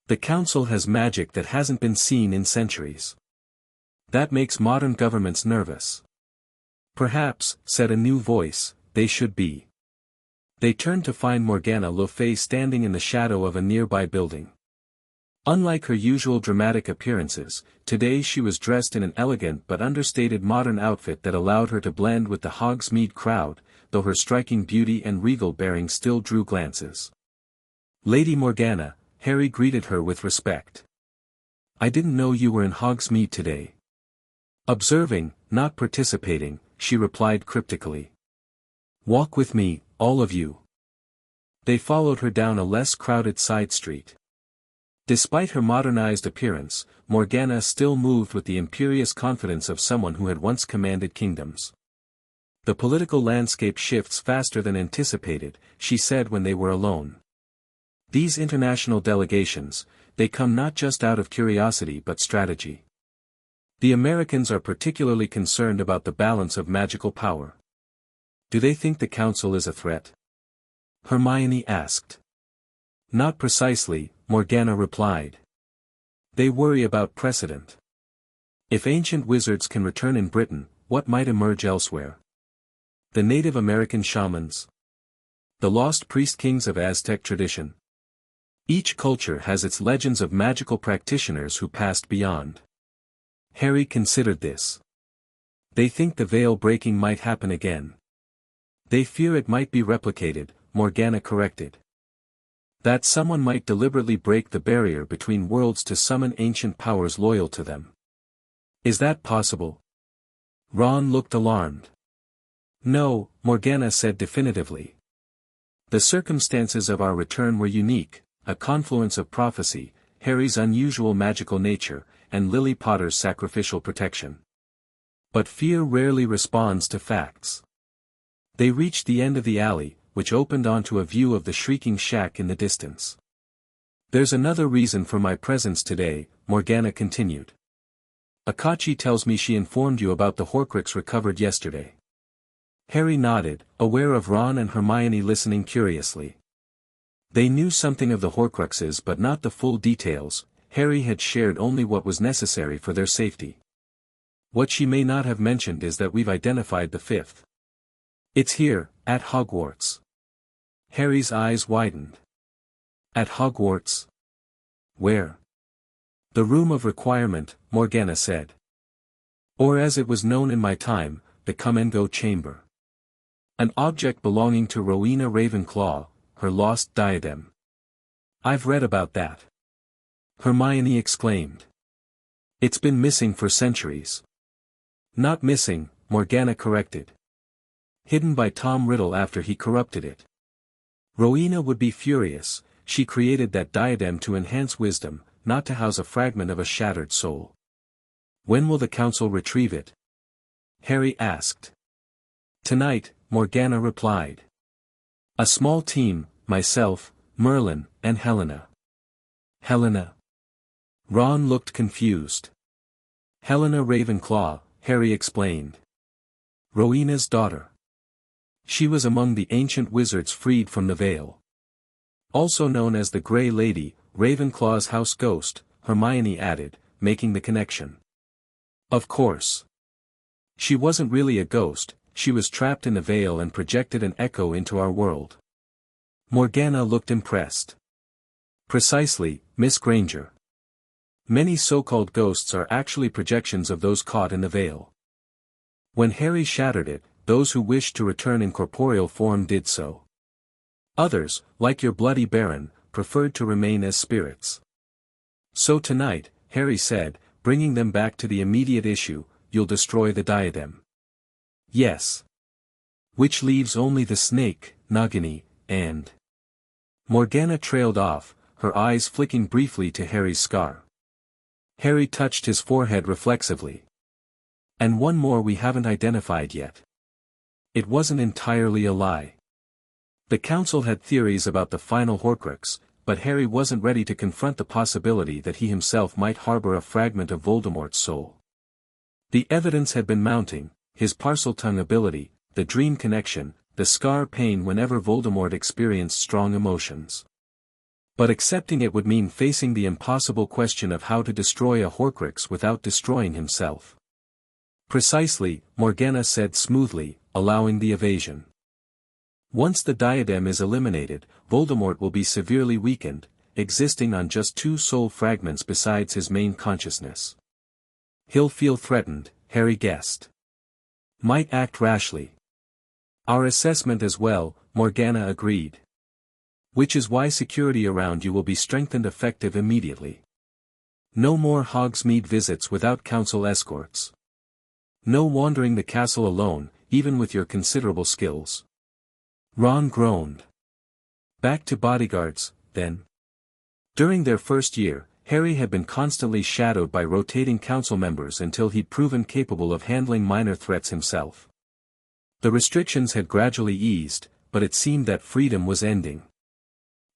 The council has magic that hasn't been seen in centuries. That makes modern governments nervous." "Perhaps," said a new voice, "they should be." They turned to find Morgana Le Fay standing in the shadow of a nearby building. Unlike her usual dramatic appearances, today she was dressed in an elegant but understated modern outfit that allowed her to blend with the Hogsmeade crowd, though her striking beauty and regal bearing still drew glances. "Lady Morgana," Harry greeted her with respect. "I didn't know you were in Hogsmeade today." "Observing, not participating," she replied cryptically. "Walk with me, all of you." They followed her down a less crowded side street. Despite her modernized appearance, Morgana still moved with the imperious confidence of someone who had once commanded kingdoms. "The political landscape shifts faster than anticipated," she said when they were alone. "These international delegations, they come not just out of curiosity but strategy. The Americans are particularly concerned about the balance of magical power." "Do they think the council is a threat?" Hermione asked. "Not precisely," Morgana replied. "They worry about precedent. If ancient wizards can return in Britain, what might emerge elsewhere? The Native American shamans? The lost priest kings of Aztec tradition? Each culture has its legends of magical practitioners who passed beyond." Harry considered this. "They think the veil breaking might happen again." "They fear it might be replicated," Morgana corrected. "That someone might deliberately break the barrier between worlds to summon ancient powers loyal to them." "Is that possible?" Ron looked alarmed. "No," Morgana said definitively. "The circumstances of our return were unique, a confluence of prophecy, Harry's unusual magical nature, and Lily Potter's sacrificial protection. But fear rarely responds to facts. They reached the end of the alley, which opened onto a view of the shrieking shack in the distance. "There's another reason for my presence today," Morgana continued. "Akachi tells me she informed you about the Horcrux recovered yesterday." Harry nodded, aware of Ron and Hermione listening curiously. They knew something of the Horcruxes but not the full details. Harry had shared only what was necessary for their safety. What she may not have mentioned is that we've identified the fifth. It's here, at Hogwarts. Harry's eyes widened. At Hogwarts? Where? The Room of Requirement, Morgana said. Or as it was known in my time, the Come-and-Go Chamber. An object belonging to Rowena Ravenclaw, her lost diadem. I've read about that. Hermione exclaimed. It's been missing for centuries. Not missing, Morgana corrected. Hidden by Tom Riddle after he corrupted it. Rowena would be furious. She created that diadem to enhance wisdom, not to house a fragment of a shattered soul. When will the council retrieve it? Harry asked. Tonight, Morgana replied. A small team, myself, Merlin, and Helena. Helena? Ron looked confused. Helena Ravenclaw, Harry explained. Rowena's daughter. She was among the ancient wizards freed from the Veil. Also known as the Grey Lady, Ravenclaw's house ghost, Hermione added, making the connection. Of course. She wasn't really a ghost, she was trapped in the Veil and projected an echo into our world. Morgana looked impressed. Precisely, Miss Granger. Many so-called ghosts are actually projections of those caught in the Veil. When Harry shattered it, those who wished to return in corporeal form did so. Others, like your bloody baron, preferred to remain as spirits. So tonight, Harry said, bringing them back to the immediate issue, you'll destroy the diadem. Yes. Which leaves only the snake, Nagini, and... Morgana trailed off, her eyes flicking briefly to Harry's scar. Harry touched his forehead reflexively. And one more we haven't identified yet. It wasn't entirely a lie. The council had theories about the final Horcrux, but Harry wasn't ready to confront the possibility that he himself might harbor a fragment of Voldemort's soul. The evidence had been mounting, his Parseltongue ability, the dream connection, the scar pain whenever Voldemort experienced strong emotions. But accepting it would mean facing the impossible question of how to destroy a Horcrux without destroying himself. Precisely, Morgana said smoothly, allowing the evasion. Once the diadem is eliminated, Voldemort will be severely weakened, existing on just 2 soul fragments besides his main consciousness. He'll feel threatened, Harry guessed. Might act rashly. Our assessment as well, Morgana agreed. Which is why security around you will be strengthened effective immediately. No more Hogsmeade visits without council escorts. No wandering the castle alone, even with your considerable skills. Ron groaned. Back to bodyguards, then. During their first year, Harry had been constantly shadowed by rotating council members until he'd proven capable of handling minor threats himself. The restrictions had gradually eased, but it seemed that freedom was ending.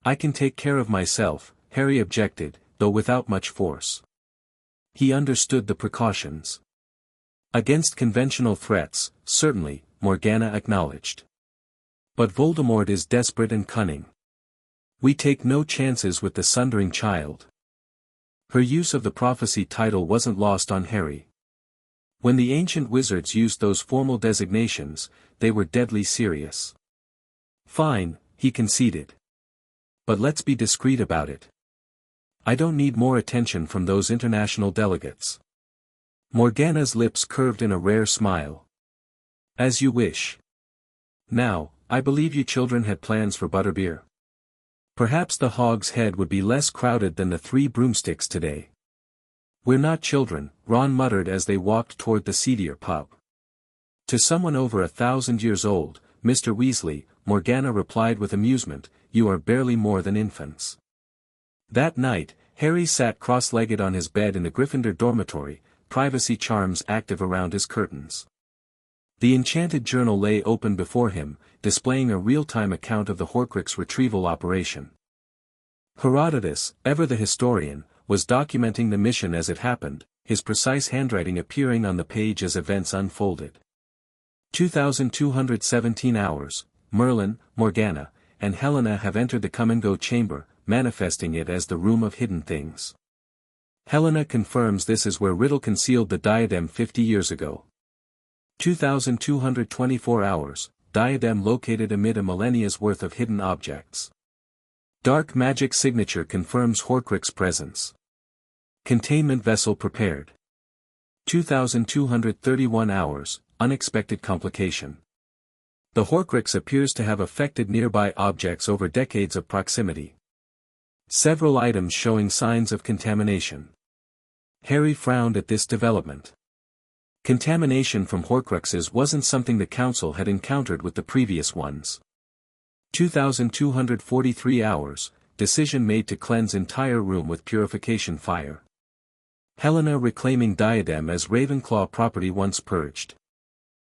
I can take care of myself, Harry objected, though without much force. He understood the precautions. Against conventional threats, certainly, Morgana acknowledged. But Voldemort is desperate and cunning. We take no chances with the Sundering Child. Her use of the prophecy title wasn't lost on Harry. When the ancient wizards used those formal designations, they were deadly serious. Fine, he conceded. But let's be discreet about it. I don't need more attention from those international delegates. Morgana's lips curved in a rare smile. As you wish. Now, I believe you children had plans for Butterbeer. Perhaps the Hog's Head would be less crowded than the 3 broomsticks today. We're not children, Ron muttered as they walked toward the seedier pub. To someone over 1,000 years old, Mr. Weasley, Morgana replied with amusement, you are barely more than infants. That night, Harry sat cross-legged on his bed in the Gryffindor dormitory, privacy charms active around his curtains. The enchanted journal lay open before him, displaying a real-time account of the Horcrux retrieval operation. Herodotus, ever the historian, was documenting the mission as it happened, his precise handwriting appearing on the page as events unfolded. 2217 hours, Merlin, Morgana, and Helena have entered the come-and-go chamber, manifesting it as the room of hidden things. Helena confirms this is where Riddle concealed the diadem 50 years ago. 2224 hours, diadem located amid a millennia's worth of hidden objects. Dark magic signature confirms Horcrux presence. Containment vessel prepared. 2231 hours, unexpected complication. The Horcrux appears to have affected nearby objects over decades of proximity. Several items showing signs of contamination. Harry frowned at this development. Contamination from Horcruxes wasn't something the Council had encountered with the previous ones. 2243 hours, decision made to cleanse entire room with purification fire. Helena reclaiming diadem as Ravenclaw property once purged.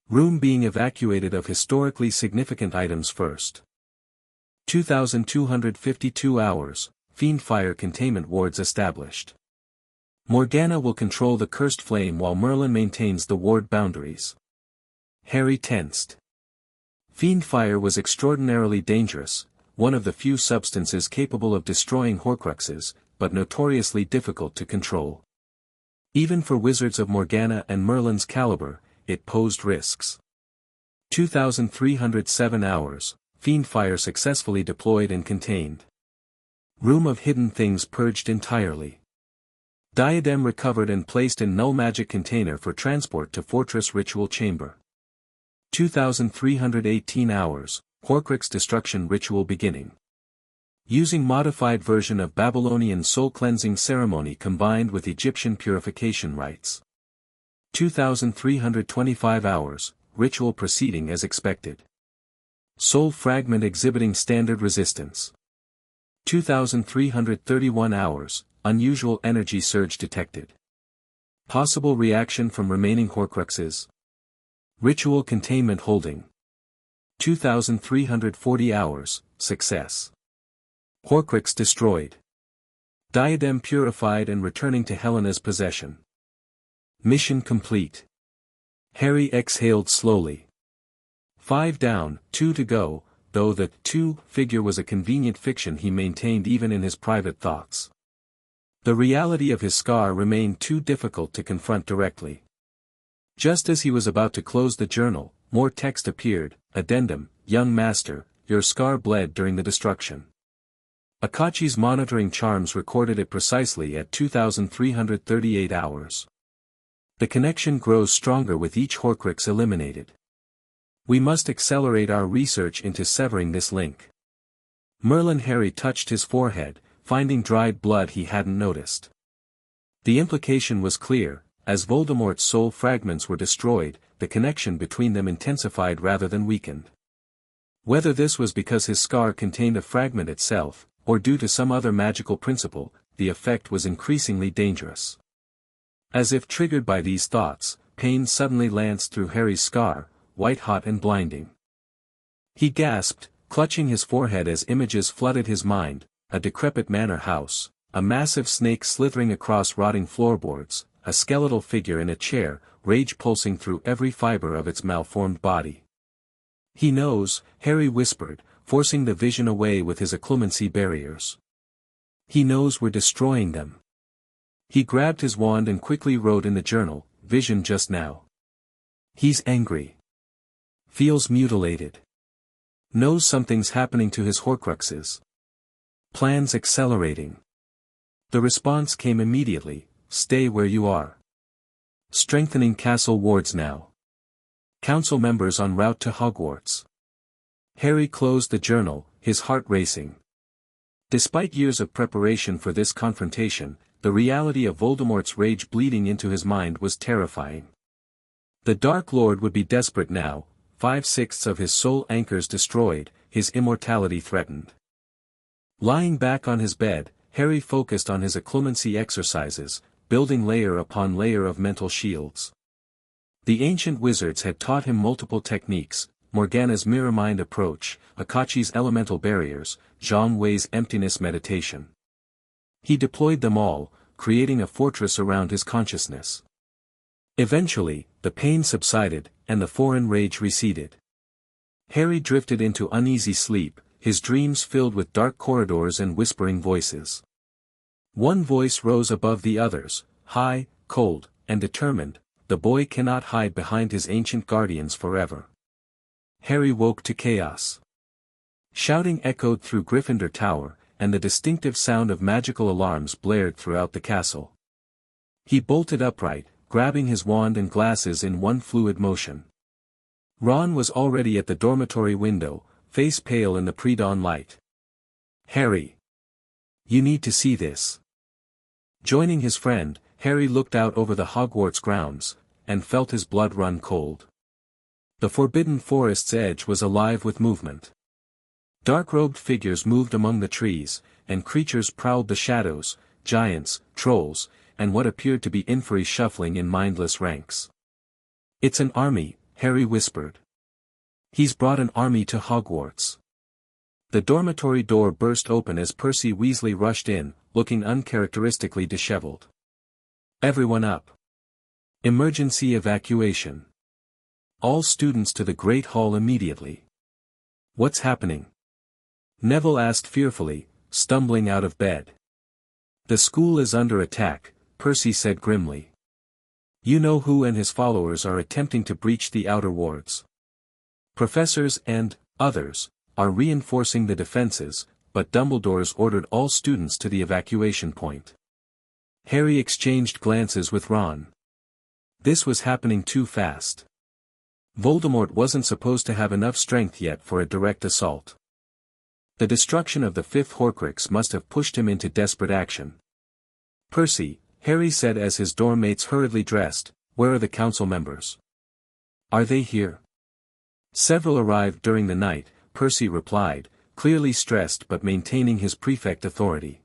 Room being evacuated of historically significant items first. 2252 hours, fiend fire containment wards established. Morgana will control the cursed flame while Merlin maintains the ward boundaries. Harry tensed. Fiend fire was extraordinarily dangerous, one of the few substances capable of destroying Horcruxes, but notoriously difficult to control. Even for wizards of Morgana and Merlin's caliber, it posed risks. 2307 hours, fiend fire successfully deployed and contained. Room of hidden things purged entirely. Diadem recovered and placed in null magic container for transport to Fortress Ritual Chamber. 2318 hours, Horcrux destruction ritual beginning. Using modified version of Babylonian soul cleansing ceremony combined with Egyptian purification rites. 2325 hours, ritual proceeding as expected. Soul fragment exhibiting standard resistance. 2331 hours, unusual energy surge detected. Possible reaction from remaining Horcruxes. Ritual containment holding. 2340 hours, success. Horcrux destroyed. Diadem purified and returning to Helena's possession. Mission complete. Harry exhaled slowly. 5 down, 2 to go, though the 2 figure was a convenient fiction he maintained even in his private thoughts. The reality of his scar remained too difficult to confront directly. Just as he was about to close the journal, more text appeared. Addendum, young master, your scar bled during the destruction. Akachi's monitoring charms recorded it precisely at 2338 hours. The connection grows stronger with each Horcrux eliminated. We must accelerate our research into severing this link. Merlin. Harry touched his forehead, finding dried blood he hadn't noticed. The implication was clear, as Voldemort's soul fragments were destroyed, the connection between them intensified rather than weakened. Whether this was because his scar contained a fragment itself, or due to some other magical principle, the effect was increasingly dangerous. As if triggered by these thoughts, pain suddenly lanced through Harry's scar, white-hot and blinding. He gasped, clutching his forehead as images flooded his mind, a decrepit manor house, a massive snake slithering across rotting floorboards, a skeletal figure in a chair, rage pulsing through every fiber of its malformed body. He knows, Harry whispered, forcing the vision away with his occlumency barriers. He knows we're destroying them. He grabbed his wand and quickly wrote in the journal, vision just now. He's angry. Feels mutilated. Knows something's happening to his Horcruxes. Plans accelerating. The response came immediately, stay where you are. Strengthening castle wards now. Council members en route to Hogwarts. Harry closed the journal, his heart racing. Despite years of preparation for this confrontation, the reality of Voldemort's rage bleeding into his mind was terrifying. The Dark Lord would be desperate now, 5/6 of his soul anchors destroyed, his immortality threatened. Lying back on his bed, Harry focused on his occlumency exercises, building layer upon layer of mental shields. The ancient wizards had taught him multiple techniques: Morgana's mirror mind approach, Akachi's elemental barriers, Zhang Wei's emptiness meditation. He deployed them all, creating a fortress around his consciousness. Eventually, the pain subsided, and the foreign rage receded. Harry drifted into uneasy sleep, his dreams filled with dark corridors and whispering voices. One voice rose above the others, high, cold, and determined: the boy cannot hide behind his ancient guardians forever. Harry woke to chaos. Shouting echoed through Gryffindor Tower, and the distinctive sound of magical alarms blared throughout the castle. He bolted upright, grabbing his wand and glasses in one fluid motion. Ron was already at the dormitory window, face pale in the pre-dawn light. "Harry! You need to see this." Joining his friend, Harry looked out over the Hogwarts grounds, and felt his blood run cold. The forbidden forest's edge was alive with movement. Dark-robed figures moved among the trees, and creatures prowled the shadows: giants, trolls, and what appeared to be inferi shuffling in mindless ranks. "It's an army," Harry whispered. "He's brought an army to Hogwarts." The dormitory door burst open as Percy Weasley rushed in, looking uncharacteristically disheveled. "Everyone up. Emergency evacuation. All students to the Great Hall immediately." "What's happening?" Neville asked fearfully, stumbling out of bed. "The school is under attack," Percy said grimly. "You know who and his followers are attempting to breach the outer wards. Professors and others are reinforcing the defenses, but Dumbledore's ordered all students to the evacuation point." Harry exchanged glances with Ron. This was happening too fast. Voldemort wasn't supposed to have enough strength yet for a direct assault. The destruction of the fifth Horcrux must have pushed him into desperate action. "Percy," Harry said as his dorm mates hurriedly dressed, "where are the council members?" "Are they here?" "Several arrived during the night," Percy replied, clearly stressed but maintaining his prefect authority.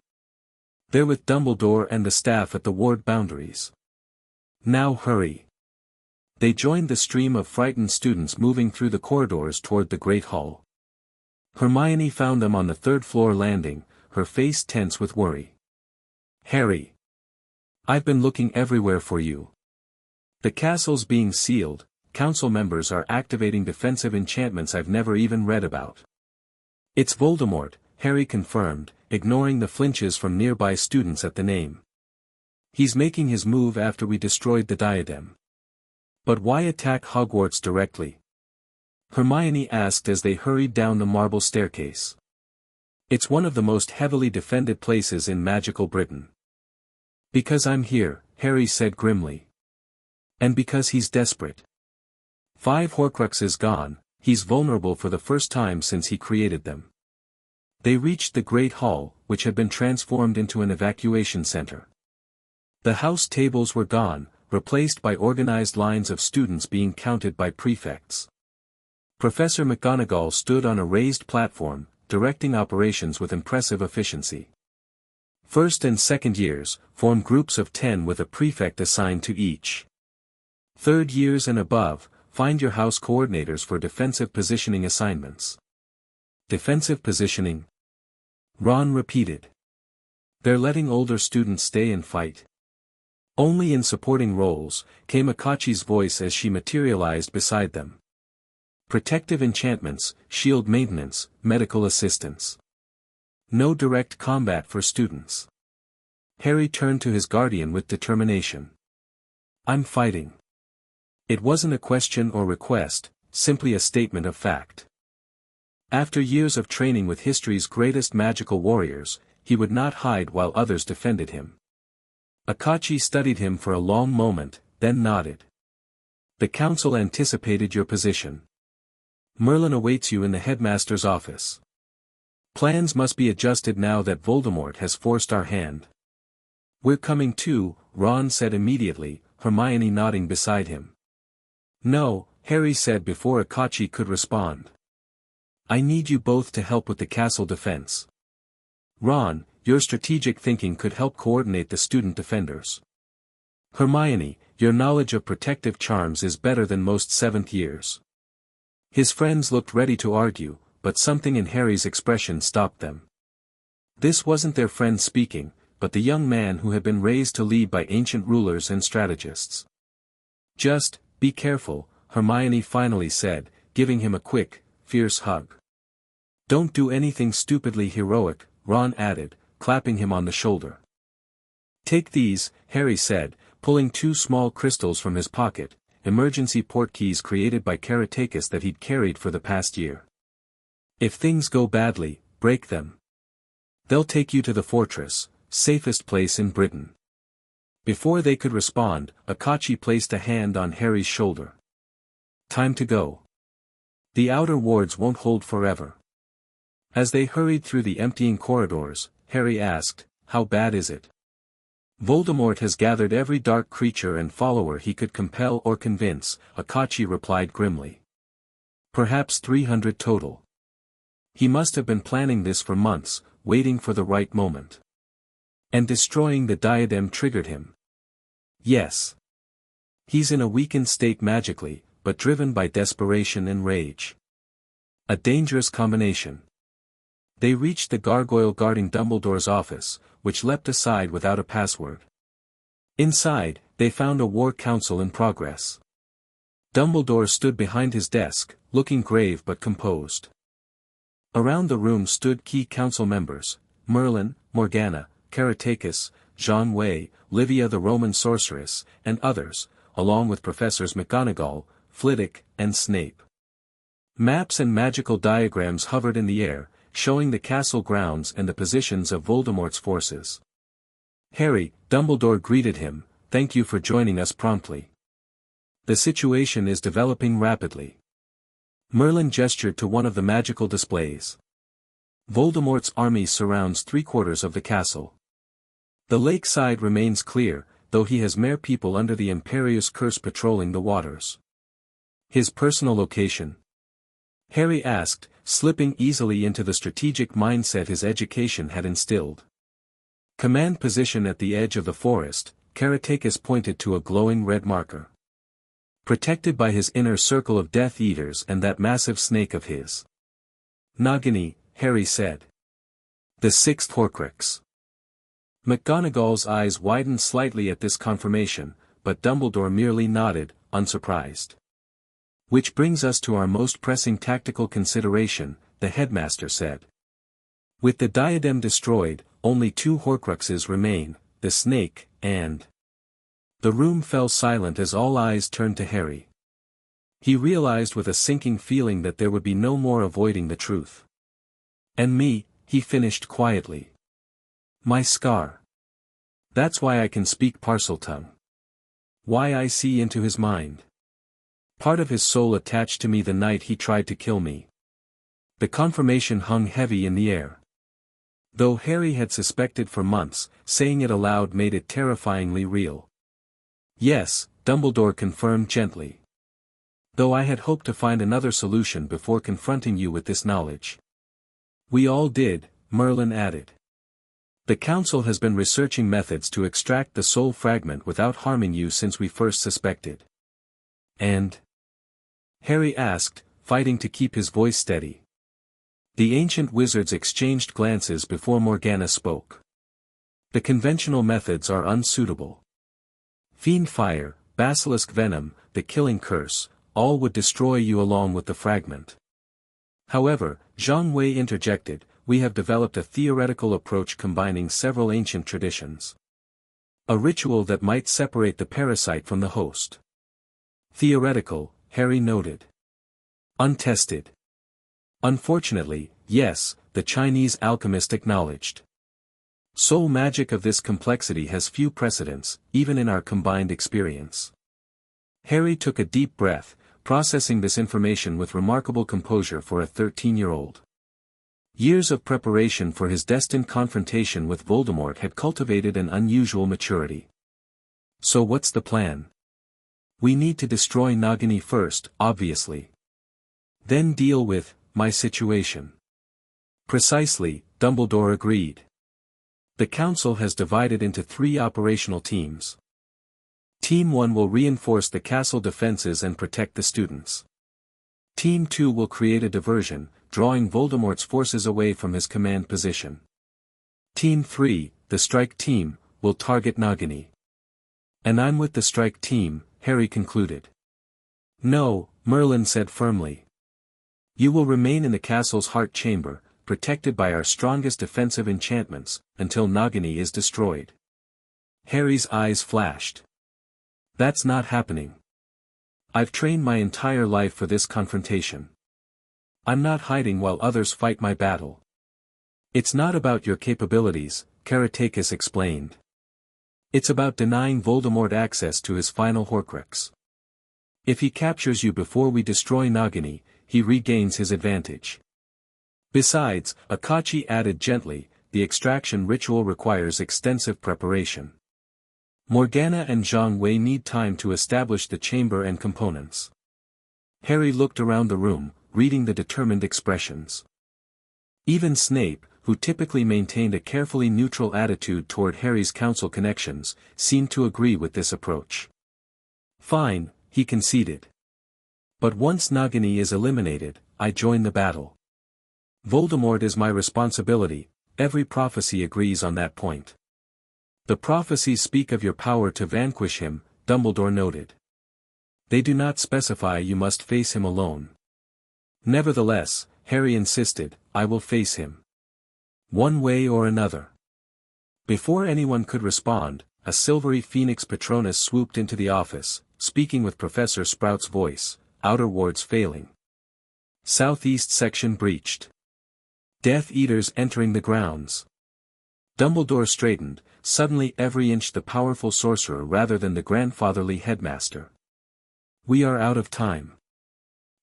"They're with Dumbledore and the staff at the ward boundaries. Now hurry." They joined the stream of frightened students moving through the corridors toward the Great Hall. Hermione found them on the third-floor landing, her face tense with worry. "Harry! I've been looking everywhere for you. The castle's being sealed, council members are activating defensive enchantments I've never even read about." "It's Voldemort," Harry confirmed, ignoring the flinches from nearby students at the name. "He's making his move after we destroyed the diadem." "But why attack Hogwarts directly?" Hermione asked as they hurried down the marble staircase. "It's one of the most heavily defended places in magical Britain." "Because I'm here," Harry said grimly. "And because he's desperate. 5 Horcruxes gone, he's vulnerable for the first time since he created them." They reached the Great Hall, which had been transformed into an evacuation center. The house tables were gone, replaced by organized lines of students being counted by prefects. Professor McGonagall stood on a raised platform, directing operations with impressive efficiency. First and second years formed groups of 10 with a prefect assigned to each. Third years and above, find your house coordinators for defensive positioning assignments. Defensive positioning? Ron repeated. "They're letting older students stay and fight." "Only in supporting roles," came Akachi's voice as she materialized beside them. "Protective enchantments, shield maintenance, medical assistance. No direct combat for students." Harry turned to his guardian with determination. "I'm fighting." It wasn't a question or request, simply a statement of fact. After years of training with history's greatest magical warriors, he would not hide while others defended him. Akachi studied him for a long moment, then nodded. "The council anticipated your position. Merlin awaits you in the headmaster's office. Plans must be adjusted now that Voldemort has forced our hand." "We're coming too," Ron said immediately, Hermione nodding beside him. "No," Harry said before Akachi could respond. "I need you both to help with the castle defense. Ron, your strategic thinking could help coordinate the student defenders. Hermione, your knowledge of protective charms is better than most seventh years. His friends looked ready to argue, but something in Harry's expression stopped them. This wasn't their friend speaking, but the young man who had been raised to lead by ancient rulers and strategists. Just, be careful, Hermione finally said, giving him a quick, fierce hug. Don't do anything stupidly heroic, Ron added, clapping him on the shoulder. Take these, Harry said, pulling two small crystals from his pocket, emergency port keys created by Caratacus that he'd carried for the past year. If things go badly, break them. They'll take you to the fortress, safest place in Britain. Before they could respond, Akachi placed a hand on Harry's shoulder. Time to go. The outer wards won't hold forever. As they hurried through the emptying corridors, Harry asked, how bad is it? Voldemort has gathered every dark creature and follower he could compel or convince, Akachi replied grimly. Perhaps 300 total. He must have been planning this for months, waiting for the right moment. And destroying the diadem triggered him. Yes. He's in a weakened state magically, but driven by desperation and rage. A dangerous combination. They reached the gargoyle guarding Dumbledore's office, which leapt aside without a password. Inside, they found a war council in progress. Dumbledore stood behind his desk, looking grave but composed. Around the room stood key council members, Merlin, Morgana, Caratacus, Jean Wei, Livia the Roman sorceress, and others, along with Professors McGonagall, Flitwick, and Snape. Maps and magical diagrams hovered in the air, showing the castle grounds and the positions of Voldemort's forces. Harry, Dumbledore greeted him, thank you for joining us promptly. The situation is developing rapidly. Merlin gestured to one of the magical displays. Voldemort's army surrounds 3/4 of the castle. The lakeside remains clear, though he has mere people under the Imperious Curse patrolling the waters. His personal location? Harry asked, slipping easily into the strategic mindset his education had instilled. Command position at the edge of the forest, Caratacus pointed to a glowing red marker. Protected by his inner circle of Death Eaters and that massive snake of his. Nagini, Harry said. The 6th Horcrux. McGonagall's eyes widened slightly at this confirmation, but Dumbledore merely nodded, unsurprised. Which brings us to our most pressing tactical consideration, the headmaster said. With the diadem destroyed, only 2 Horcruxes remain, the snake, and... The room fell silent as all eyes turned to Harry. He realized with a sinking feeling that there would be no more avoiding the truth. And me, he finished quietly. My scar. That's why I can speak Parseltongue. Why I see into his mind. Part of his soul attached to me the night he tried to kill me. The confirmation hung heavy in the air. Though Harry had suspected for months, saying it aloud made it terrifyingly real. Yes, Dumbledore confirmed gently. Though I had hoped to find another solution before confronting you with this knowledge. We all did, Merlin added. The Council has been researching methods to extract the soul fragment without harming you since we first suspected. And? Harry asked, fighting to keep his voice steady. The ancient wizards exchanged glances before Morgana spoke. The conventional methods are unsuitable. Fiend fire, basilisk venom, the killing curse, all would destroy you along with the fragment. However, Zhang Wei interjected, we have developed a theoretical approach combining several ancient traditions. A ritual that might separate the parasite from the host. Theoretical, Harry noted. Untested. Unfortunately, yes, the Chinese alchemist acknowledged. Soul magic of this complexity has few precedents, even in our combined experience. Harry took a deep breath, processing this information with remarkable composure for a 13-year-old. Years of preparation for his destined confrontation with Voldemort had cultivated an unusual maturity. So what's the plan? We need to destroy Nagini first, obviously. Then deal with my situation. Precisely, Dumbledore agreed. The Council has divided into 3 operational teams. Team 1 will reinforce the castle defenses and protect the students. Team 2 will create a diversion, drawing Voldemort's forces away from his command position. Team 3, the strike team, will target Nagini. And I'm with the strike team, Harry concluded. No, Merlin said firmly. You will remain in the castle's heart chamber, protected by our strongest defensive enchantments, until Nagini is destroyed. Harry's eyes flashed. That's not happening. I've trained my entire life for this confrontation. I'm not hiding while others fight my battle. It's not about your capabilities, Karatakis explained. It's about denying Voldemort access to his final Horcrux. If he captures you before we destroy Nagini, he regains his advantage. Besides, Akachi added gently, the extraction ritual requires extensive preparation. Morgana and Zhang Wei need time to establish the chamber and components. Harry looked around the room, reading the determined expressions. Even Snape, who typically maintained a carefully neutral attitude toward Harry's council connections, seemed to agree with this approach. Fine, he conceded. But once Nagini is eliminated, I join the battle. Voldemort is my responsibility, every prophecy agrees on that point. The prophecies speak of your power to vanquish him, Dumbledore noted. They do not specify you must face him alone. Nevertheless, Harry insisted, I will face him. One way or another. Before anyone could respond, a silvery phoenix Patronus swooped into the office, speaking with Professor Sprout's voice, outer wards failing. Southeast section breached. Death Eaters entering the grounds. Dumbledore straightened, suddenly every inch the powerful sorcerer rather than the grandfatherly headmaster. We are out of time.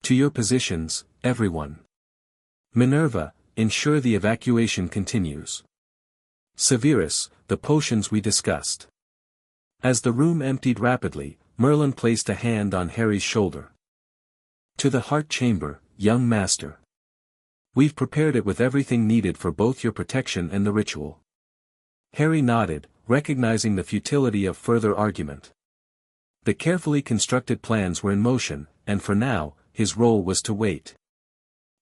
To your positions, everyone. Minerva, ensure the evacuation continues. Severus, the potions we discussed. As the room emptied rapidly, Merlin placed a hand on Harry's shoulder. To the heart chamber, young master. We've prepared it with everything needed for both your protection and the ritual. Harry nodded, recognizing the futility of further argument. The carefully constructed plans were in motion, and for now, his role was to wait.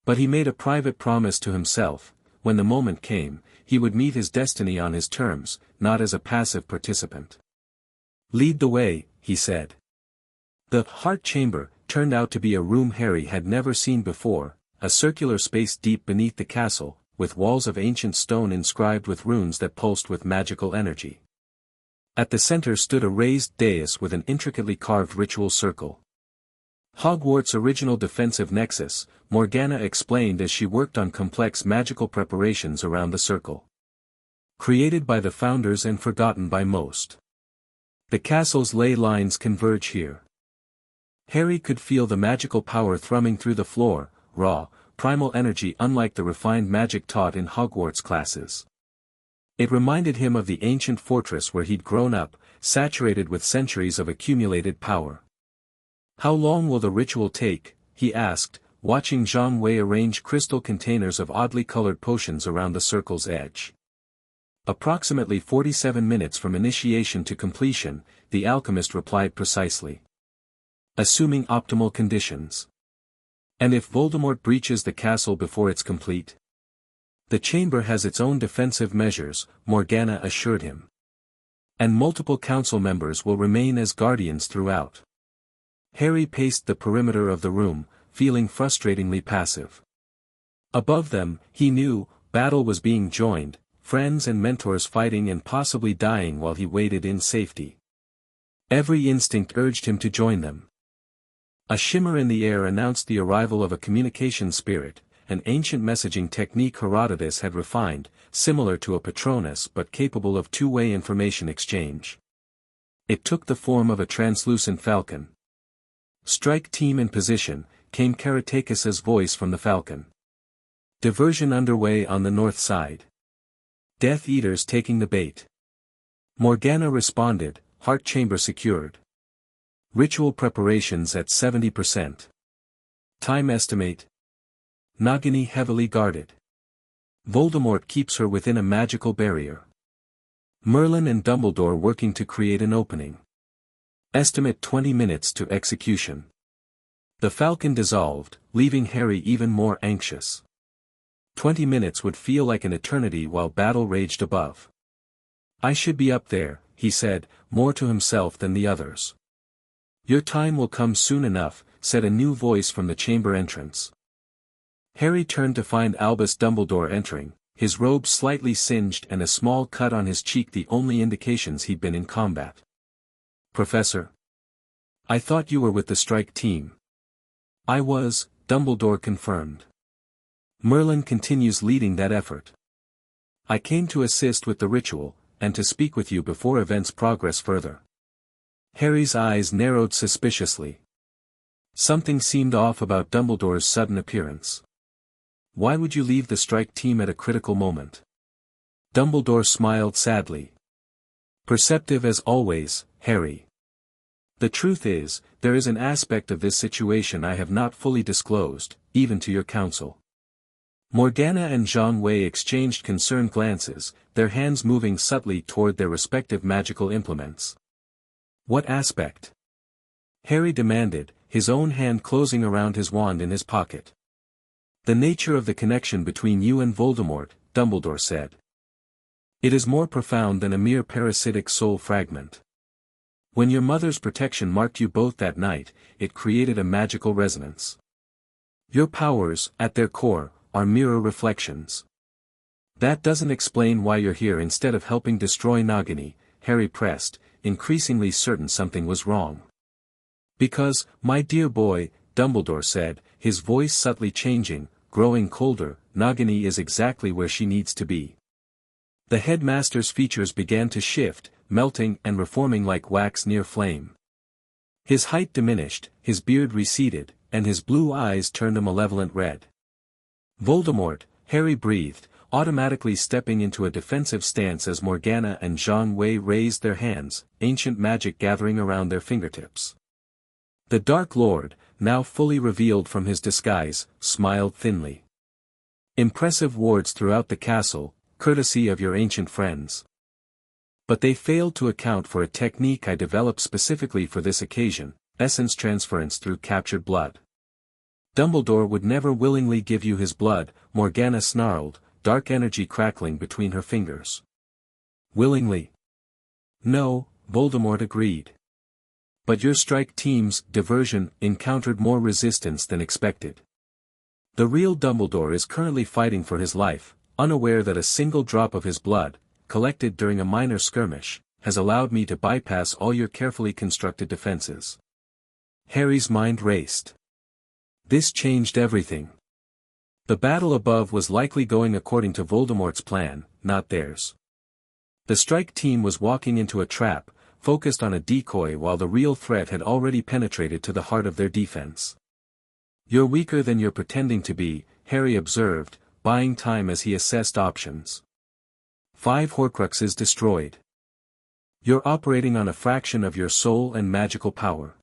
But he made a private promise to himself, when the moment came, he would meet his destiny on his terms, not as a passive participant. Lead the way, he said. The heart chamber turned out to be a room Harry had never seen before, a circular space deep beneath the castle, with walls of ancient stone inscribed with runes that pulsed with magical energy. At the center stood a raised dais with an intricately carved ritual circle. Hogwarts' original defensive nexus, Morgana explained as she worked on complex magical preparations around the circle. Created by the founders and forgotten by most. The castle's ley lines converge here. Harry could feel the magical power thrumming through the floor, raw, primal energy unlike the refined magic taught in Hogwarts classes. It reminded him of the ancient fortress where he'd grown up, saturated with centuries of accumulated power. How long will the ritual take, he asked, watching Zhang Wei arrange crystal containers of oddly colored potions around the circle's edge. Approximately 47 minutes from initiation to completion, the alchemist replied precisely. Assuming optimal conditions. And if Voldemort breaches the castle before it's complete? The chamber has its own defensive measures, Morgana assured him. And multiple council members will remain as guardians throughout. Harry paced the perimeter of the room, feeling frustratingly passive. Above them, he knew, battle was being joined, friends and mentors fighting and possibly dying while he waited in safety. Every instinct urged him to join them. A shimmer in the air announced the arrival of a communication spirit, an ancient messaging technique Herodotus had refined, similar to a Patronus but capable of two-way information exchange. It took the form of a translucent falcon. Strike team in position, came Karatakis's voice from the falcon. Diversion underway on the north side. Death Eaters taking the bait. Morgana responded, heart chamber secured. Ritual preparations at 70%. Time estimate. Nagini heavily guarded. Voldemort keeps her within a magical barrier. Merlin and Dumbledore working to create an opening. Estimate 20 minutes to execution. The falcon dissolved, leaving Harry even more anxious. 20 minutes would feel like an eternity while battle raged above. I should be up there, he said, more to himself than the others. Your time will come soon enough, said a new voice from the chamber entrance. Harry turned to find Albus Dumbledore entering, his robe slightly singed and a small cut on his cheek the only indications he'd been in combat. Professor? I thought you were with the strike team. I was, Dumbledore confirmed. Merlin continues leading that effort. I came to assist with the ritual, and to speak with you before events progress further. Harry's eyes narrowed suspiciously. Something seemed off about Dumbledore's sudden appearance. Why would you leave the strike team at a critical moment? Dumbledore smiled sadly. Perceptive as always, Harry. The truth is, there is an aspect of this situation I have not fully disclosed, even to your council. Morgana and Zhang Wei exchanged concerned glances, their hands moving subtly toward their respective magical implements. What aspect? Harry demanded, his own hand closing around his wand in his pocket. The nature of the connection between you and Voldemort, Dumbledore said. It is more profound than a mere parasitic soul fragment. When your mother's protection marked you both that night, it created a magical resonance. Your powers, at their core, are mirror reflections. That doesn't explain why you're here instead of helping destroy Nagini, Harry pressed, increasingly certain something was wrong. Because, my dear boy, Dumbledore said, his voice subtly changing, growing colder, Nagini is exactly where she needs to be. The headmaster's features began to shift, melting and reforming like wax near flame. His height diminished, his beard receded, and his blue eyes turned a malevolent red. Voldemort, Harry breathed, automatically stepping into a defensive stance as Morgana and Zhang Wei raised their hands, ancient magic gathering around their fingertips. The Dark Lord, now fully revealed from his disguise, smiled thinly. Impressive wards throughout the castle, courtesy of your ancient friends. But they failed to account for a technique I developed specifically for this occasion, essence transference through captured blood. Dumbledore would never willingly give you his blood, Morgana snarled, dark energy crackling between her fingers. Willingly? No, Voldemort agreed. But your strike team's diversion encountered more resistance than expected. The real Dumbledore is currently fighting for his life, unaware that a single drop of his blood, collected during a minor skirmish, has allowed me to bypass all your carefully constructed defenses. Harry's mind raced. This changed everything. The battle above was likely going according to Voldemort's plan, not theirs. The strike team was walking into a trap, focused on a decoy while the real threat had already penetrated to the heart of their defense. You're weaker than you're pretending to be, Harry observed, buying time as he assessed options. 5 Horcruxes destroyed. You're operating on a fraction of your soul and magical power.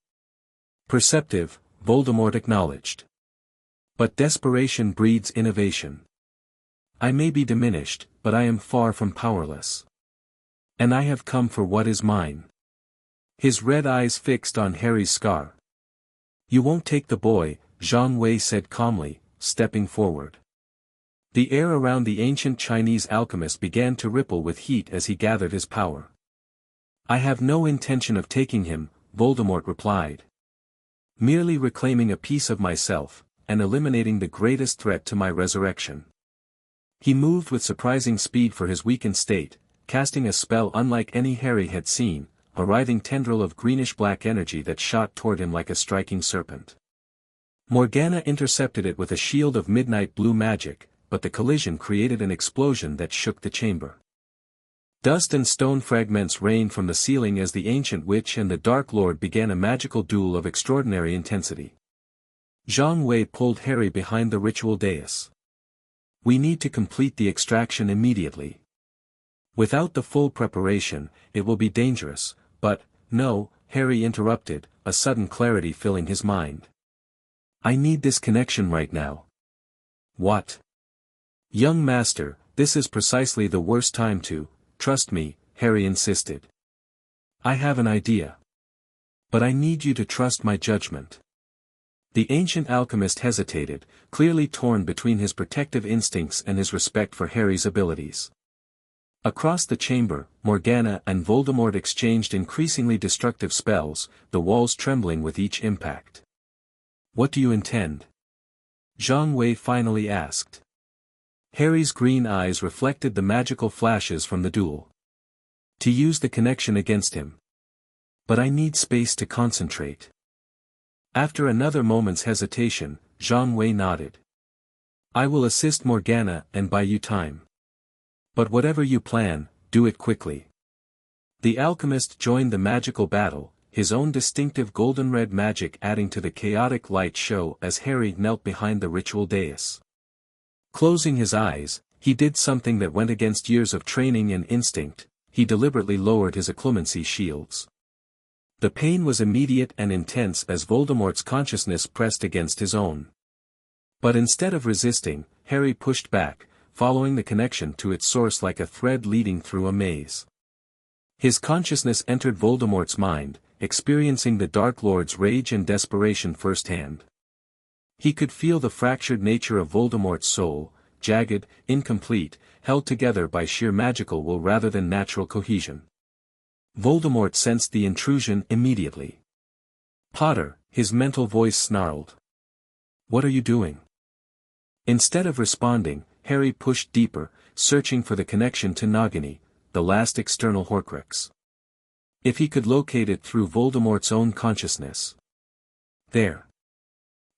Perceptive, Voldemort acknowledged. But desperation breeds innovation. I may be diminished, but I am far from powerless. And I have come for what is mine. His red eyes fixed on Harry's scar. You won't take the boy, Zhang Wei said calmly, stepping forward. The air around the ancient Chinese alchemist began to ripple with heat as he gathered his power. I have no intention of taking him, Voldemort replied. Merely reclaiming a piece of myself, and eliminating the greatest threat to my resurrection. He moved with surprising speed for his weakened state, casting a spell unlike any Harry had seen, a writhing tendril of greenish-black energy that shot toward him like a striking serpent. Morgana intercepted it with a shield of midnight blue magic, but the collision created an explosion that shook the chamber. Dust and stone fragments rained from the ceiling as the ancient witch and the Dark Lord began a magical duel of extraordinary intensity. Zhang Wei pulled Harry behind the ritual dais. We need to complete the extraction immediately. Without the full preparation, it will be dangerous, but, no, Harry interrupted, a sudden clarity filling his mind. I need this connection right now. What? Young master, this is precisely the worst time to, trust me, Harry insisted. I have an idea. But I need you to trust my judgment. The ancient alchemist hesitated, clearly torn between his protective instincts and his respect for Harry's abilities. Across the chamber, Morgana and Voldemort exchanged increasingly destructive spells, the walls trembling with each impact. What do you intend? Zhang Wei finally asked. Harry's green eyes reflected the magical flashes from the duel. To use the connection against him. But I need space to concentrate. After another moment's hesitation, Zhang Wei nodded. I will assist Morgana and buy you time. But whatever you plan, do it quickly. The alchemist joined the magical battle, his own distinctive golden-red magic adding to the chaotic light show as Harry knelt behind the ritual dais. Closing his eyes, he did something that went against years of training and instinct, he deliberately lowered his occlumency shields. The pain was immediate and intense as Voldemort's consciousness pressed against his own. But instead of resisting, Harry pushed back, following the connection to its source like a thread leading through a maze. His consciousness entered Voldemort's mind, experiencing the Dark Lord's rage and desperation firsthand. He could feel the fractured nature of Voldemort's soul, jagged, incomplete, held together by sheer magical will rather than natural cohesion. Voldemort sensed the intrusion immediately. Potter, his mental voice snarled. What are you doing? Instead of responding, Harry pushed deeper, searching for the connection to Nagini, the last external Horcrux. If he could locate it through Voldemort's own consciousness. There.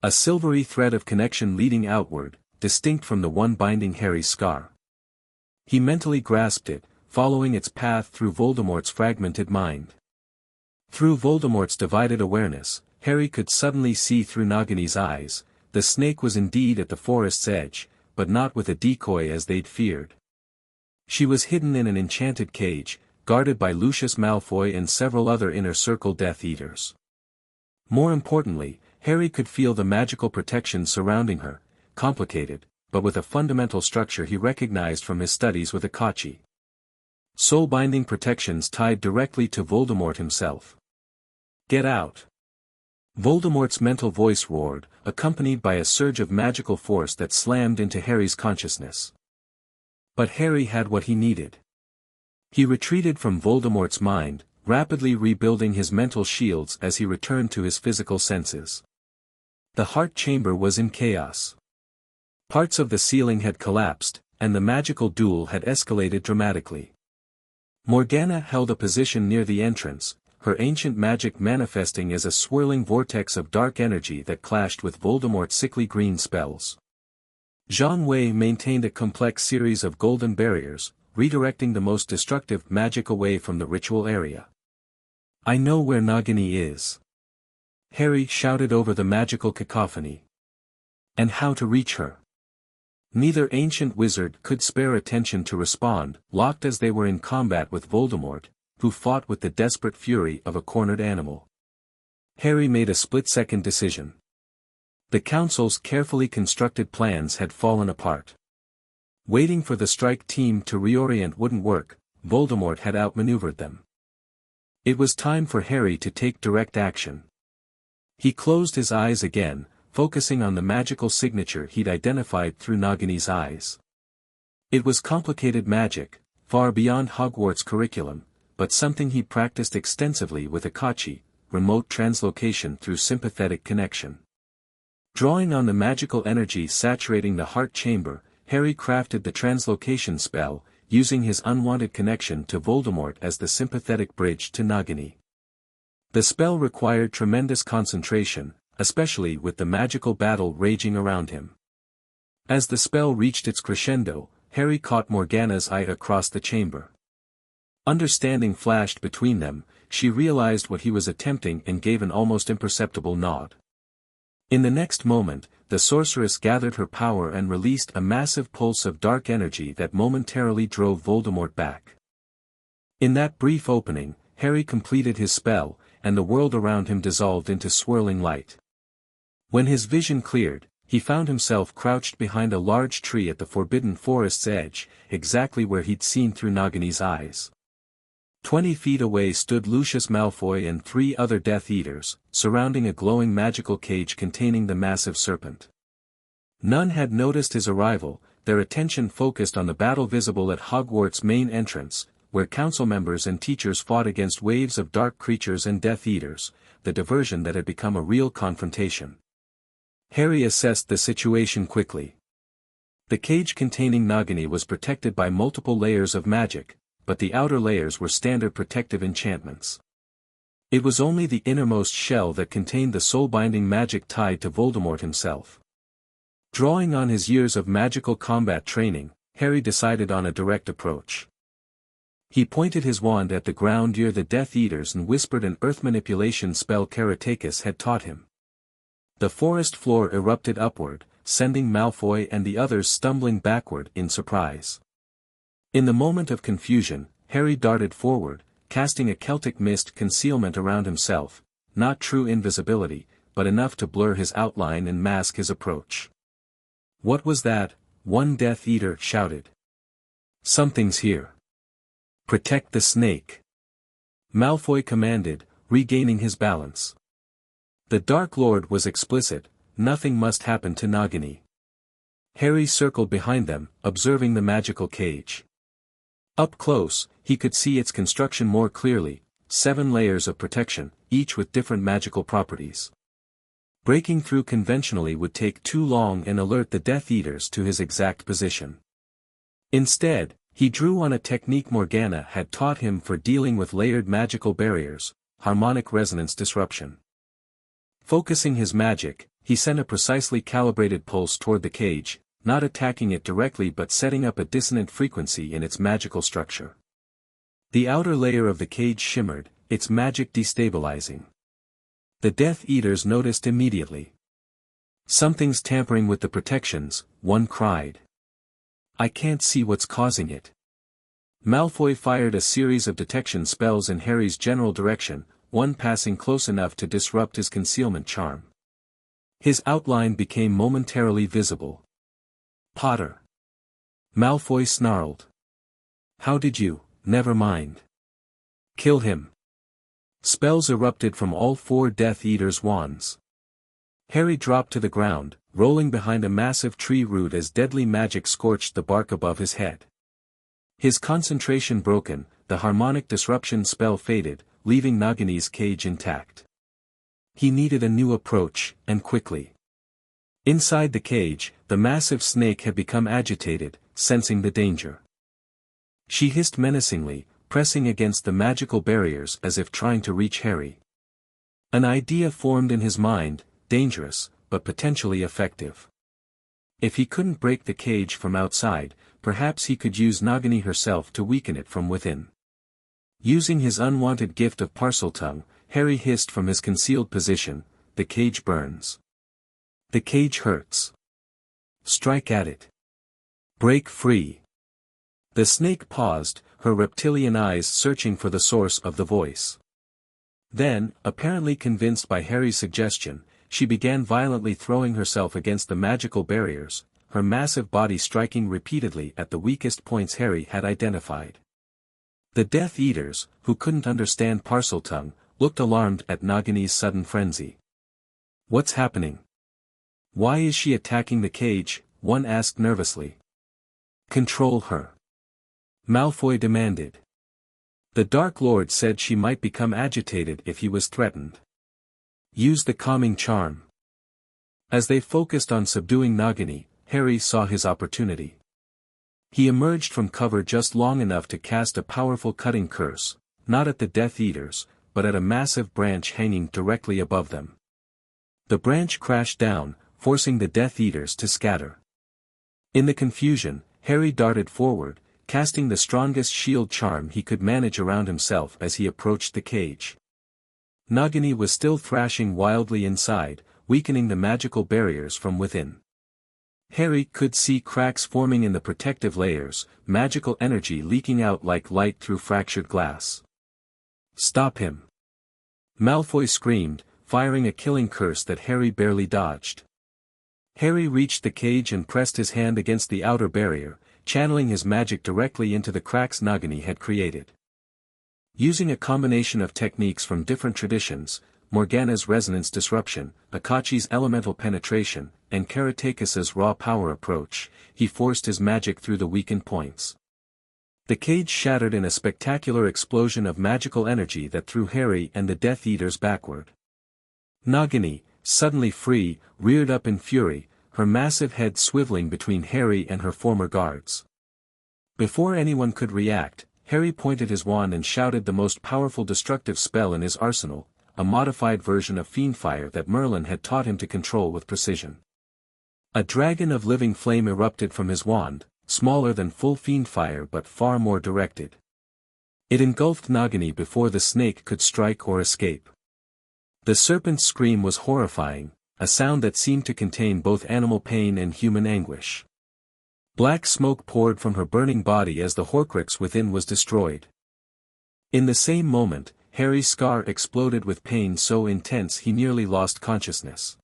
A silvery thread of connection leading outward, distinct from the one binding Harry's scar. He mentally grasped it, following its path through Voldemort's fragmented mind. Through Voldemort's divided awareness, Harry could suddenly see through Nagini's eyes. The snake was indeed at the forest's edge, but not with a decoy as they'd feared. She was hidden in an enchanted cage, guarded by Lucius Malfoy and several other Inner Circle Death Eaters. More importantly, Harry could feel the magical protection surrounding her, complicated, but with a fundamental structure he recognized from his studies with Akachi. Soul-binding protections tied directly to Voldemort himself. Get out! Voldemort's mental voice roared, accompanied by a surge of magical force that slammed into Harry's consciousness. But Harry had what he needed. He retreated from Voldemort's mind, rapidly rebuilding his mental shields as he returned to his physical senses. The heart chamber was in chaos. Parts of the ceiling had collapsed, and the magical duel had escalated dramatically. Morgana held a position near the entrance, her ancient magic manifesting as a swirling vortex of dark energy that clashed with Voldemort's sickly green spells. Zhang Wei maintained a complex series of golden barriers, redirecting the most destructive magic away from the ritual area. I know where Nagini is. Harry shouted over the magical cacophony. And how to reach her. Neither ancient wizard could spare attention to respond, locked as they were in combat with Voldemort, who fought with the desperate fury of a cornered animal. Harry made a split-second decision. The council's carefully constructed plans had fallen apart. Waiting for the strike team to reorient wouldn't work, Voldemort had outmaneuvered them. It was time for Harry to take direct action. He closed his eyes again, focusing on the magical signature he'd identified through Nagini's eyes. It was complicated magic, far beyond Hogwarts' curriculum, but something he practiced extensively with Akachi, remote translocation through sympathetic connection. Drawing on the magical energy saturating the heart chamber, Harry crafted the translocation spell, using his unwanted connection to Voldemort as the sympathetic bridge to Nagini. The spell required tremendous concentration, especially with the magical battle raging around him. As the spell reached its crescendo, Harry caught Morgana's eye across the chamber. Understanding flashed between them, she realized what he was attempting and gave an almost imperceptible nod. In the next moment, the sorceress gathered her power and released a massive pulse of dark energy that momentarily drove Voldemort back. In that brief opening, Harry completed his spell, and the world around him dissolved into swirling light. When his vision cleared, he found himself crouched behind a large tree at the forbidden forest's edge, exactly where he'd seen through Nagini's eyes. 20 feet away stood Lucius Malfoy and 3 other Death Eaters, surrounding a glowing magical cage containing the massive serpent. None had noticed his arrival, their attention focused on the battle visible at Hogwarts' main entrance, where council members and teachers fought against waves of dark creatures and Death Eaters, the diversion that had become a real confrontation. Harry assessed the situation quickly. The cage containing Nagini was protected by multiple layers of magic, but the outer layers were standard protective enchantments. It was only the innermost shell that contained the soul-binding magic tied to Voldemort himself. Drawing on his years of magical combat training, Harry decided on a direct approach. He pointed his wand at the ground near the Death Eaters and whispered an earth manipulation spell Karatakis had taught him. The forest floor erupted upward, sending Malfoy and the others stumbling backward in surprise. In the moment of confusion, Harry darted forward, casting a Celtic mist concealment around himself, not true invisibility, but enough to blur his outline and mask his approach. "What was that?" one Death Eater shouted. "Something's here. Protect the snake," Malfoy commanded, regaining his balance. The Dark Lord was explicit, nothing must happen to Nagini. Harry circled behind them, observing the magical cage. Up close, he could see its construction more clearly, 7 layers of protection, each with different magical properties. Breaking through conventionally would take too long and alert the Death Eaters to his exact position. Instead, he drew on a technique Morgana had taught him for dealing with layered magical barriers, harmonic resonance disruption. Focusing his magic, he sent a precisely calibrated pulse toward the cage, not attacking it directly but setting up a dissonant frequency in its magical structure. The outer layer of the cage shimmered, its magic destabilizing. The Death Eaters noticed immediately. "Something's tampering with the protections," one cried. "I can't see what's causing it." Malfoy fired a series of detection spells in Harry's general direction, one passing close enough to disrupt his concealment charm. His outline became momentarily visible. "Potter!" Malfoy snarled. "How did you, never mind. Kill him." Spells erupted from all 4 Death Eaters' wands. Harry dropped to the ground, rolling behind a massive tree root as deadly magic scorched the bark above his head. His concentration broken, the harmonic disruption spell faded, leaving Nagini's cage intact. He needed a new approach, and quickly. Inside the cage, the massive snake had become agitated, sensing the danger. She hissed menacingly, pressing against the magical barriers as if trying to reach Harry. An idea formed in his mind, dangerous, but potentially effective. If he couldn't break the cage from outside, perhaps he could use Nagini herself to weaken it from within. Using his unwanted gift of Parseltongue, Harry hissed from his concealed position, "The cage burns. The cage hurts. Strike at it. Break free." The snake paused, her reptilian eyes searching for the source of the voice. Then, apparently convinced by Harry's suggestion, she began violently throwing herself against the magical barriers, her massive body striking repeatedly at the weakest points Harry had identified. The Death Eaters, who couldn't understand Parseltongue, looked alarmed at Nagini's sudden frenzy. "What's happening? Why is she attacking the cage?" one asked nervously. "Control her," Malfoy demanded. "The Dark Lord said she might become agitated if he was threatened. Use the calming charm." As they focused on subduing Nagini, Harry saw his opportunity. He emerged from cover just long enough to cast a powerful cutting curse, not at the Death Eaters, but at a massive branch hanging directly above them. The branch crashed down, forcing the Death Eaters to scatter. In the confusion, Harry darted forward, casting the strongest shield charm he could manage around himself as he approached the cage. Nagini was still thrashing wildly inside, weakening the magical barriers from within. Harry could see cracks forming in the protective layers, magical energy leaking out like light through fractured glass. "Stop him!" Malfoy screamed, firing a killing curse that Harry barely dodged. Harry reached the cage and pressed his hand against the outer barrier, channeling his magic directly into the cracks Nagini had created. Using a combination of techniques from different traditions, Morgana's resonance disruption, Akachi's elemental penetration, and Karatakis's raw power approach, he forced his magic through the weakened points. The cage shattered in a spectacular explosion of magical energy that threw Harry and the Death Eaters backward. Nagini, suddenly free, reared up in fury, her massive head swiveling between Harry and her former guards. Before anyone could react, Harry pointed his wand and shouted the most powerful destructive spell in his arsenal, a modified version of Fiendfire that Merlin had taught him to control with precision. A dragon of living flame erupted from his wand, smaller than full Fiendfire but far more directed. It engulfed Nagini before the snake could strike or escape. The serpent's scream was horrifying, a sound that seemed to contain both animal pain and human anguish. Black smoke poured from her burning body as the Horcrux within was destroyed. In the same moment, Harry's scar exploded with pain so intense he nearly lost consciousness.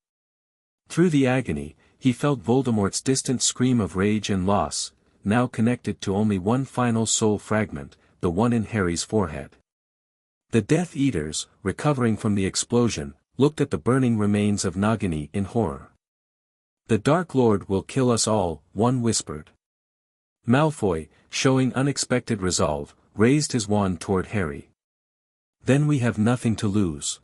Through the agony, he felt Voldemort's distant scream of rage and loss, now connected to only one final soul fragment, the one in Harry's forehead. The Death Eaters, recovering from the explosion, looked at the burning remains of Nagini in horror. "The Dark Lord will kill us all," one whispered. Malfoy, showing unexpected resolve, raised his wand toward Harry. "Then we have nothing to lose."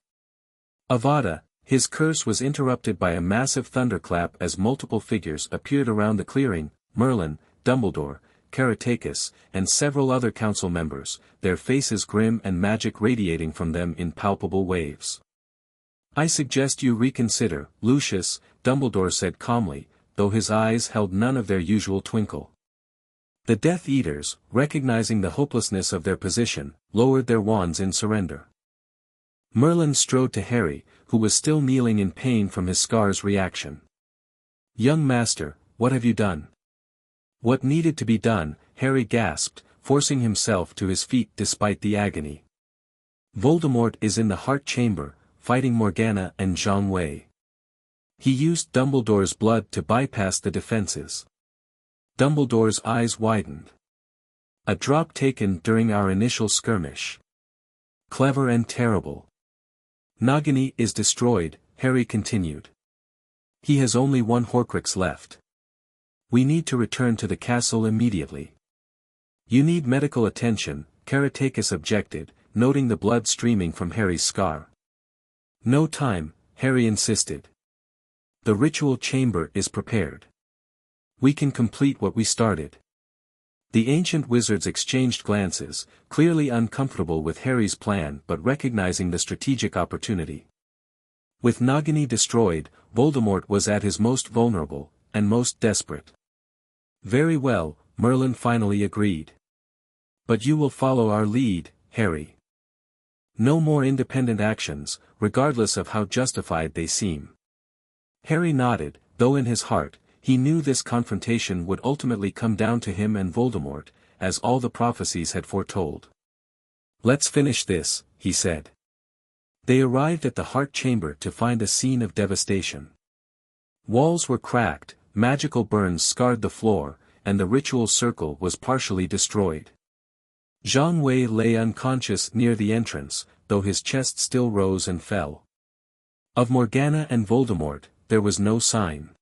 Avada, his curse was interrupted by a massive thunderclap as multiple figures appeared around the clearing: Merlin, Dumbledore, Karatakis, and several other council members, their faces grim and magic radiating from them in palpable waves. "I suggest you reconsider, Lucius," Dumbledore said calmly, though his eyes held none of their usual twinkle. The Death Eaters, recognizing the hopelessness of their position, lowered their wands in surrender. Merlin strode to Harry, who was still kneeling in pain from his scar's reaction. "Young master, what have you done?" "What needed to be done," Harry gasped, forcing himself to his feet despite the agony. "Voldemort is in the heart chamber, fighting Morgana and Zhang Wei. He used Dumbledore's blood to bypass the defenses." Dumbledore's eyes widened. "A drop taken during our initial skirmish. Clever and terrible." "Nagini is destroyed," Harry continued. "He has only one Horcrux left. We need to return to the castle immediately." "You need medical attention," Karatakis objected, noting the blood streaming from Harry's scar. "No time," Harry insisted. "The ritual chamber is prepared. We can complete what we started." The ancient wizards exchanged glances, clearly uncomfortable with Harry's plan but recognizing the strategic opportunity. With Nagini destroyed, Voldemort was at his most vulnerable, and most desperate. "Very well," Merlin finally agreed. "But you will follow our lead, Harry. No more independent actions, regardless of how justified they seem." Harry nodded, though in his heart, he knew this confrontation would ultimately come down to him and Voldemort, as all the prophecies had foretold. "Let's finish this," he said. They arrived at the heart chamber to find a scene of devastation. Walls were cracked, magical burns scarred the floor, and the ritual circle was partially destroyed. Zhang Wei lay unconscious near the entrance, though his chest still rose and fell. Of Morgana and Voldemort, there was no sign.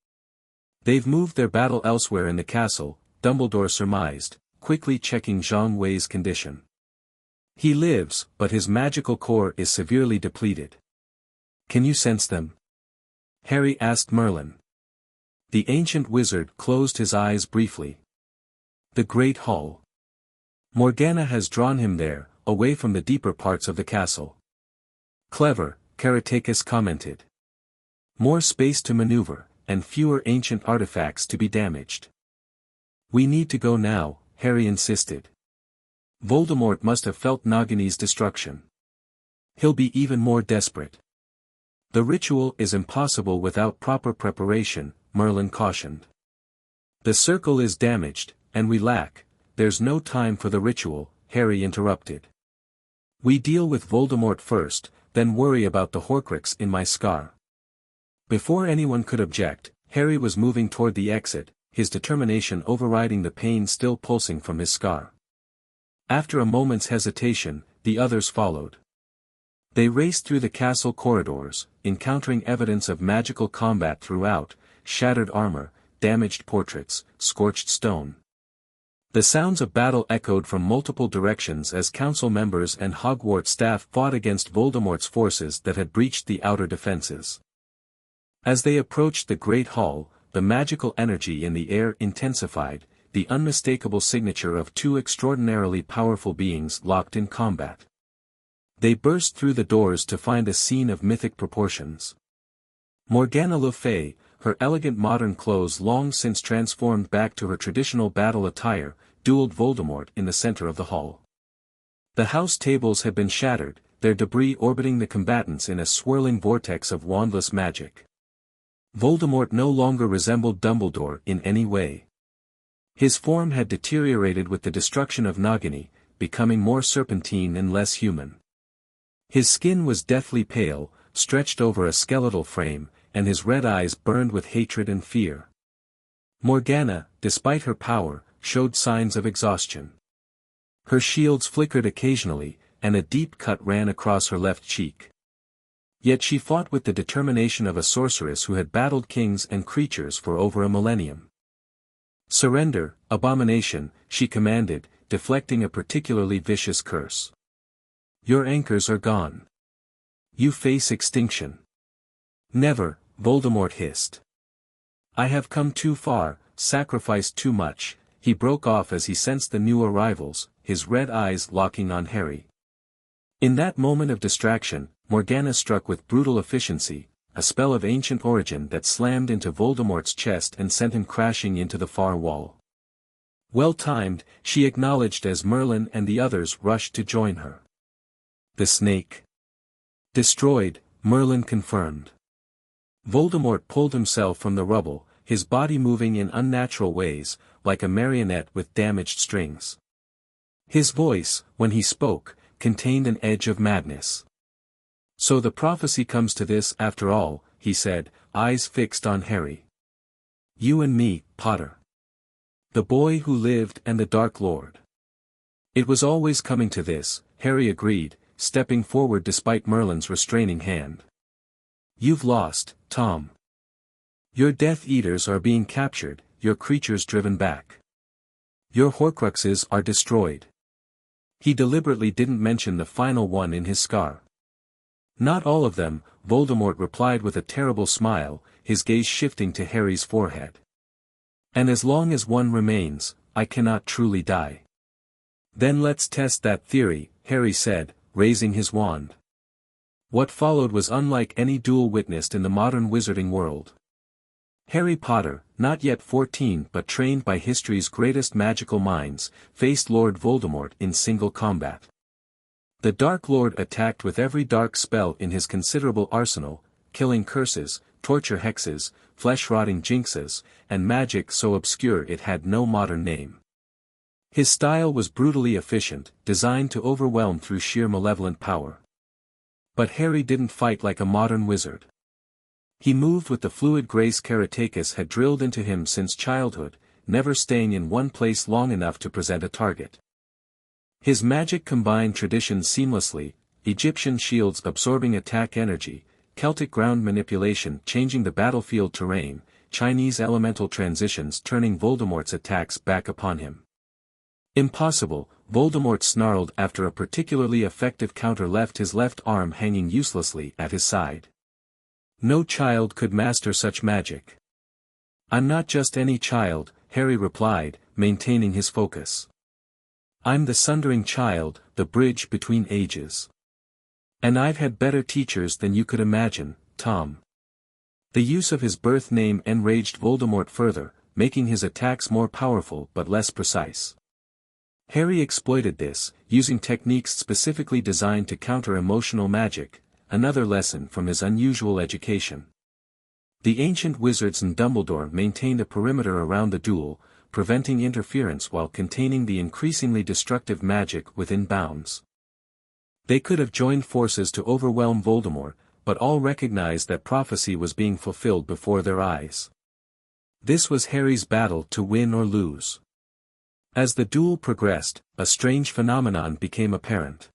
"They've moved their battle elsewhere in the castle," Dumbledore surmised, quickly checking Zhang Wei's condition. "He lives, but his magical core is severely depleted." "Can you sense them?" Harry asked Merlin. The ancient wizard closed his eyes briefly. "The Great Hall. Morgana has drawn him there, away from the deeper parts of the castle." "Clever," Karatakis commented. "More space to maneuver, and fewer ancient artifacts to be damaged." "We need to go now," Harry insisted. "Voldemort must have felt Nagini's destruction. He'll be even more desperate." "The ritual is impossible without proper preparation," Merlin cautioned. "The circle is damaged, and we lack—" "There's no time for the ritual," Harry interrupted. "We deal with Voldemort first, then worry about the Horcrux in my scar." Before anyone could object, Harry was moving toward the exit, his determination overriding the pain still pulsing from his scar. After a moment's hesitation, the others followed. They raced through the castle corridors, encountering evidence of magical combat throughout, shattered armor, damaged portraits, scorched stone. The sounds of battle echoed from multiple directions as council members and Hogwarts staff fought against Voldemort's forces that had breached the outer defenses. As they approached the Great Hall, the magical energy in the air intensified, the unmistakable signature of two extraordinarily powerful beings locked in combat. They burst through the doors to find a scene of mythic proportions. Morgana Le Fay, her elegant modern clothes long since transformed back to her traditional battle attire, dueled Voldemort in the center of the hall. The house tables had been shattered, their debris orbiting the combatants in a swirling vortex of wandless magic. Voldemort no longer resembled Dumbledore in any way. His form had deteriorated with the destruction of Nagini, becoming more serpentine and less human. His skin was deathly pale, stretched over a skeletal frame, and his red eyes burned with hatred and fear. Morgana, despite her power, showed signs of exhaustion. Her shields flickered occasionally, and a deep cut ran across her left cheek. Yet she fought with the determination of a sorceress who had battled kings and creatures for over a millennium. "Surrender, abomination," she commanded, deflecting a particularly vicious curse. "Your anchors are gone. You face extinction." "Never," Voldemort hissed. "I have come too far, sacrificed too much," he broke off as he sensed the new arrivals, his red eyes locking on Harry. In that moment of distraction, Morgana struck with brutal efficiency, a spell of ancient origin that slammed into Voldemort's chest and sent him crashing into the far wall. Well timed, she acknowledged as Merlin and the others rushed to join her. "The snake." "Destroyed," Merlin confirmed. Voldemort pulled himself from the rubble, his body moving in unnatural ways, like a marionette with damaged strings. His voice, when he spoke, contained an edge of madness. "So the prophecy comes to this after all," he said, eyes fixed on Harry. "You and me, Potter. The boy who lived and the Dark Lord." "It was always coming to this," Harry agreed, stepping forward despite Merlin's restraining hand. "You've lost, Tom. Your Death Eaters are being captured, your creatures driven back. Your Horcruxes are destroyed." He deliberately didn't mention the final one in his scar. "Not all of them," Voldemort replied with a terrible smile, his gaze shifting to Harry's forehead. "And as long as one remains, I cannot truly die." "Then let's test that theory," Harry said, raising his wand. What followed was unlike any duel witnessed in the modern wizarding world. Harry Potter, not yet 14 but trained by history's greatest magical minds, faced Lord Voldemort in single combat. The Dark Lord attacked with every dark spell in his considerable arsenal, killing curses, torture hexes, flesh-rotting jinxes, and magic so obscure it had no modern name. His style was brutally efficient, designed to overwhelm through sheer malevolent power. But Harry didn't fight like a modern wizard. He moved with the fluid grace Caratakis had drilled into him since childhood, never staying in one place long enough to present a target. His magic combined traditions seamlessly, Egyptian shields absorbing attack energy, Celtic ground manipulation changing the battlefield terrain, Chinese elemental transitions turning Voldemort's attacks back upon him. "Impossible," Voldemort snarled after a particularly effective counter left his left arm hanging uselessly at his side. "No child could master such magic." "I'm not just any child," Harry replied, maintaining his focus. "I'm the Sundering Child, the bridge between ages. And I've had better teachers than you could imagine, Tom." The use of his birth name enraged Voldemort further, making his attacks more powerful but less precise. Harry exploited this, using techniques specifically designed to counter emotional magic, another lesson from his unusual education. The ancient wizards and Dumbledore maintained a perimeter around the duel, preventing interference while containing the increasingly destructive magic within bounds. They could have joined forces to overwhelm Voldemort, but all recognized that prophecy was being fulfilled before their eyes. This was Harry's battle to win or lose. As the duel progressed, a strange phenomenon became apparent.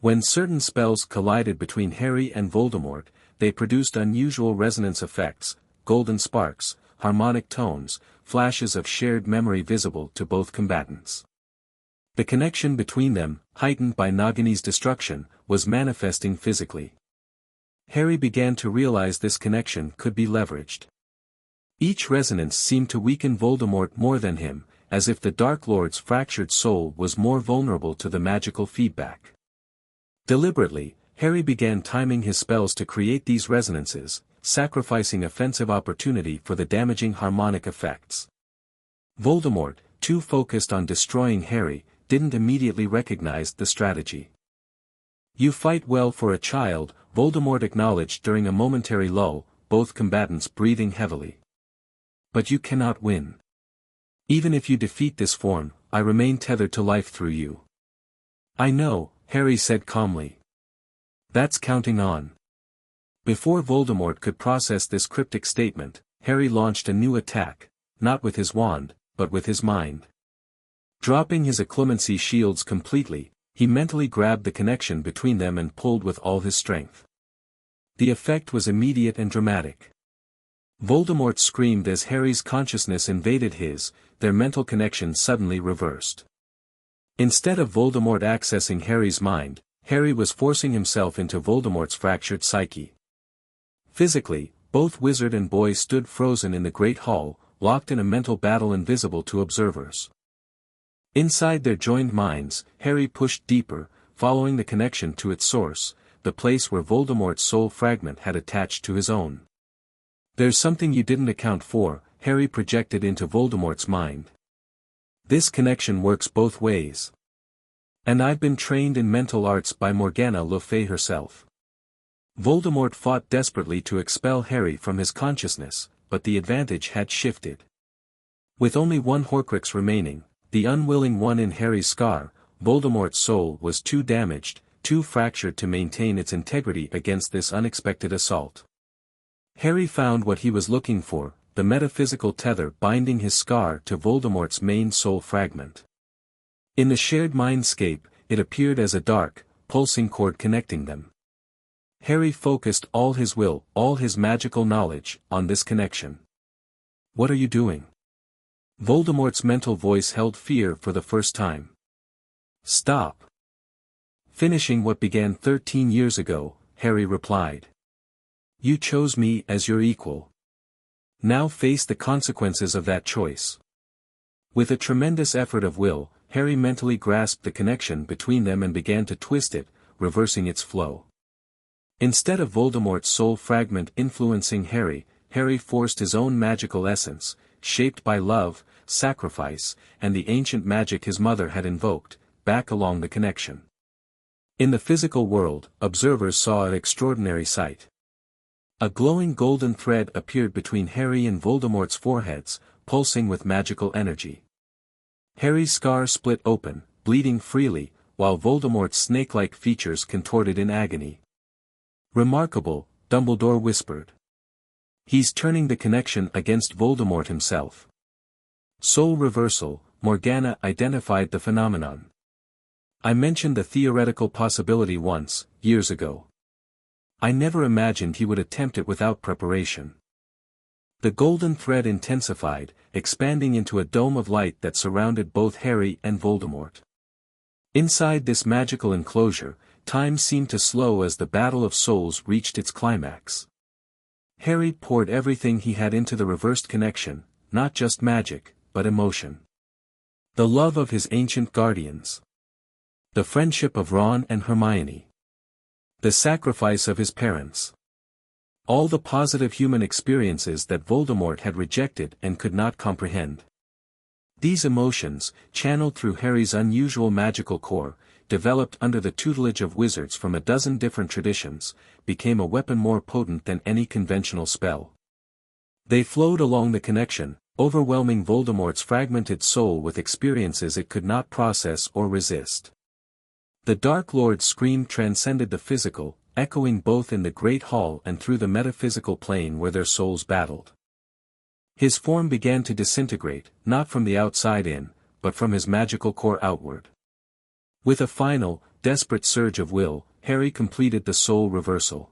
When certain spells collided between Harry and Voldemort, they produced unusual resonance effects, golden sparks, harmonic tones, flashes of shared memory visible to both combatants. The connection between them, heightened by Nagini's destruction, was manifesting physically. Harry began to realize this connection could be leveraged. Each resonance seemed to weaken Voldemort more than him, as if the Dark Lord's fractured soul was more vulnerable to the magical feedback. Deliberately, Harry began timing his spells to create these resonances, sacrificing offensive opportunity for the damaging harmonic effects. Voldemort, too focused on destroying Harry, didn't immediately recognize the strategy. "You fight well for a child," Voldemort acknowledged during a momentary lull, both combatants breathing heavily. "But you cannot win. Even if you defeat this form, I remain tethered to life through you." "I know," Harry said calmly. "That's counting on." Before Voldemort could process this cryptic statement, Harry launched a new attack, not with his wand, but with his mind. Dropping his occlumency shields completely, he mentally grabbed the connection between them and pulled with all his strength. The effect was immediate and dramatic. Voldemort screamed as Harry's consciousness invaded his, their mental connection suddenly reversed. Instead of Voldemort accessing Harry's mind, Harry was forcing himself into Voldemort's fractured psyche. Physically, both wizard and boy stood frozen in the Great Hall, locked in a mental battle invisible to observers. Inside their joined minds, Harry pushed deeper, following the connection to its source, the place where Voldemort's soul fragment had attached to his own. "There's something you didn't account for," Harry projected into Voldemort's mind. "This connection works both ways. And I've been trained in mental arts by Morgana Le Fay herself." Voldemort fought desperately to expel Harry from his consciousness, but the advantage had shifted. With only one Horcrux remaining, the unwilling one in Harry's scar, Voldemort's soul was too damaged, too fractured to maintain its integrity against this unexpected assault. Harry found what he was looking for, the metaphysical tether binding his scar to Voldemort's main soul fragment. In the shared mindscape, it appeared as a dark, pulsing cord connecting them. Harry focused all his will, all his magical knowledge, on this connection. "What are you doing?" Voldemort's mental voice held fear for the first time. "Stop. Finishing what began 13 years ago," Harry replied. "You chose me as your equal. Now face the consequences of that choice." With a tremendous effort of will, Harry mentally grasped the connection between them and began to twist it, reversing its flow. Instead of Voldemort's soul fragment influencing Harry, Harry forced his own magical essence, shaped by love, sacrifice, and the ancient magic his mother had invoked, back along the connection. In the physical world, observers saw an extraordinary sight. A glowing golden thread appeared between Harry and Voldemort's foreheads, pulsing with magical energy. Harry's scar split open, bleeding freely, while Voldemort's snake-like features contorted in agony. "Remarkable," Dumbledore whispered. "He's turning the connection against Voldemort himself." Soul reversal, Morgana identified the phenomenon. "I mentioned the theoretical possibility once, years ago. I never imagined he would attempt it without preparation." The golden thread intensified, expanding into a dome of light that surrounded both Harry and Voldemort. Inside this magical enclosure, time seemed to slow as the battle of souls reached its climax. Harry poured everything he had into the reversed connection, not just magic, but emotion. The love of his ancient guardians. The friendship of Ron and Hermione. The sacrifice of his parents. All the positive human experiences that Voldemort had rejected and could not comprehend. These emotions, channeled through Harry's unusual magical core, developed under the tutelage of wizards from a dozen different traditions, became a weapon more potent than any conventional spell. They flowed along the connection, overwhelming Voldemort's fragmented soul with experiences it could not process or resist. The Dark Lord's scream transcended the physical, echoing both in the Great Hall and through the metaphysical plane where their souls battled. His form began to disintegrate, not from the outside in, but from his magical core outward. With a final, desperate surge of will, Harry completed the soul reversal.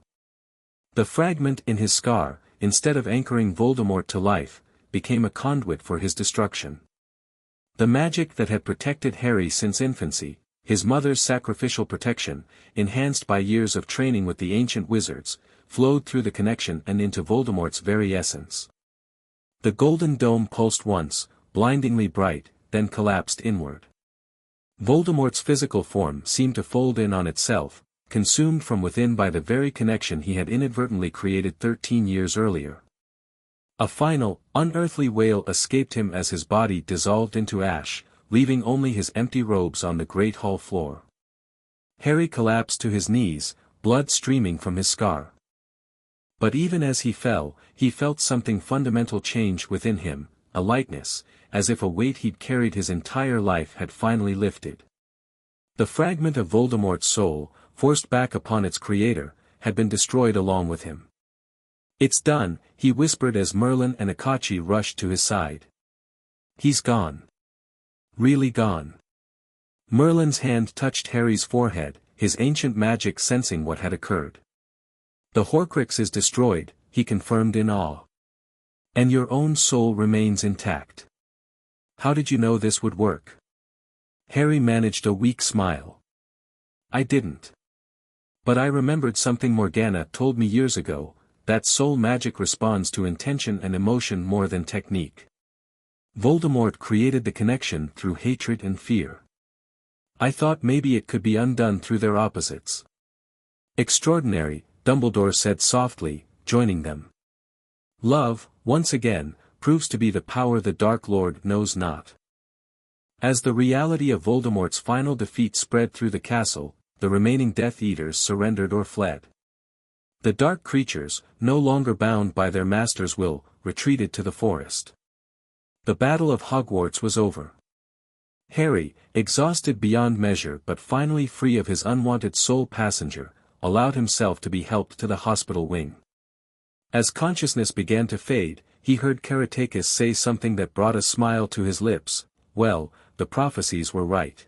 The fragment in his scar, instead of anchoring Voldemort to life, became a conduit for his destruction. The magic that had protected Harry since infancy, his mother's sacrificial protection, enhanced by years of training with the ancient wizards, flowed through the connection and into Voldemort's very essence. The golden dome pulsed once, blindingly bright, then collapsed inward. Voldemort's physical form seemed to fold in on itself, consumed from within by the very connection he had inadvertently created 13 years earlier. A final, unearthly wail escaped him as his body dissolved into ash, leaving only his empty robes on the great hall floor. Harry collapsed to his knees, blood streaming from his scar. But even as he fell, he felt something fundamental change within him, a lightness, as if a weight he'd carried his entire life had finally lifted. The fragment of Voldemort's soul, forced back upon its creator, had been destroyed along with him. "It's done," he whispered as Merlin and Akachi rushed to his side. "He's gone. Really gone." Merlin's hand touched Harry's forehead, his ancient magic sensing what had occurred. "The Horcrux is destroyed," he confirmed in awe. "And your own soul remains intact. How did you know this would work?" Harry managed a weak smile. "I didn't. But I remembered something Morgana told me years ago, that soul magic responds to intention and emotion more than technique. Voldemort created the connection through hatred and fear. I thought maybe it could be undone through their opposites." "Extraordinary," Dumbledore said softly, joining them. "Love, once again, proves to be the power the Dark Lord knows not." As the reality of Voldemort's final defeat spread through the castle, the remaining Death Eaters surrendered or fled. The dark creatures, no longer bound by their master's will, retreated to the forest. The Battle of Hogwarts was over. Harry, exhausted beyond measure but finally free of his unwanted soul passenger, allowed himself to be helped to the hospital wing. As consciousness began to fade, he heard Karatakis say something that brought a smile to his lips. "Well, the prophecies were right.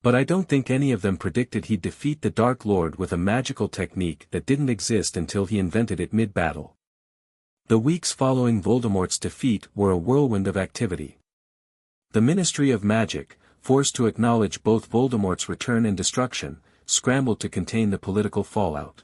But I don't think any of them predicted he'd defeat the Dark Lord with a magical technique that didn't exist until he invented it mid-battle." The weeks following Voldemort's defeat were a whirlwind of activity. The Ministry of Magic, forced to acknowledge both Voldemort's return and destruction, scrambled to contain the political fallout.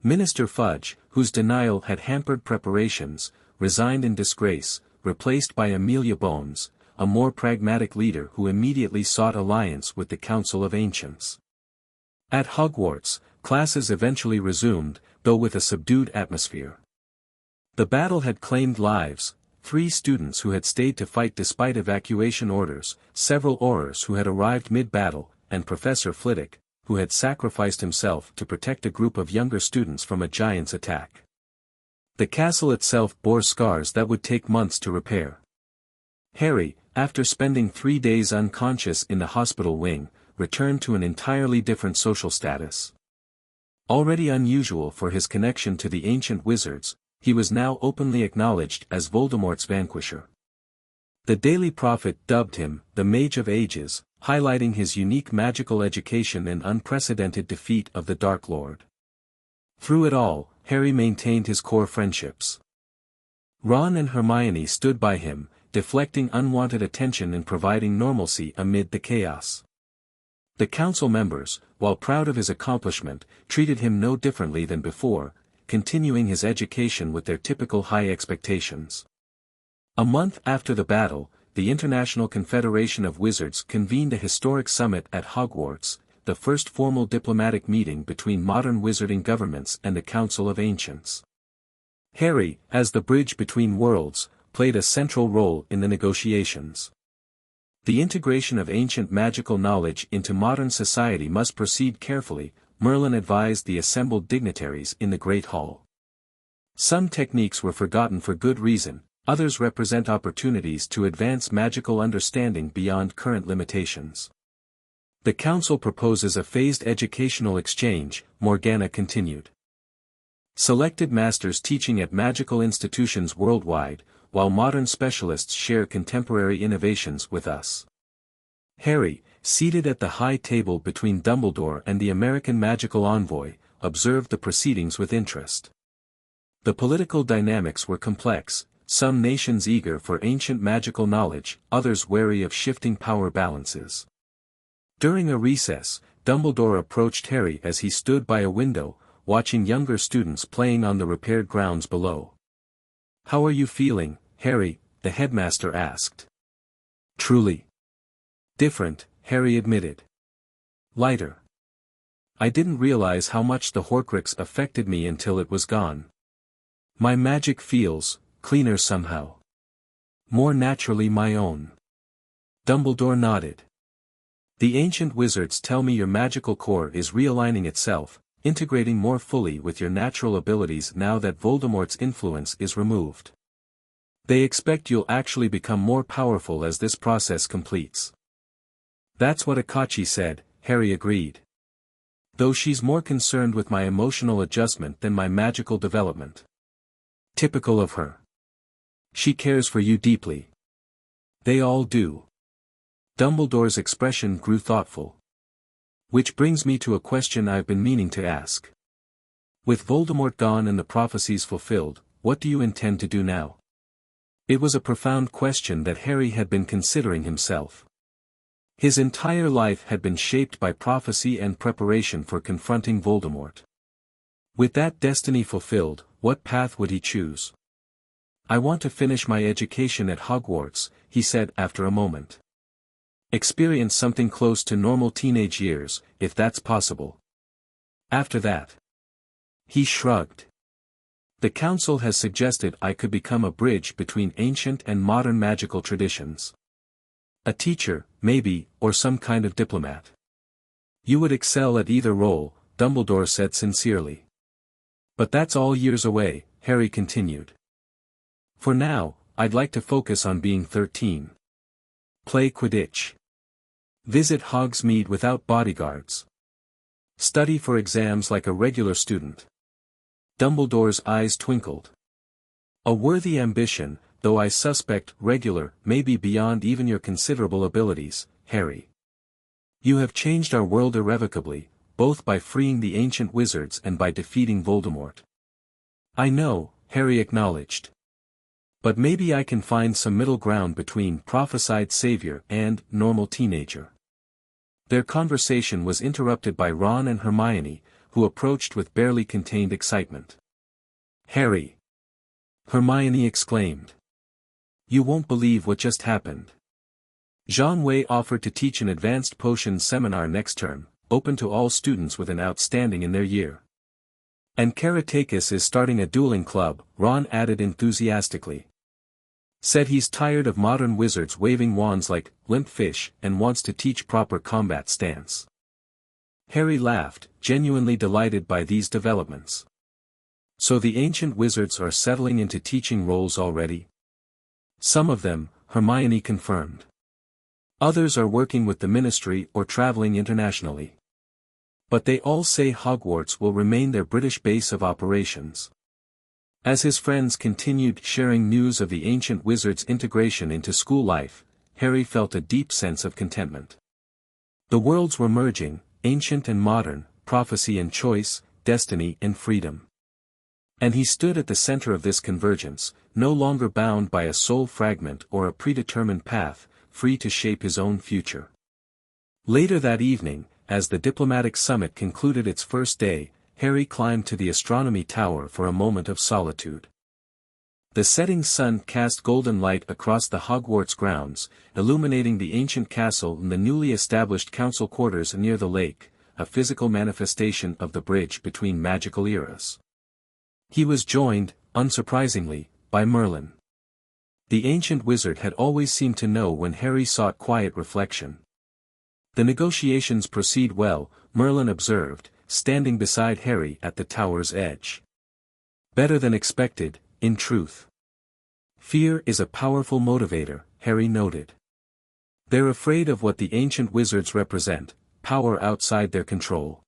Minister Fudge, whose denial had hampered preparations, resigned in disgrace, replaced by Amelia Bones, a more pragmatic leader who immediately sought alliance with the Council of Ancients. At Hogwarts, classes eventually resumed, though with a subdued atmosphere. The battle had claimed lives: 3 students who had stayed to fight despite evacuation orders, several Aurors who had arrived mid-battle, and Professor Flitwick, who had sacrificed himself to protect a group of younger students from a giant's attack. The castle itself bore scars that would take months to repair. Harry, after spending 3 days unconscious in the hospital wing, returned to an entirely different social status. Already unusual for his connection to the ancient wizards, he was now openly acknowledged as Voldemort's vanquisher. The Daily Prophet dubbed him the Mage of Ages, highlighting his unique magical education and unprecedented defeat of the Dark Lord. Through it all, Harry maintained his core friendships. Ron and Hermione stood by him, deflecting unwanted attention and providing normalcy amid the chaos. The council members, while proud of his accomplishment, treated him no differently than before, continuing his education with their typical high expectations. A month after the battle, the International Confederation of Wizards convened a historic summit at Hogwarts, the first formal diplomatic meeting between modern wizarding governments and the Council of Ancients. Harry, as the bridge between worlds, played a central role in the negotiations. The integration of ancient magical knowledge into modern society must proceed carefully, Merlin advised the assembled dignitaries in the Great Hall. Some techniques were forgotten for good reason, others represent opportunities to advance magical understanding beyond current limitations. The Council proposes a phased educational exchange, Morgana continued. Selected masters teaching at magical institutions worldwide, while modern specialists share contemporary innovations with us. Harry, seated at the high table between Dumbledore and the American magical envoy, observed the proceedings with interest. The political dynamics were complex, some nations eager for ancient magical knowledge, others wary of shifting power balances. During a recess, Dumbledore approached Harry as he stood by a window, watching younger students playing on the repaired grounds below. "How are you feeling, Harry?" the headmaster asked. "Truly different," Harry admitted. "Lighter. I didn't realize how much the Horcrux affected me until it was gone. My magic feels cleaner somehow. More naturally my own." Dumbledore nodded. "The ancient wizards tell me your magical core is realigning itself, integrating more fully with your natural abilities now that Voldemort's influence is removed. They expect you'll actually become more powerful as this process completes." "That's what Akachi said," Harry agreed. "Though she's more concerned with my emotional adjustment than my magical development." "Typical of her. She cares for you deeply." "They all do." Dumbledore's expression grew thoughtful. "Which brings me to a question I've been meaning to ask. With Voldemort gone and the prophecies fulfilled, what do you intend to do now?" It was a profound question that Harry had been considering himself. His entire life had been shaped by prophecy and preparation for confronting Voldemort. With that destiny fulfilled, what path would he choose? "I want to finish my education at Hogwarts," he said after a moment. "Experience something close to normal teenage years, if that's possible. After that." He shrugged. "The council has suggested I could become a bridge between ancient and modern magical traditions. A teacher, maybe, or some kind of diplomat." "You would excel at either role," Dumbledore said sincerely. "But that's all years away," Harry continued. "For now, I'd like to focus on being 13. Play Quidditch. Visit Hogsmeade without bodyguards. Study for exams like a regular student." Dumbledore's eyes twinkled. "A worthy ambition, though I suspect regular may be beyond even your considerable abilities, Harry. You have changed our world irrevocably, both by freeing the ancient wizards and by defeating Voldemort." "I know," Harry acknowledged. "But maybe I can find some middle ground between prophesied savior and normal teenager." Their conversation was interrupted by Ron and Hermione, who approached with barely contained excitement. "Harry!" Hermione exclaimed. "You won't believe what just happened. Zhang Wei offered to teach an advanced potions seminar next term, open to all students with an outstanding in their year. And Karatakis is starting a dueling club," Ron added enthusiastically. "Said he's tired of modern wizards waving wands like limp fish and wants to teach proper combat stance." Harry laughed, genuinely delighted by these developments. "So the ancient wizards are settling into teaching roles already?" "Some of them," Hermione confirmed. "Others are working with the ministry or traveling internationally. But they all say Hogwarts will remain their British base of operations." As his friends continued sharing news of the ancient wizard's integration into school life, Harry felt a deep sense of contentment. The worlds were merging, ancient and modern, prophecy and choice, destiny and freedom. And he stood at the center of this convergence, no longer bound by a soul fragment or a predetermined path, free to shape his own future. Later that evening, as the diplomatic summit concluded its first day, Harry climbed to the astronomy tower for a moment of solitude. The setting sun cast golden light across the Hogwarts grounds, illuminating the ancient castle and the newly established council quarters near the lake, a physical manifestation of the bridge between magical eras. He was joined, unsurprisingly, by Merlin. The ancient wizard had always seemed to know when Harry sought quiet reflection. "The negotiations proceed well," Merlin observed, standing beside Harry at the tower's edge. "Better than expected, in truth." "Fear is a powerful motivator," Harry noted. "They're afraid of what the ancient wizards represent, power outside their control.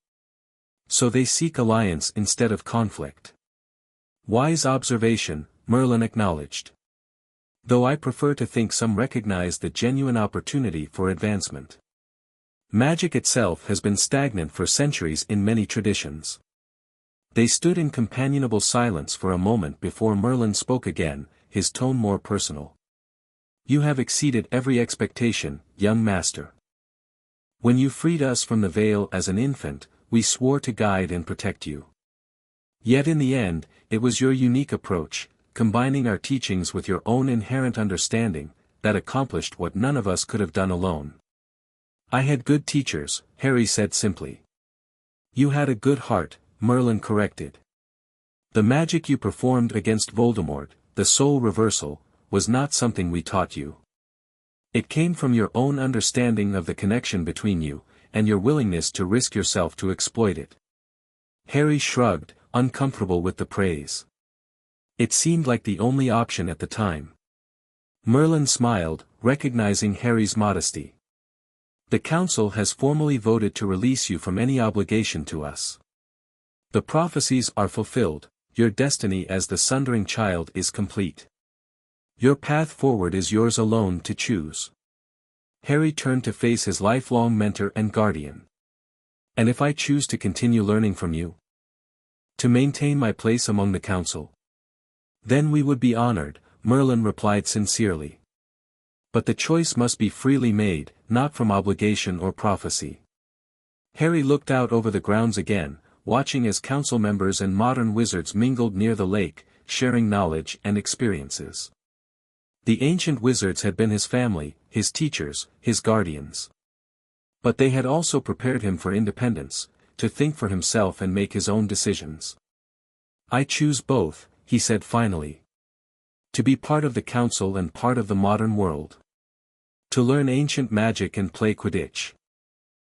So they seek alliance instead of conflict." "Wise observation," Merlin acknowledged. "Though I prefer to think some recognize the genuine opportunity for advancement." Magic itself has been stagnant for centuries in many traditions. They stood in companionable silence for a moment before Merlin spoke again, his tone more personal. You have exceeded every expectation, young master. When you freed us from the veil as an infant, we swore to guide and protect you. Yet in the end, it was your unique approach, combining our teachings with your own inherent understanding, that accomplished what none of us could have done alone. I had good teachers, Harry said simply. You had a good heart, Merlin corrected. The magic you performed against Voldemort, the soul reversal, was not something we taught you. It came from your own understanding of the connection between you, and your willingness to risk yourself to exploit it. Harry shrugged, uncomfortable with the praise. It seemed like the only option at the time. Merlin smiled, recognizing Harry's modesty. The council has formally voted to release you from any obligation to us. The prophecies are fulfilled, your destiny as the Sundering Child is complete. Your path forward is yours alone to choose. Harry turned to face his lifelong mentor and guardian. And if I choose to continue learning from you? To maintain my place among the council? Then we would be honored, Merlin replied sincerely. But the choice must be freely made, not from obligation or prophecy. Harry looked out over the grounds again, watching as council members and modern wizards mingled near the lake, sharing knowledge and experiences. The ancient wizards had been his family, his teachers, his guardians. But they had also prepared him for independence, to think for himself and make his own decisions. I choose both, he said finally. To be part of the council and part of the modern world. To learn ancient magic and play Quidditch.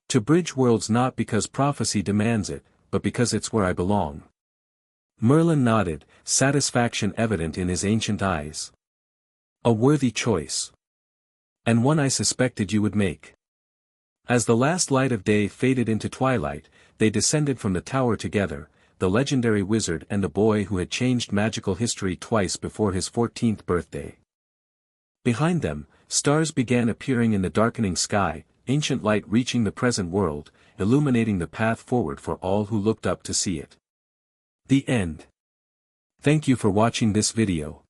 To bridge worlds not because prophecy demands it, but because it's where I belong. Merlin nodded, satisfaction evident in his ancient eyes. A worthy choice. And one I suspected you would make. As the last light of day faded into twilight, they descended from the tower together, the legendary wizard and a boy who had changed magical history twice before his 14th birthday. Behind them, stars began appearing in the darkening sky, ancient light reaching the present world, illuminating the path forward for all who looked up to see it. The end. Thank you for watching this video.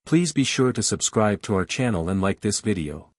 Please be sure to subscribe to our channel and like this video.